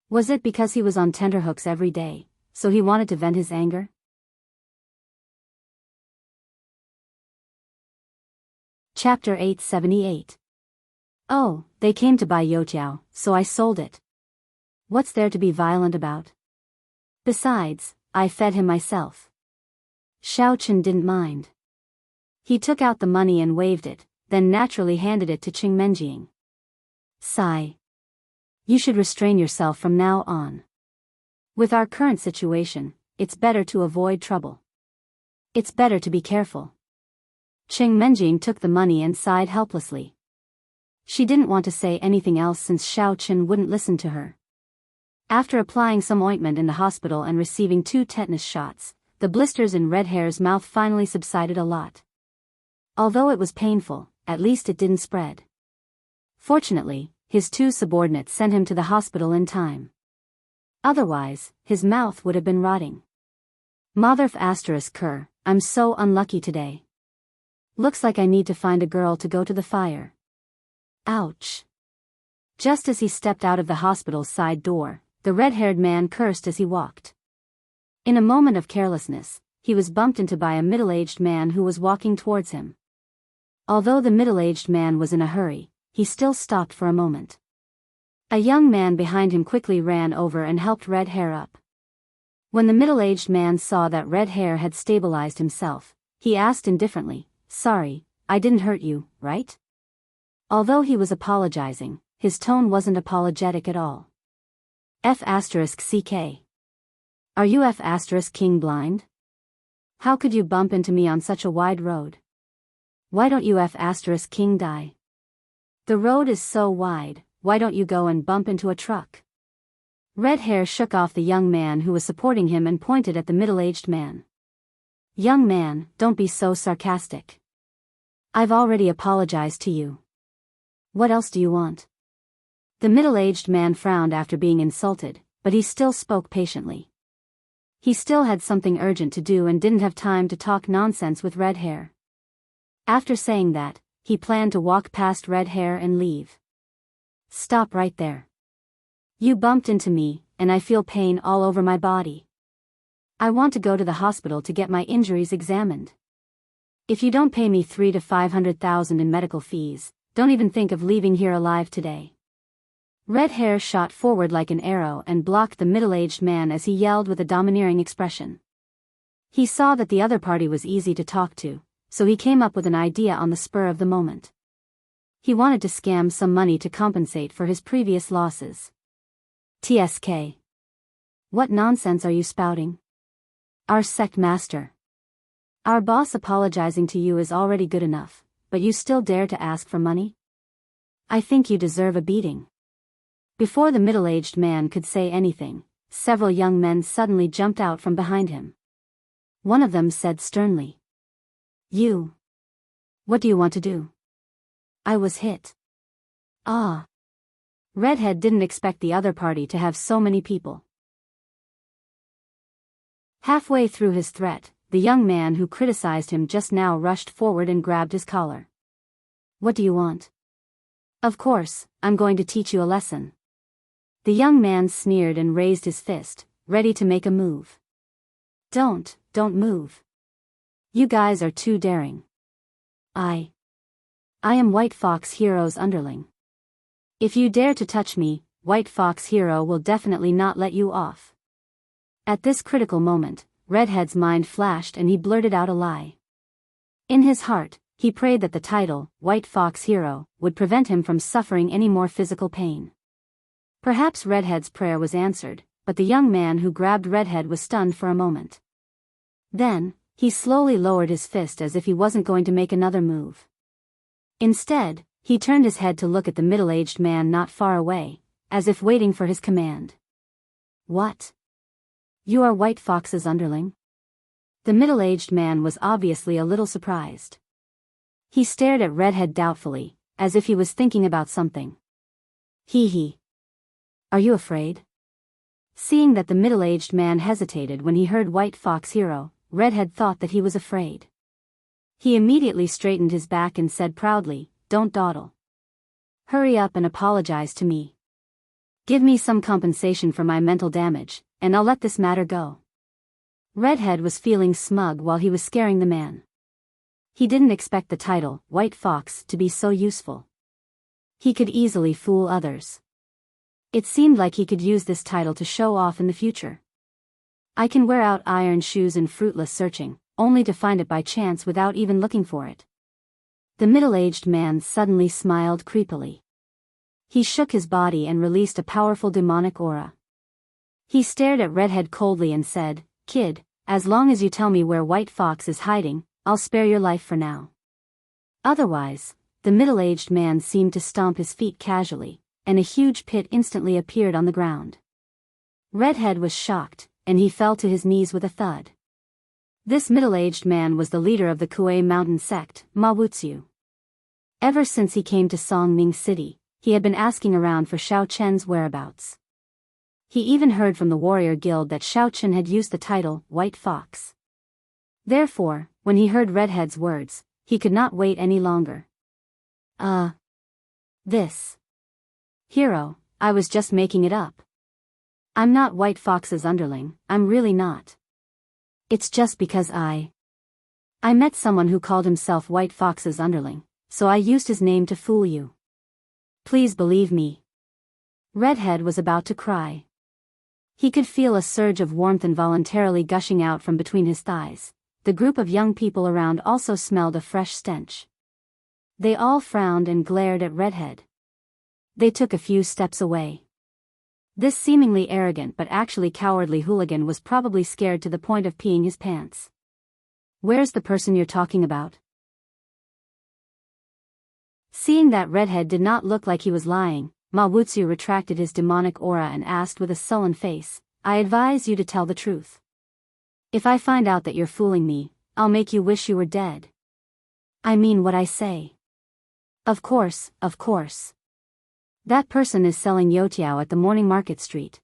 Was it because he was on tenterhooks every day, so he wanted to vent his anger? Chapter 878. Oh, they came to buy youtiao, so I sold it. What's there to be violent about? Besides, I fed him myself. Xiaochen didn't mind. He took out the money and waved it, then naturally handed it to Cheng Menjing. Sigh. You should restrain yourself from now on. With our current situation, it's better to avoid trouble. It's better to be careful. Cheng Menjing took the money and sighed helplessly. She didn't want to say anything else since Xiaochen wouldn't listen to her. After applying some ointment in the hospital and receiving 2 tetanus shots, the blisters in Red Hair's mouth finally subsided a lot. Although it was painful, at least it didn't spread. Fortunately, his 2 subordinates sent him to the hospital in time. Otherwise, his mouth would have been rotting. Motherf asterisk cur, I'm so unlucky today. Looks like I need to find a girl to go to the fire. Ouch. Just as he stepped out of the hospital's side door, the red-haired man cursed as he walked. In a moment of carelessness, he was bumped into by a middle-aged man who was walking towards him. Although the middle-aged man was in a hurry, he still stopped for a moment. A young man behind him quickly ran over and helped Red Hair up. When the middle-aged man saw that Red Hair had stabilized himself, he asked indifferently, "Sorry, I didn't hurt you, right?" Although he was apologizing, his tone wasn't apologetic at all. F***CK. Are you F***king blind? How could you bump into me on such a wide road? Why don't you F***king die? The road is so wide, why don't you go and bump into a truck? Red Hair shook off the young man who was supporting him and pointed at the middle-aged man. Young man, don't be so sarcastic. I've already apologized to you. What else do you want? The middle-aged man frowned after being insulted, but he still spoke patiently. He still had something urgent to do and didn't have time to talk nonsense with Red Hair. After saying that, he planned to walk past Red Hair and leave. Stop right there. You bumped into me, and I feel pain all over my body. I want to go to the hospital to get my injuries examined. If you don't pay me 300,000 to 500,000 in medical fees, don't even think of leaving here alive today. Red Hair shot forward like an arrow and blocked the middle-aged man as he yelled with a domineering expression. He saw that the other party was easy to talk to, so he came up with an idea on the spur of the moment. He wanted to scam some money to compensate for his previous losses. TSK. What nonsense are you spouting? Our sect master. Our boss apologizing to you is already good enough, but you still dare to ask for money? I think you deserve a beating. Before the middle-aged man could say anything, several young men suddenly jumped out from behind him. One of them said sternly, "You. What do you want to do?" I was hit. Ah. Redhead didn't expect the other party to have so many people. Halfway through his threat, the young man who criticized him just now rushed forward and grabbed his collar. What do you want? Of course, I'm going to teach you a lesson. The young man sneered and raised his fist, ready to make a move. Don't move. You guys are too daring. I am White Fox Hero's underling. If you dare to touch me, White Fox Hero will definitely not let you off. At this critical moment, Redhead's mind flashed and he blurted out a lie. In his heart, he prayed that the title, White Fox Hero, would prevent him from suffering any more physical pain. Perhaps Redhead's prayer was answered, but the young man who grabbed Redhead was stunned for a moment. Then, he slowly lowered his fist as if he wasn't going to make another move. Instead, he turned his head to look at the middle-aged man not far away, as if waiting for his command. What? You are White Fox's underling? The middle-aged man was obviously a little surprised. He stared at Redhead doubtfully, as if he was thinking about something. Hee. Are you afraid? Seeing that the middle-aged man hesitated when he heard White Fox hero, Redhead thought that he was afraid. He immediately straightened his back and said proudly, "Don't dawdle. Hurry up and apologize to me. Give me some compensation for my mental damage, and I'll let this matter go." Redhead was feeling smug while he was scaring the man. He didn't expect the title, White Fox, to be so useful. He could easily fool others. It seemed like he could use this title to show off in the future. I can wear out iron shoes in fruitless searching, only to find it by chance without even looking for it. The middle-aged man suddenly smiled creepily. He shook his body and released a powerful demonic aura. He stared at Redhead coldly and said, "Kid, as long as you tell me where White Fox is hiding, I'll spare your life for now." Otherwise, the middle-aged man seemed to stomp his feet casually, and a huge pit instantly appeared on the ground. Redhead was shocked, and he fell to his knees with a thud. This middle-aged man was the leader of the Kuei Mountain sect, Mawutsu. Ever since he came to Songming City, he had been asking around for Xiao Chen's whereabouts. He even heard from the warrior guild that Xiao Chen had used the title, White Fox. Therefore, when he heard Redhead's words, he could not wait any longer. This. Hero, I was just making it up. I'm not White Fox's underling, I'm really not. It's just because I met someone who called himself White Fox's underling, so I used his name to fool you. Please believe me." Redhead was about to cry. He could feel a surge of warmth involuntarily gushing out from between his thighs. The group of young people around also smelled a fresh stench. They all frowned and glared at Redhead. They took a few steps away. This seemingly arrogant but actually cowardly hooligan was probably scared to the point of peeing his pants. "Where's the person you're talking about?" Seeing that Redhead did not look like he was lying, Mawutsu retracted his demonic aura and asked with a sullen face, "I advise you to tell the truth. If I find out that you're fooling me, I'll make you wish you were dead. I mean what I say." Of course. That person is selling youtiao at the morning market street.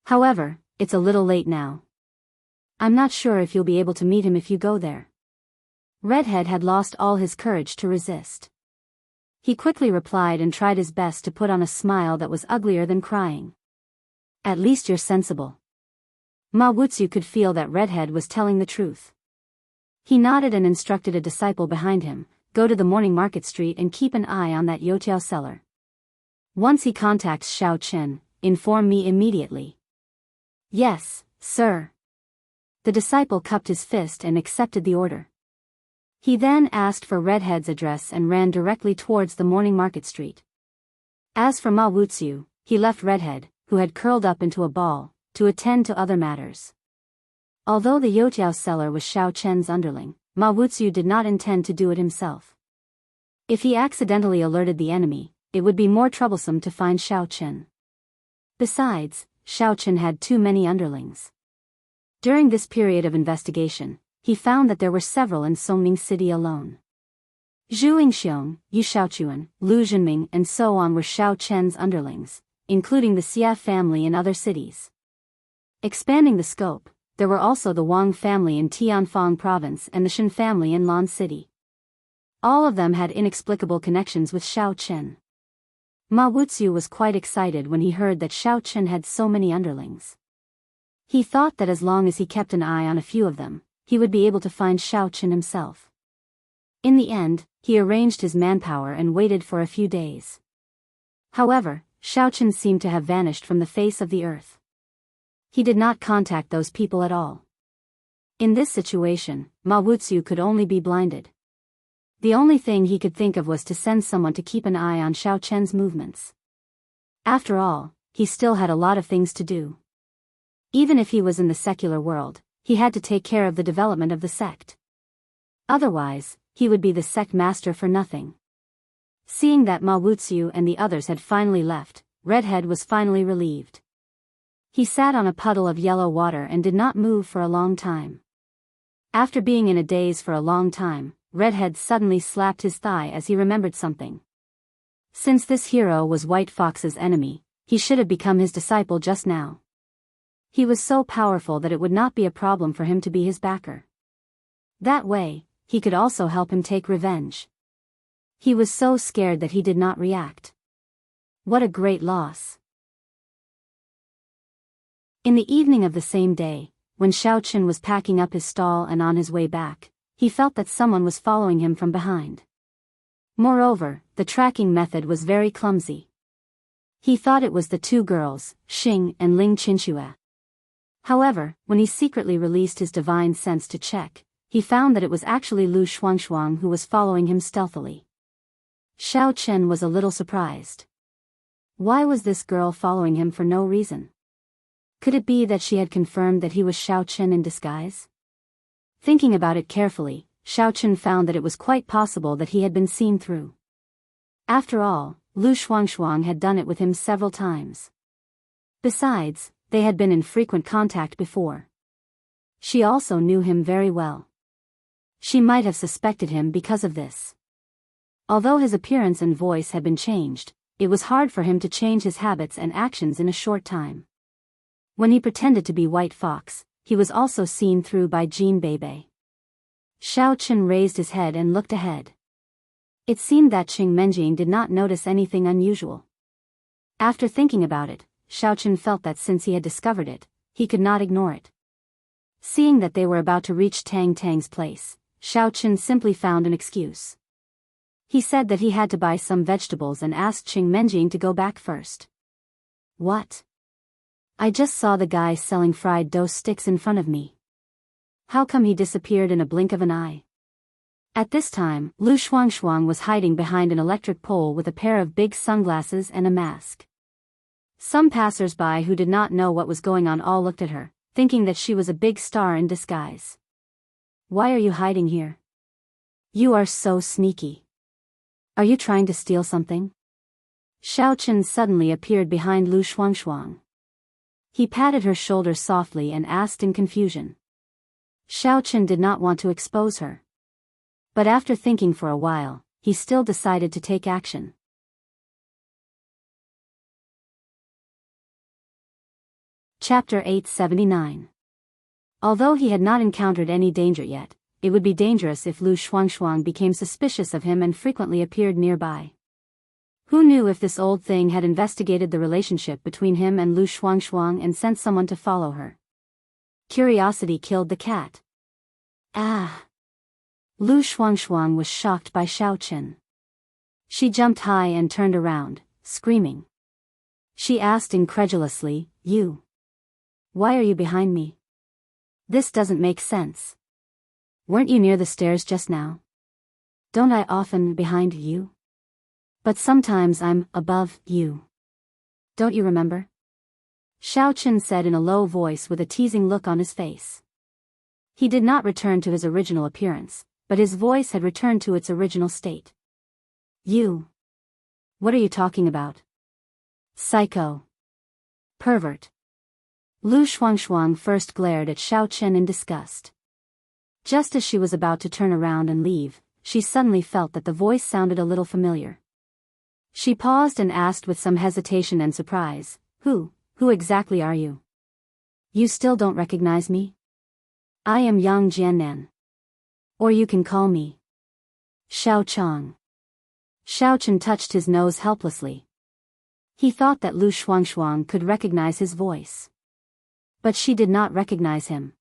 However, it's a little late now. I'm not sure if you'll be able to meet him if you go there." Redhead had lost all his courage to resist. He quickly replied and tried his best to put on a smile that was uglier than crying. "At least you're sensible." Mawutsu could feel that Redhead was telling the truth. He nodded and instructed a disciple behind him, "Go to the morning market street and keep an eye on that youtiao seller. Once he contacts Xiao Chen, inform me immediately." "Yes, sir." The disciple cupped his fist and accepted the order. He then asked for Redhead's address and ran directly towards the morning market street. As for Mawutsu, he left Redhead, who had curled up into a ball, to attend to other matters. Although the youtiao seller was Xiao Chen's underling, Mawutsu did not intend to do it himself. If he accidentally alerted the enemy, it would be more troublesome to find Xiao Chen. Besides, Xiao Chen had too many underlings. During this period of investigation, he found that there were several in Songming City alone. Zhu Yingxiong, Yu Xiaochuan, Lu Zhenming and so on were Xiao Chen's underlings, including the Xia family in other cities. Expanding the scope, there were also the Wang family in Tianfang province and the Shen family in Lan City. All of them had inexplicable connections with Xiao Chen. Mawutsu was quite excited when he heard that Xiao Chen had so many underlings. He thought that as long as he kept an eye on a few of them, he would be able to find Xiao Chen himself. In the end, he arranged his manpower and waited for a few days. However, Xiao Chen seemed to have vanished from the face of the earth. He did not contact those people at all. In this situation, Mawutsu could only be blinded. The only thing he could think of was to send someone to keep an eye on Xiao Chen's movements. After all, he still had a lot of things to do. Even if he was in the secular world, he had to take care of the development of the sect. Otherwise, he would be the sect master for nothing. Seeing that Mawutsu and the others had finally left, Redhead was finally relieved. He sat on a puddle of yellow water and did not move for a long time. After being in a daze for a long time, Redhead suddenly slapped his thigh as he remembered something. Since this hero was White Fox's enemy, he should have become his disciple just now. He was so powerful that it would not be a problem for him to be his backer. That way, he could also help him take revenge. He was so scared that he did not react. What a great loss. In the evening of the same day, when Xiaoqun was packing up his stall and on his way back, he felt that someone was following him from behind. Moreover, the tracking method was very clumsy. He thought it was the two girls, Xing and Ling Qinxue. However, when he secretly released his divine sense to check, he found that it was actually Lu Shuangshuang who was following him stealthily. Xiaoqun was a little surprised. Why was this girl following him for no reason? Could it be that she had confirmed that he was Xiaoqun in disguise? Thinking about it carefully, Xiaoqun found that it was quite possible that he had been seen through. After all, Lu Shuangshuang had done it with him several times. Besides, they had been in frequent contact before. She also knew him very well. She might have suspected him because of this. Although his appearance and voice had been changed, it was hard for him to change his habits and actions in a short time. When he pretended to be White Fox, he was also seen through by Jean Bebe. Xiaoqun raised his head and looked ahead. It seemed that Qing Menjing did not notice anything unusual. After thinking about it, Xiaoqun felt that since he had discovered it, he could not ignore it. Seeing that they were about to reach Tang Tang's place, Xiaoqun simply found an excuse. He said that he had to buy some vegetables and asked Qing Menjing to go back first. What? I just saw the guy selling fried dough sticks in front of me. How come he disappeared in a blink of an eye? At this time, Lu Shuangshuang was hiding behind an electric pole with a pair of big sunglasses and a mask. Some passers-by who did not know what was going on all looked at her, thinking that she was a big star in disguise. Why are you hiding here? You are so sneaky. Are you trying to steal something? Xiaoqun suddenly appeared behind Lu Shuangshuang. He patted her shoulder softly and asked in confusion. Xiaoqun did not want to expose her. But after thinking for a while, he still decided to take action. Chapter 879. Although he had not encountered any danger yet, it would be dangerous if Lu Shuangshuang became suspicious of him and frequently appeared nearby. Who knew if this old thing had investigated the relationship between him and Lu Shuangshuang and sent someone to follow her? Curiosity killed the cat. Ah! Lu Shuangshuang was shocked by Xiaoqun. She jumped high and turned around, screaming. She asked incredulously, "You? Why are you behind me? This doesn't make sense. Weren't you near the stairs just now? Don't I often behind you? But sometimes I'm above you. Don't you remember?" Xiaoqun said in a low voice with a teasing look on his face. He did not return to his original appearance, but his voice had returned to its original state. You? What are you talking about? Psycho. Pervert. Lu Shuangshuang first glared at Xiaoqun in disgust. Just as she was about to turn around and leave, she suddenly felt that the voice sounded a little familiar. She paused and asked with some hesitation and surprise, Who exactly are you? You still don't recognize me? I am Yang Jiannan. Or you can call me Xiao Chang. Xiaoqun touched his nose helplessly. He thought that Lu Shuangshuang could recognize his voice. But she did not recognize him.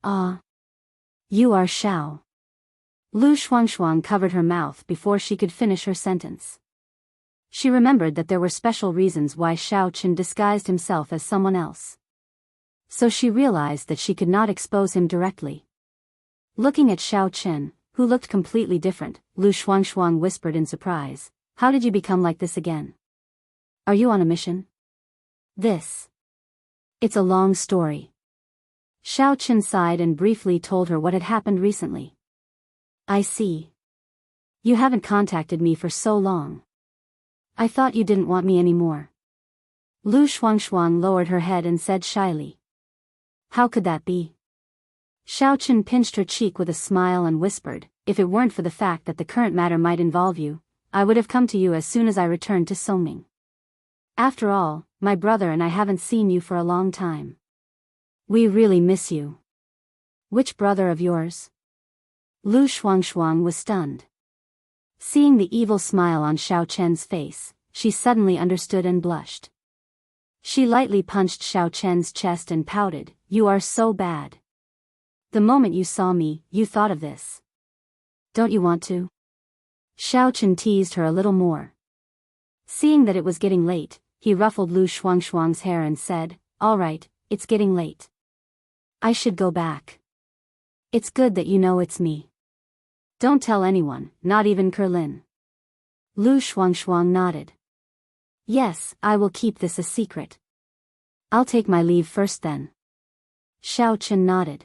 Ah. You are Xiao. Lu Shuangshuang covered her mouth before she could finish her sentence. She remembered that there were special reasons why Xiaoqun disguised himself as someone else. So she realized that she could not expose him directly. Looking at Xiaoqun, who looked completely different, Lu Shuangshuang whispered in surprise, "How did you become like this again? Are you on a mission?" It's a long story. Xiaoqun sighed and briefly told her what had happened recently. I see. You haven't contacted me for so long. I thought you didn't want me anymore. Lu Shuangshuang lowered her head and said shyly. How could that be? Xiaochen pinched her cheek with a smile and whispered, if it weren't for the fact that the current matter might involve you, I would have come to you as soon as I returned to Songming. After all, my brother and I haven't seen you for a long time. We really miss you. Which brother of yours? Lu Shuangshuang was stunned. Seeing the evil smile on Xiaochen's face, she suddenly understood and blushed. She lightly punched Xiaochen's chest and pouted, You are so bad. The moment you saw me, you thought of this. Don't you want to? Xiaochen teased her a little more. Seeing that it was getting late, he ruffled Lu Shuangshuang's hair and said, All right, it's getting late. I should go back. It's good that you know it's me. Don't tell anyone, not even Kerlin. Lu Shuangshuang nodded. Yes, I will keep this a secret. I'll take my leave first then. Xiaochen nodded.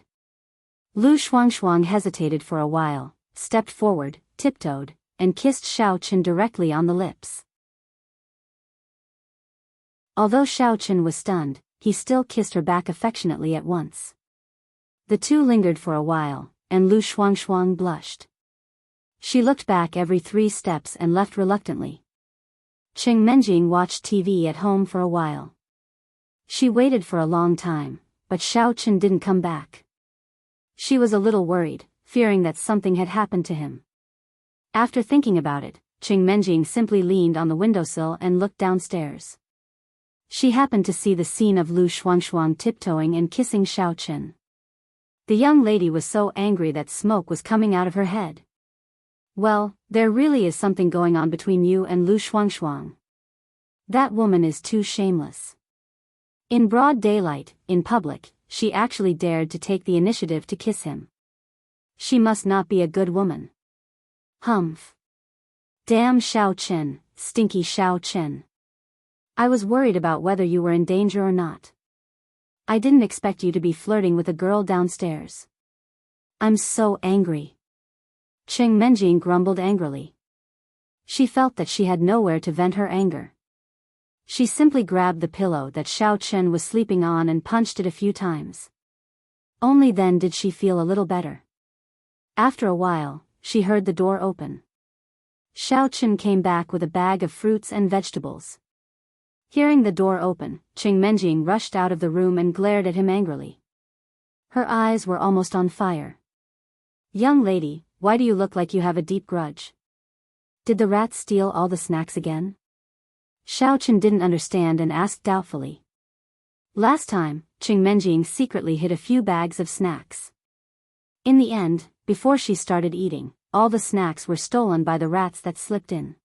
Lu Shuangshuang hesitated for a while, stepped forward, tiptoed, and kissed Xiaochen directly on the lips. Although Xiaochen was stunned, he still kissed her back affectionately at once. The two lingered for a while, and Lu Shuangshuang blushed. She looked back every 3 steps and left reluctantly. Qing Menjing watched TV at home for a while. She waited for a long time, but Xiaochen didn't come back. She was a little worried, fearing that something had happened to him. After thinking about it, Qing Menjing simply leaned on the windowsill and looked downstairs. She happened to see the scene of Lu Shuangshuang tiptoeing and kissing Xiaochen. The young lady was so angry that smoke was coming out of her head. Well, there really is something going on between you and Lu Shuangshuang. That woman is too shameless. In broad daylight, in public, she actually dared to take the initiative to kiss him. She must not be a good woman. Humph. Damn Xiaochen, stinky Xiaochen. I was worried about whether you were in danger or not. I didn't expect you to be flirting with a girl downstairs. I'm so angry. Qing Menjing grumbled angrily. She felt that she had nowhere to vent her anger. She simply grabbed the pillow that Xiaochen was sleeping on and punched it a few times. Only then did she feel a little better. After a while, she heard the door open. Xiaochen came back with a bag of fruits and vegetables. Hearing the door open, Qing Menjing rushed out of the room and glared at him angrily. Her eyes were almost on fire. Young lady, why do you look like you have a deep grudge? Did the rat steal all the snacks again? Xiaochen didn't understand and asked doubtfully. Last time, Qing Menjing secretly hid a few bags of snacks. In the end, before she started eating, all the snacks were stolen by the rats that slipped in.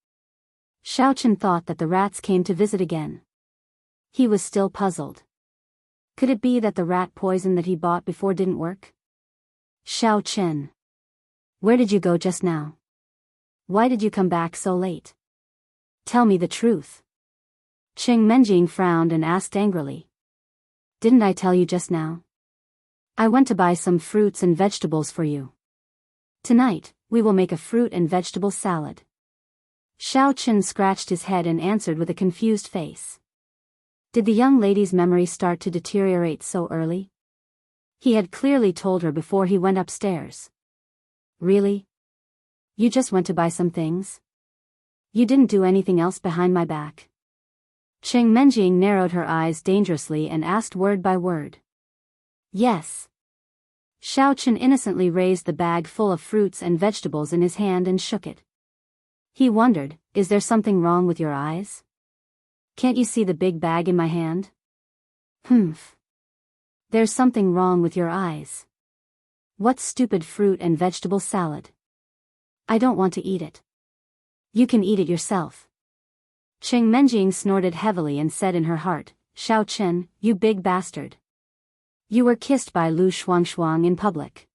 Xiaochen thought that the rats came to visit again. He was still puzzled. Could it be that the rat poison that he bought before didn't work? Xiaochen. Where did you go just now? Why did you come back so late? Tell me the truth. Qing Menjing frowned and asked angrily. Didn't I tell you just now? I went to buy some fruits and vegetables for you. Tonight, we will make a fruit and vegetable salad. Xiaochen scratched his head and answered with a confused face. Did the young lady's memory start to deteriorate so early? He had clearly told her before he went upstairs. Really? You just went to buy some things? You didn't do anything else behind my back? Qing Menjing narrowed her eyes dangerously and asked word by word. Yes. Xiaochen innocently raised the bag full of fruits and vegetables in his hand and shook it. He wondered, is there something wrong with your eyes? Can't you see the big bag in my hand? Humph. There's something wrong with your eyes. What stupid fruit and vegetable salad? I don't want to eat it. You can eat it yourself. Qing Menjing snorted heavily and said in her heart, Xiaochen, you big bastard. You were kissed by Lu Shuangshuang in public.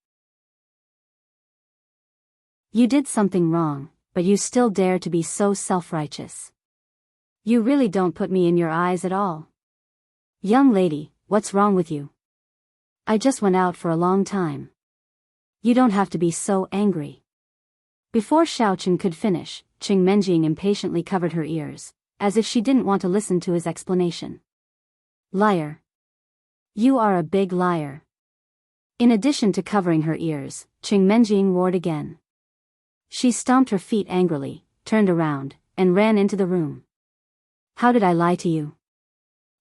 You did something wrong, but you still dare to be so self-righteous. You really don't put me in your eyes at all. Young lady, what's wrong with you? I just went out for a long time. You don't have to be so angry. Before Xiaochen could finish, Qing Menjing impatiently covered her ears, as if she didn't want to listen to his explanation. Liar. You are a big liar. In addition to covering her ears, Qing Menjing roared again. She stomped her feet angrily, turned around, and ran into the room. How did I lie to you?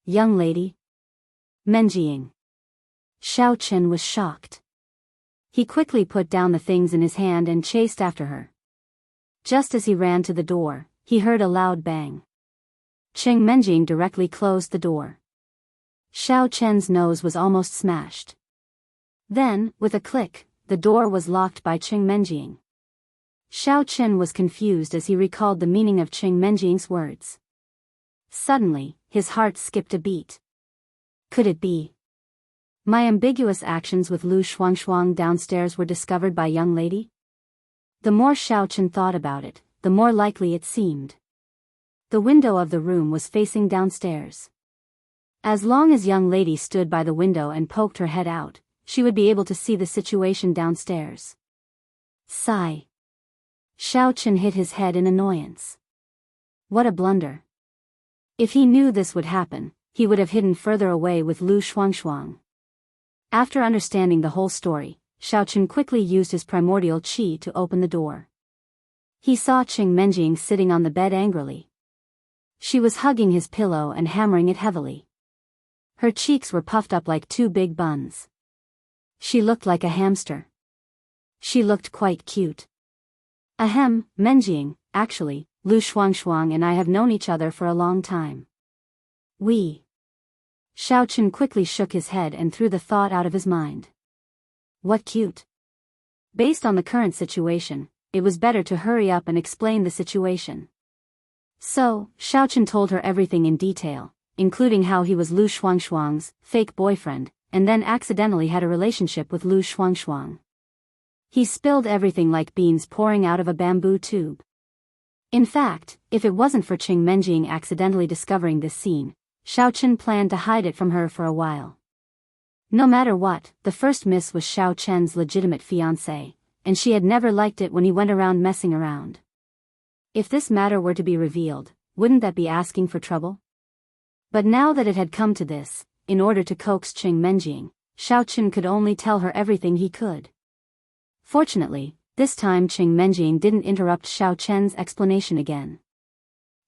Young lady? Menjing. Xiao Chen was shocked. He quickly put down the things in his hand and chased after her. Just as he ran to the door, he heard a loud bang. Qing Menjing directly closed the door. Xiao Chen's nose was almost smashed. Then, with a click, the door was locked by Qing Menjing. Xiao Chen was confused as he recalled the meaning of Qing Menjing's words. Suddenly, his heart skipped a beat. Could it be? My ambiguous actions with Lu Shuangshuang downstairs were discovered by young lady? The more Xiao Chen thought about it, the more likely it seemed. The window of the room was facing downstairs. As long as young lady stood by the window and poked her head out, she would be able to see the situation downstairs. Sigh. Xiao Chen hit his head in annoyance. What a blunder. If he knew this would happen, he would have hidden further away with Lu Shuangshuang. After understanding the whole story, Xiao Chen quickly used his primordial qi to open the door. He saw Qing Menjing sitting on the bed angrily. She was hugging his pillow and hammering it heavily. Her cheeks were puffed up like two big buns. She looked like a hamster. She looked quite cute. Ahem, Menjing, actually, Lu Shuangshuang and I have known each other for a long time. Xiao Chen quickly shook his head and threw the thought out of his mind. What cute. Based on the current situation, it was better to hurry up and explain the situation. So, Xiao Chen told her everything in detail, including how he was Lu Shuangshuang's fake boyfriend, and then accidentally had a relationship with Lu Shuangshuang. He spilled everything like beans pouring out of a bamboo tube. In fact, if it wasn't for Qing Menjing accidentally discovering this scene, Xiao Chen planned to hide it from her for a while. No matter what, the first miss was Xiao Chen's legitimate fiancé, and she had never liked it when he went around messing around. If this matter were to be revealed, wouldn't that be asking for trouble? But now that it had come to this, in order to coax Qing Menjing, Xiao Chen could only tell her everything he could. Fortunately, this time Qing Menjing didn't interrupt Xiao Chen's explanation again.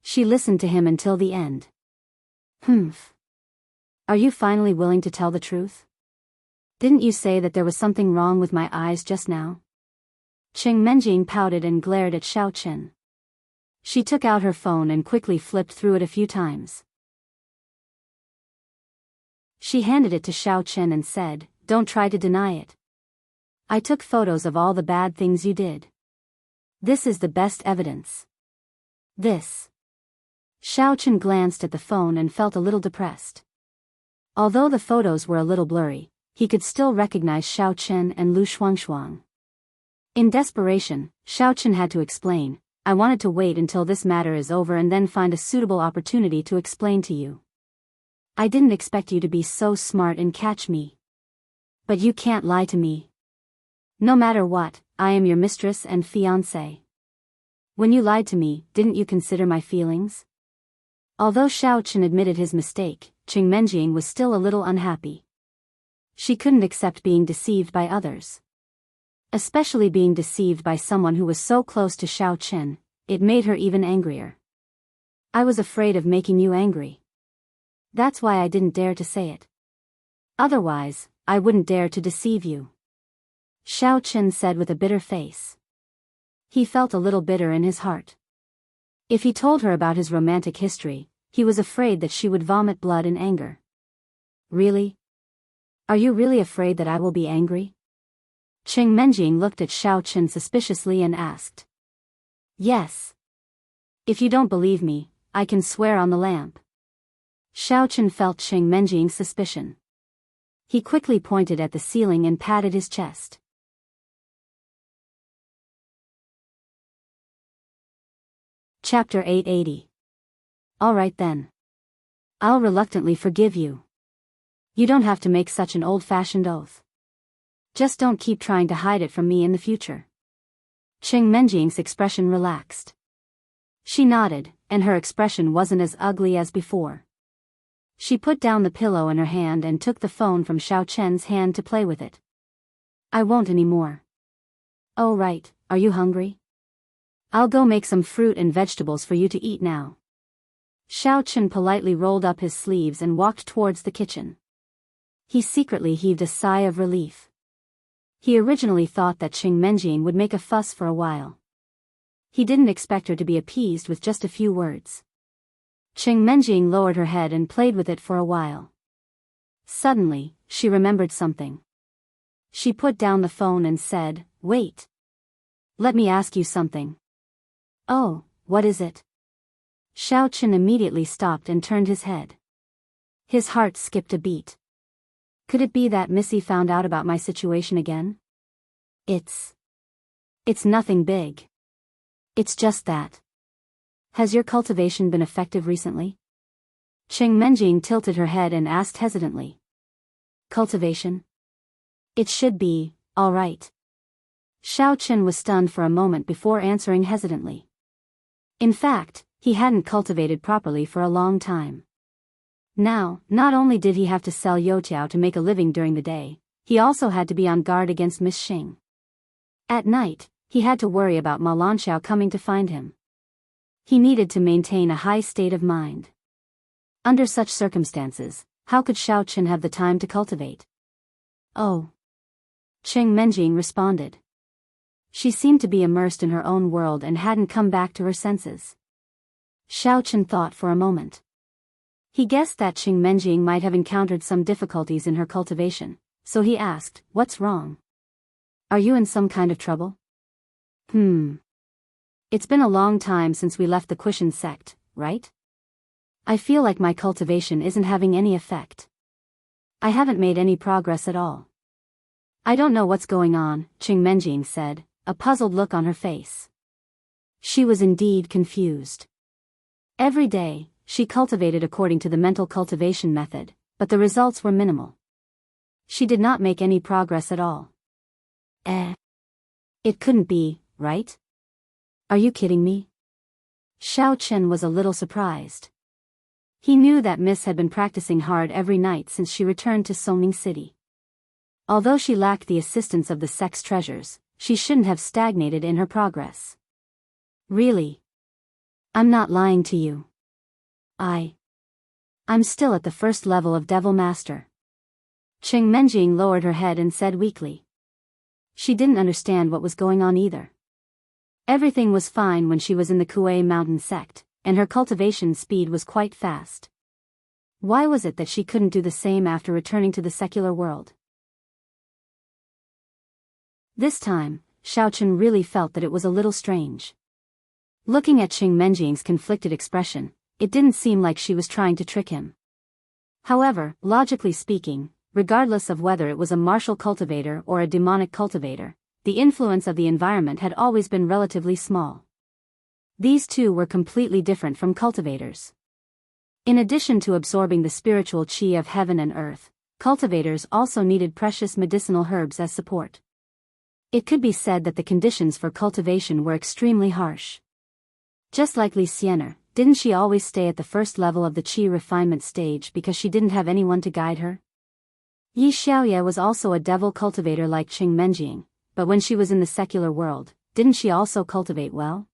She listened to him until the end. Are you finally willing to tell the truth? Didn't you say that there was something wrong with my eyes just now? Qing Menjing pouted and glared at Xiao Chen. She took out her phone and quickly flipped through it a few times. She handed it to Xiao Chen and said, "Don't try to deny it. I took photos of all the bad things you did. This is the best evidence." This. Xiao Chen glanced at the phone and felt a little depressed. Although the photos were a little blurry, he could still recognize Xiao Chen and Lu Shuangshuang. In desperation, Xiao Chen had to explain, "I wanted to wait until this matter is over and then find a suitable opportunity to explain to you. I didn't expect you to be so smart and catch me. But you can't lie to me. No matter what, I am your mistress and fiancé. When you lied to me, didn't you consider my feelings?" Although Xiao Chen admitted his mistake, Qing Menjing was still a little unhappy. She couldn't accept being deceived by others. Especially being deceived by someone who was so close to Xiao Chen, it made her even angrier. "I was afraid of making you angry. That's why I didn't dare to say it. Otherwise, I wouldn't dare to deceive you," Xiao Chen said with a bitter face. He felt a little bitter in his heart. If he told her about his romantic history, he was afraid that she would vomit blood in anger. "Really? Are you really afraid that I will be angry?" Qing Menjing looked at Xiao Chen suspiciously and asked. "Yes. If you don't believe me, I can swear on the lamp." Xiao Chen felt Qing Menjing's suspicion. He quickly pointed at the ceiling and patted his chest. Chapter 880. All right then. I'll reluctantly forgive you. You don't have to make such an old-fashioned oath. Just don't keep trying to hide it from me in the future. Qing Menjing's expression relaxed. She nodded, and her expression wasn't as ugly as before. She put down the pillow in her hand and took the phone from Xiao Chen's hand to play with it. I won't anymore. Oh right, are you hungry? I'll go make some fruit and vegetables for you to eat now. Xiao Chen politely rolled up his sleeves and walked towards the kitchen. He secretly heaved a sigh of relief. He originally thought that Qing Menjing would make a fuss for a while. He didn't expect her to be appeased with just a few words. Qing Menjing lowered her head and played with it for a while. Suddenly, she remembered something. She put down the phone and said, "Wait. Let me ask you something." "Oh, what is it?" Xiao Chen immediately stopped and turned his head. His heart skipped a beat. Could it be that Missy found out about my situation again? It's nothing big. It's just that. Has your cultivation been effective recently? Qing Menjing tilted her head and asked hesitantly. Cultivation? It should be, all right. Xiao Chen was stunned for a moment before answering hesitantly. In fact, he hadn't cultivated properly for a long time. Now, not only did he have to sell youtiao to make a living during the day, he also had to be on guard against Miss Xing. At night, he had to worry about Ma Lanxiao coming to find him. He needed to maintain a high state of mind. Under such circumstances, how could Xiao Chen have the time to cultivate? Oh. Qing Menjing responded. She seemed to be immersed in her own world and hadn't come back to her senses. Xiao Chen thought for a moment. He guessed that Qing Menjing might have encountered some difficulties in her cultivation, so he asked, "What's wrong? Are you in some kind of trouble?" It's been a long time since we left the Quishan sect, right? I feel like my cultivation isn't having any effect. I haven't made any progress at all. I don't know what's going on, Qing Menjing said, a puzzled look on her face. She was indeed confused. Every day, she cultivated according to the mental cultivation method, but the results were minimal. She did not make any progress at all. It couldn't be, right? Are you kidding me? Xiao Chen was a little surprised. He knew that Miss had been practicing hard every night since she returned to Songning City. Although she lacked the assistance of the sex treasures, she shouldn't have stagnated in her progress. Really? I'm not lying to you. I'm still at the first level of Devil Master. Qing Menjing lowered her head and said weakly. She didn't understand what was going on either. Everything was fine when she was in the Kuei Mountain sect, and her cultivation speed was quite fast. Why was it that she couldn't do the same after returning to the secular world? This time, Xiao Chen really felt that it was a little strange. Looking at Qing Menjing's conflicted expression, it didn't seem like she was trying to trick him. However, logically speaking, regardless of whether it was a martial cultivator or a demonic cultivator, the influence of the environment had always been relatively small. These two were completely different from cultivators. In addition to absorbing the spiritual qi of heaven and earth, cultivators also needed precious medicinal herbs as support. It could be said that the conditions for cultivation were extremely harsh. Just like Li Xiener, didn't she always stay at the first level of the qi refinement stage because she didn't have anyone to guide her? Yi Xiaoye was also a devil cultivator like Qing Menjing, but when she was in the secular world, didn't she also cultivate well?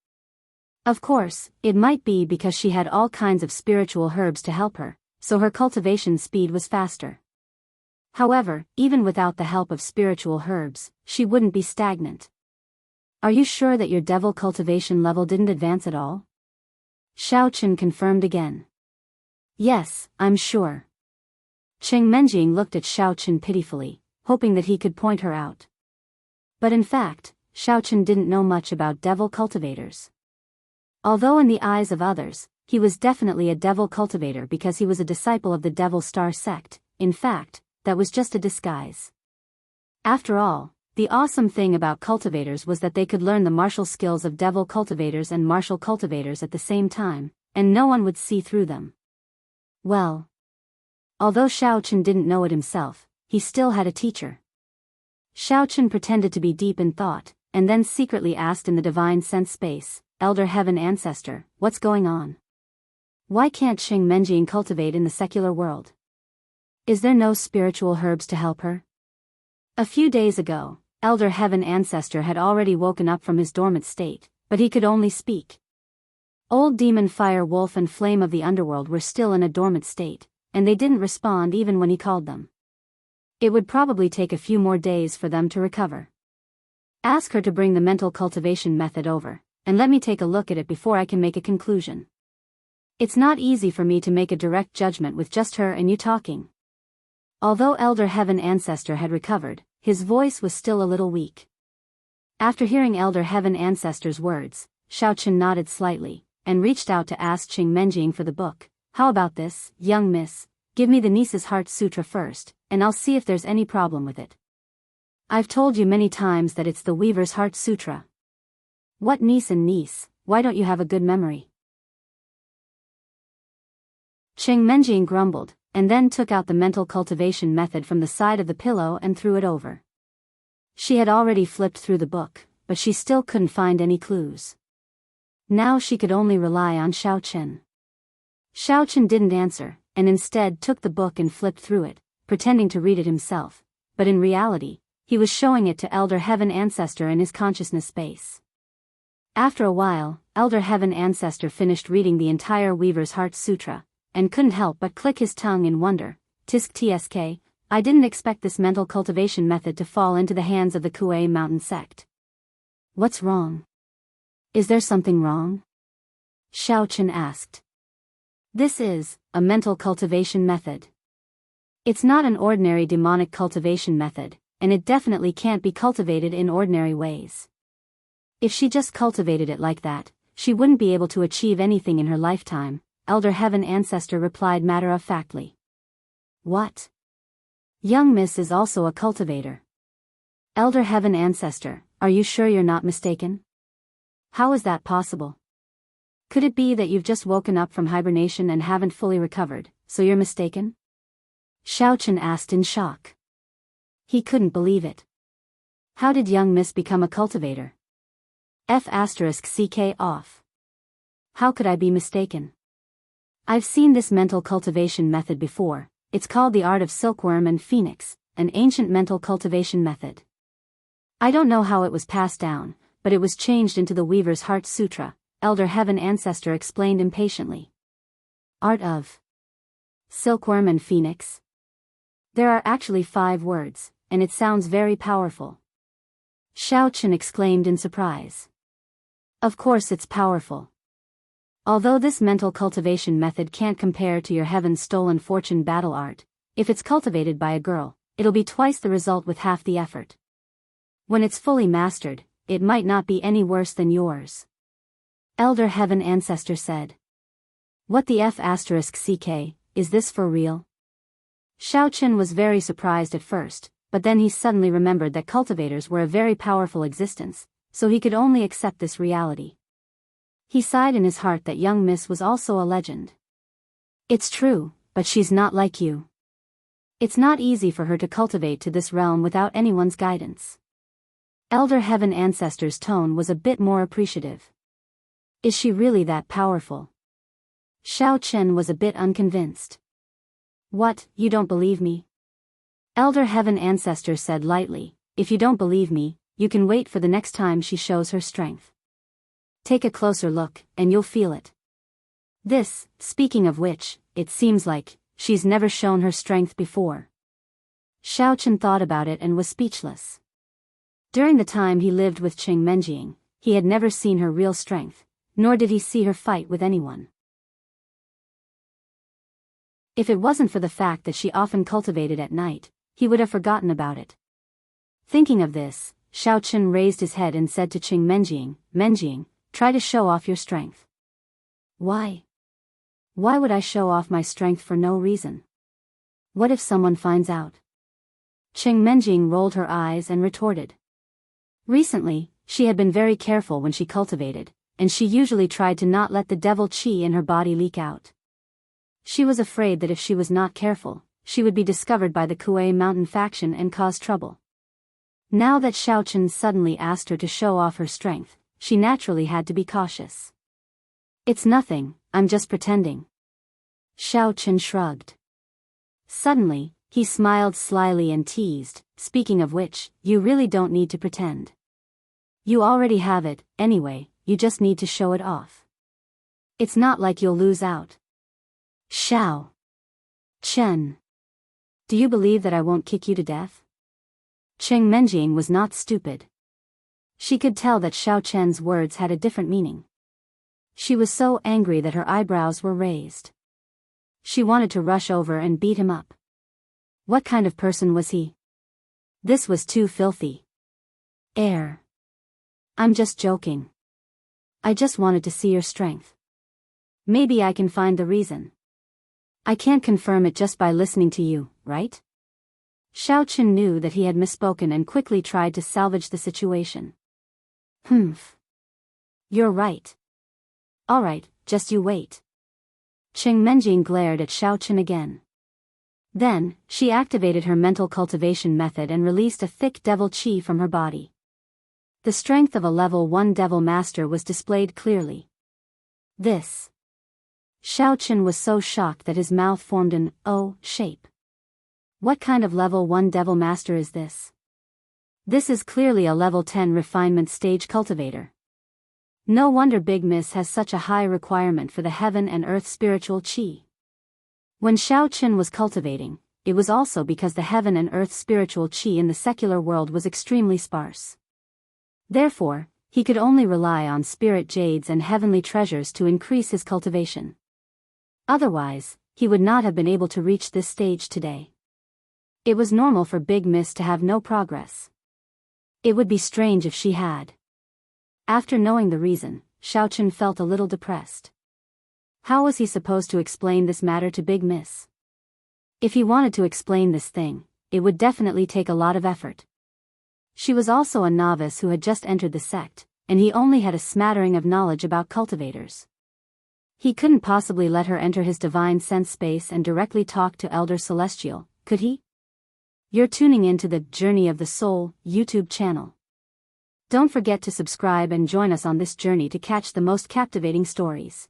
Of course, it might be because she had all kinds of spiritual herbs to help her, so her cultivation speed was faster. However, even without the help of spiritual herbs, she wouldn't be stagnant. Are you sure that your devil cultivation level didn't advance at all? Xiao Chen confirmed again. Yes, I'm sure. Qing Menjing looked at Xiao Chen pitifully, hoping that he could point her out. But in fact, Xiao Chen didn't know much about devil cultivators. Although in the eyes of others, he was definitely a devil cultivator because he was a disciple of the Devil Star sect, in fact, that was just a disguise. After all, the awesome thing about cultivators was that they could learn the martial skills of devil cultivators and martial cultivators at the same time, and no one would see through them. Well, although Xiao Chen didn't know it himself, he still had a teacher. Xiao Chen pretended to be deep in thought, and then secretly asked in the divine sense space, Elder Heaven Ancestor, what's going on? Why can't Qing Menjing cultivate in the secular world? Is there no spiritual herbs to help her? A few days ago, Elder Heaven Ancestor had already woken up from his dormant state, but he could only speak. Old Demon Fire Wolf and Flame of the Underworld were still in a dormant state, and they didn't respond even when he called them. It would probably take a few more days for them to recover. Ask her to bring the mental cultivation method over, and let me take a look at it before I can make a conclusion. It's not easy for me to make a direct judgment with just her and you talking. Although Elder Heaven Ancestor had recovered, his voice was still a little weak. After hearing Elder Heaven Ancestor's words, Xiaochen nodded slightly, and reached out to ask Qing Menjing for the book. How about this, young miss? Give me the Niece's Heart Sutra first, and I'll see if there's any problem with it. I've told you many times that it's the Weaver's Heart Sutra. What niece and niece, why don't you have a good memory? Qing Menjing grumbled, and then took out the mental cultivation method from the side of the pillow and threw it over. She had already flipped through the book, but she still couldn't find any clues. Now she could only rely on Xiaochen. Xiaochen didn't answer, and instead took the book and flipped through it, pretending to read it himself, but in reality, he was showing it to Elder Heaven Ancestor in his consciousness space. After a while, Elder Heaven Ancestor finished reading the entire Weaver's Heart Sutra, and couldn't help but click his tongue in wonder. Tisk tsk, I didn't expect this mental cultivation method to fall into the hands of the Kuei Mountain sect. What's wrong? Is there something wrong? Xiaochen asked. This is a mental cultivation method. It's not an ordinary demonic cultivation method, and it definitely can't be cultivated in ordinary ways. If she just cultivated it like that, she wouldn't be able to achieve anything in her lifetime, Elder Heaven Ancestor replied matter-of-factly. What? Young miss is also a cultivator. Elder Heaven Ancestor, are you sure you're not mistaken? How is that possible? Could it be that you've just woken up from hibernation and haven't fully recovered, so you're mistaken? Xiaochen asked in shock. He couldn't believe it. How did young miss become a cultivator? F***ck off. How could I be mistaken? I've seen this mental cultivation method before. It's called the Art of Silkworm and Phoenix, an ancient mental cultivation method. I don't know how it was passed down, but it was changed into the Weaver's Heart Sutra, Elder Heaven Ancestor explained impatiently. Art of Silkworm and Phoenix? There are actually 5 words, and it sounds very powerful. Xiaochen exclaimed in surprise. Of course it's powerful. Although this mental cultivation method can't compare to your Heaven's Stolen Fortune battle art, if it's cultivated by a girl, it'll be twice the result with half the effort. When it's fully mastered, it might not be any worse than yours. Elder Heaven Ancestor said. What the F***ck, is this for real? Xiaochen was very surprised at first, but then he suddenly remembered that cultivators were a very powerful existence, so he could only accept this reality. He sighed in his heart that young miss was also a legend. It's true, but she's not like you. It's not easy for her to cultivate to this realm without anyone's guidance. Elder Heaven Ancestor's tone was a bit more appreciative. Is she really that powerful? Xiaochen was a bit unconvinced. What, you don't believe me? Elder Heaven Ancestor said lightly, if you don't believe me, you can wait for the next time she shows her strength. Take a closer look, and you'll feel it. This, speaking of which, it seems like she's never shown her strength before. Xiaochen thought about it and was speechless. During the time he lived with Qing Menjing, he had never seen her real strength, nor did he see her fight with anyone. If it wasn't for the fact that she often cultivated at night, he would have forgotten about it. Thinking of this, Xiaochen raised his head and said to Qing Menjing, Menjing, try to show off your strength. Why? Why would I show off my strength for no reason? What if someone finds out? Qing Menjing rolled her eyes and retorted. Recently, she had been very careful when she cultivated, and she usually tried to not let the devil qi in her body leak out. She was afraid that if she was not careful, she would be discovered by the Kuei Mountain faction and cause trouble. Now that Xiaochen suddenly asked her to show off her strength, she naturally had to be cautious. It's nothing, I'm just pretending, Xiao Chen shrugged. Suddenly, he smiled slyly and teased, speaking of which, you really don't need to pretend. You already have it, anyway, you just need to show it off. It's not like you'll lose out. Xiao Chen. Do you believe that I won't kick you to death? Cheng Menjing was not stupid. She could tell that Xiao Chen's words had a different meaning. She was so angry that her eyebrows were raised. She wanted to rush over and beat him up. What kind of person was he? This was too filthy. I'm just joking. I just wanted to see your strength. Maybe I can find the reason. I can't confirm it just by listening to you, right? Xiao Chen knew that he had misspoken and quickly tried to salvage the situation. You're right. Alright, just you wait. Cheng Menjing glared at Xiao Chen again. Then, she activated her mental cultivation method and released a thick devil chi from her body. The strength of a level 1 devil master was displayed clearly. This. Xiao Chen was so shocked that his mouth formed an O shape. What kind of level 1 devil master is this? This is clearly a level 10 refinement stage cultivator. No wonder Big Miss has such a high requirement for the heaven and earth spiritual chi. When Xiao Chen was cultivating, it was also because the heaven and earth spiritual chi in the secular world was extremely sparse. Therefore, he could only rely on spirit jades and heavenly treasures to increase his cultivation. Otherwise, he would not have been able to reach this stage today. It was normal for Big Miss to have no progress. It would be strange if she had. After knowing the reason, Xiao Chen felt a little depressed. How was he supposed to explain this matter to Big Miss? If he wanted to explain this thing, it would definitely take a lot of effort. She was also a novice who had just entered the sect, and he only had a smattering of knowledge about cultivators. He couldn't possibly let her enter his divine sense space and directly talk to Elder Celestial, could he? You're tuning in to the Journey of the Soul YouTube channel. Don't forget to subscribe and join us on this journey to catch the most captivating stories.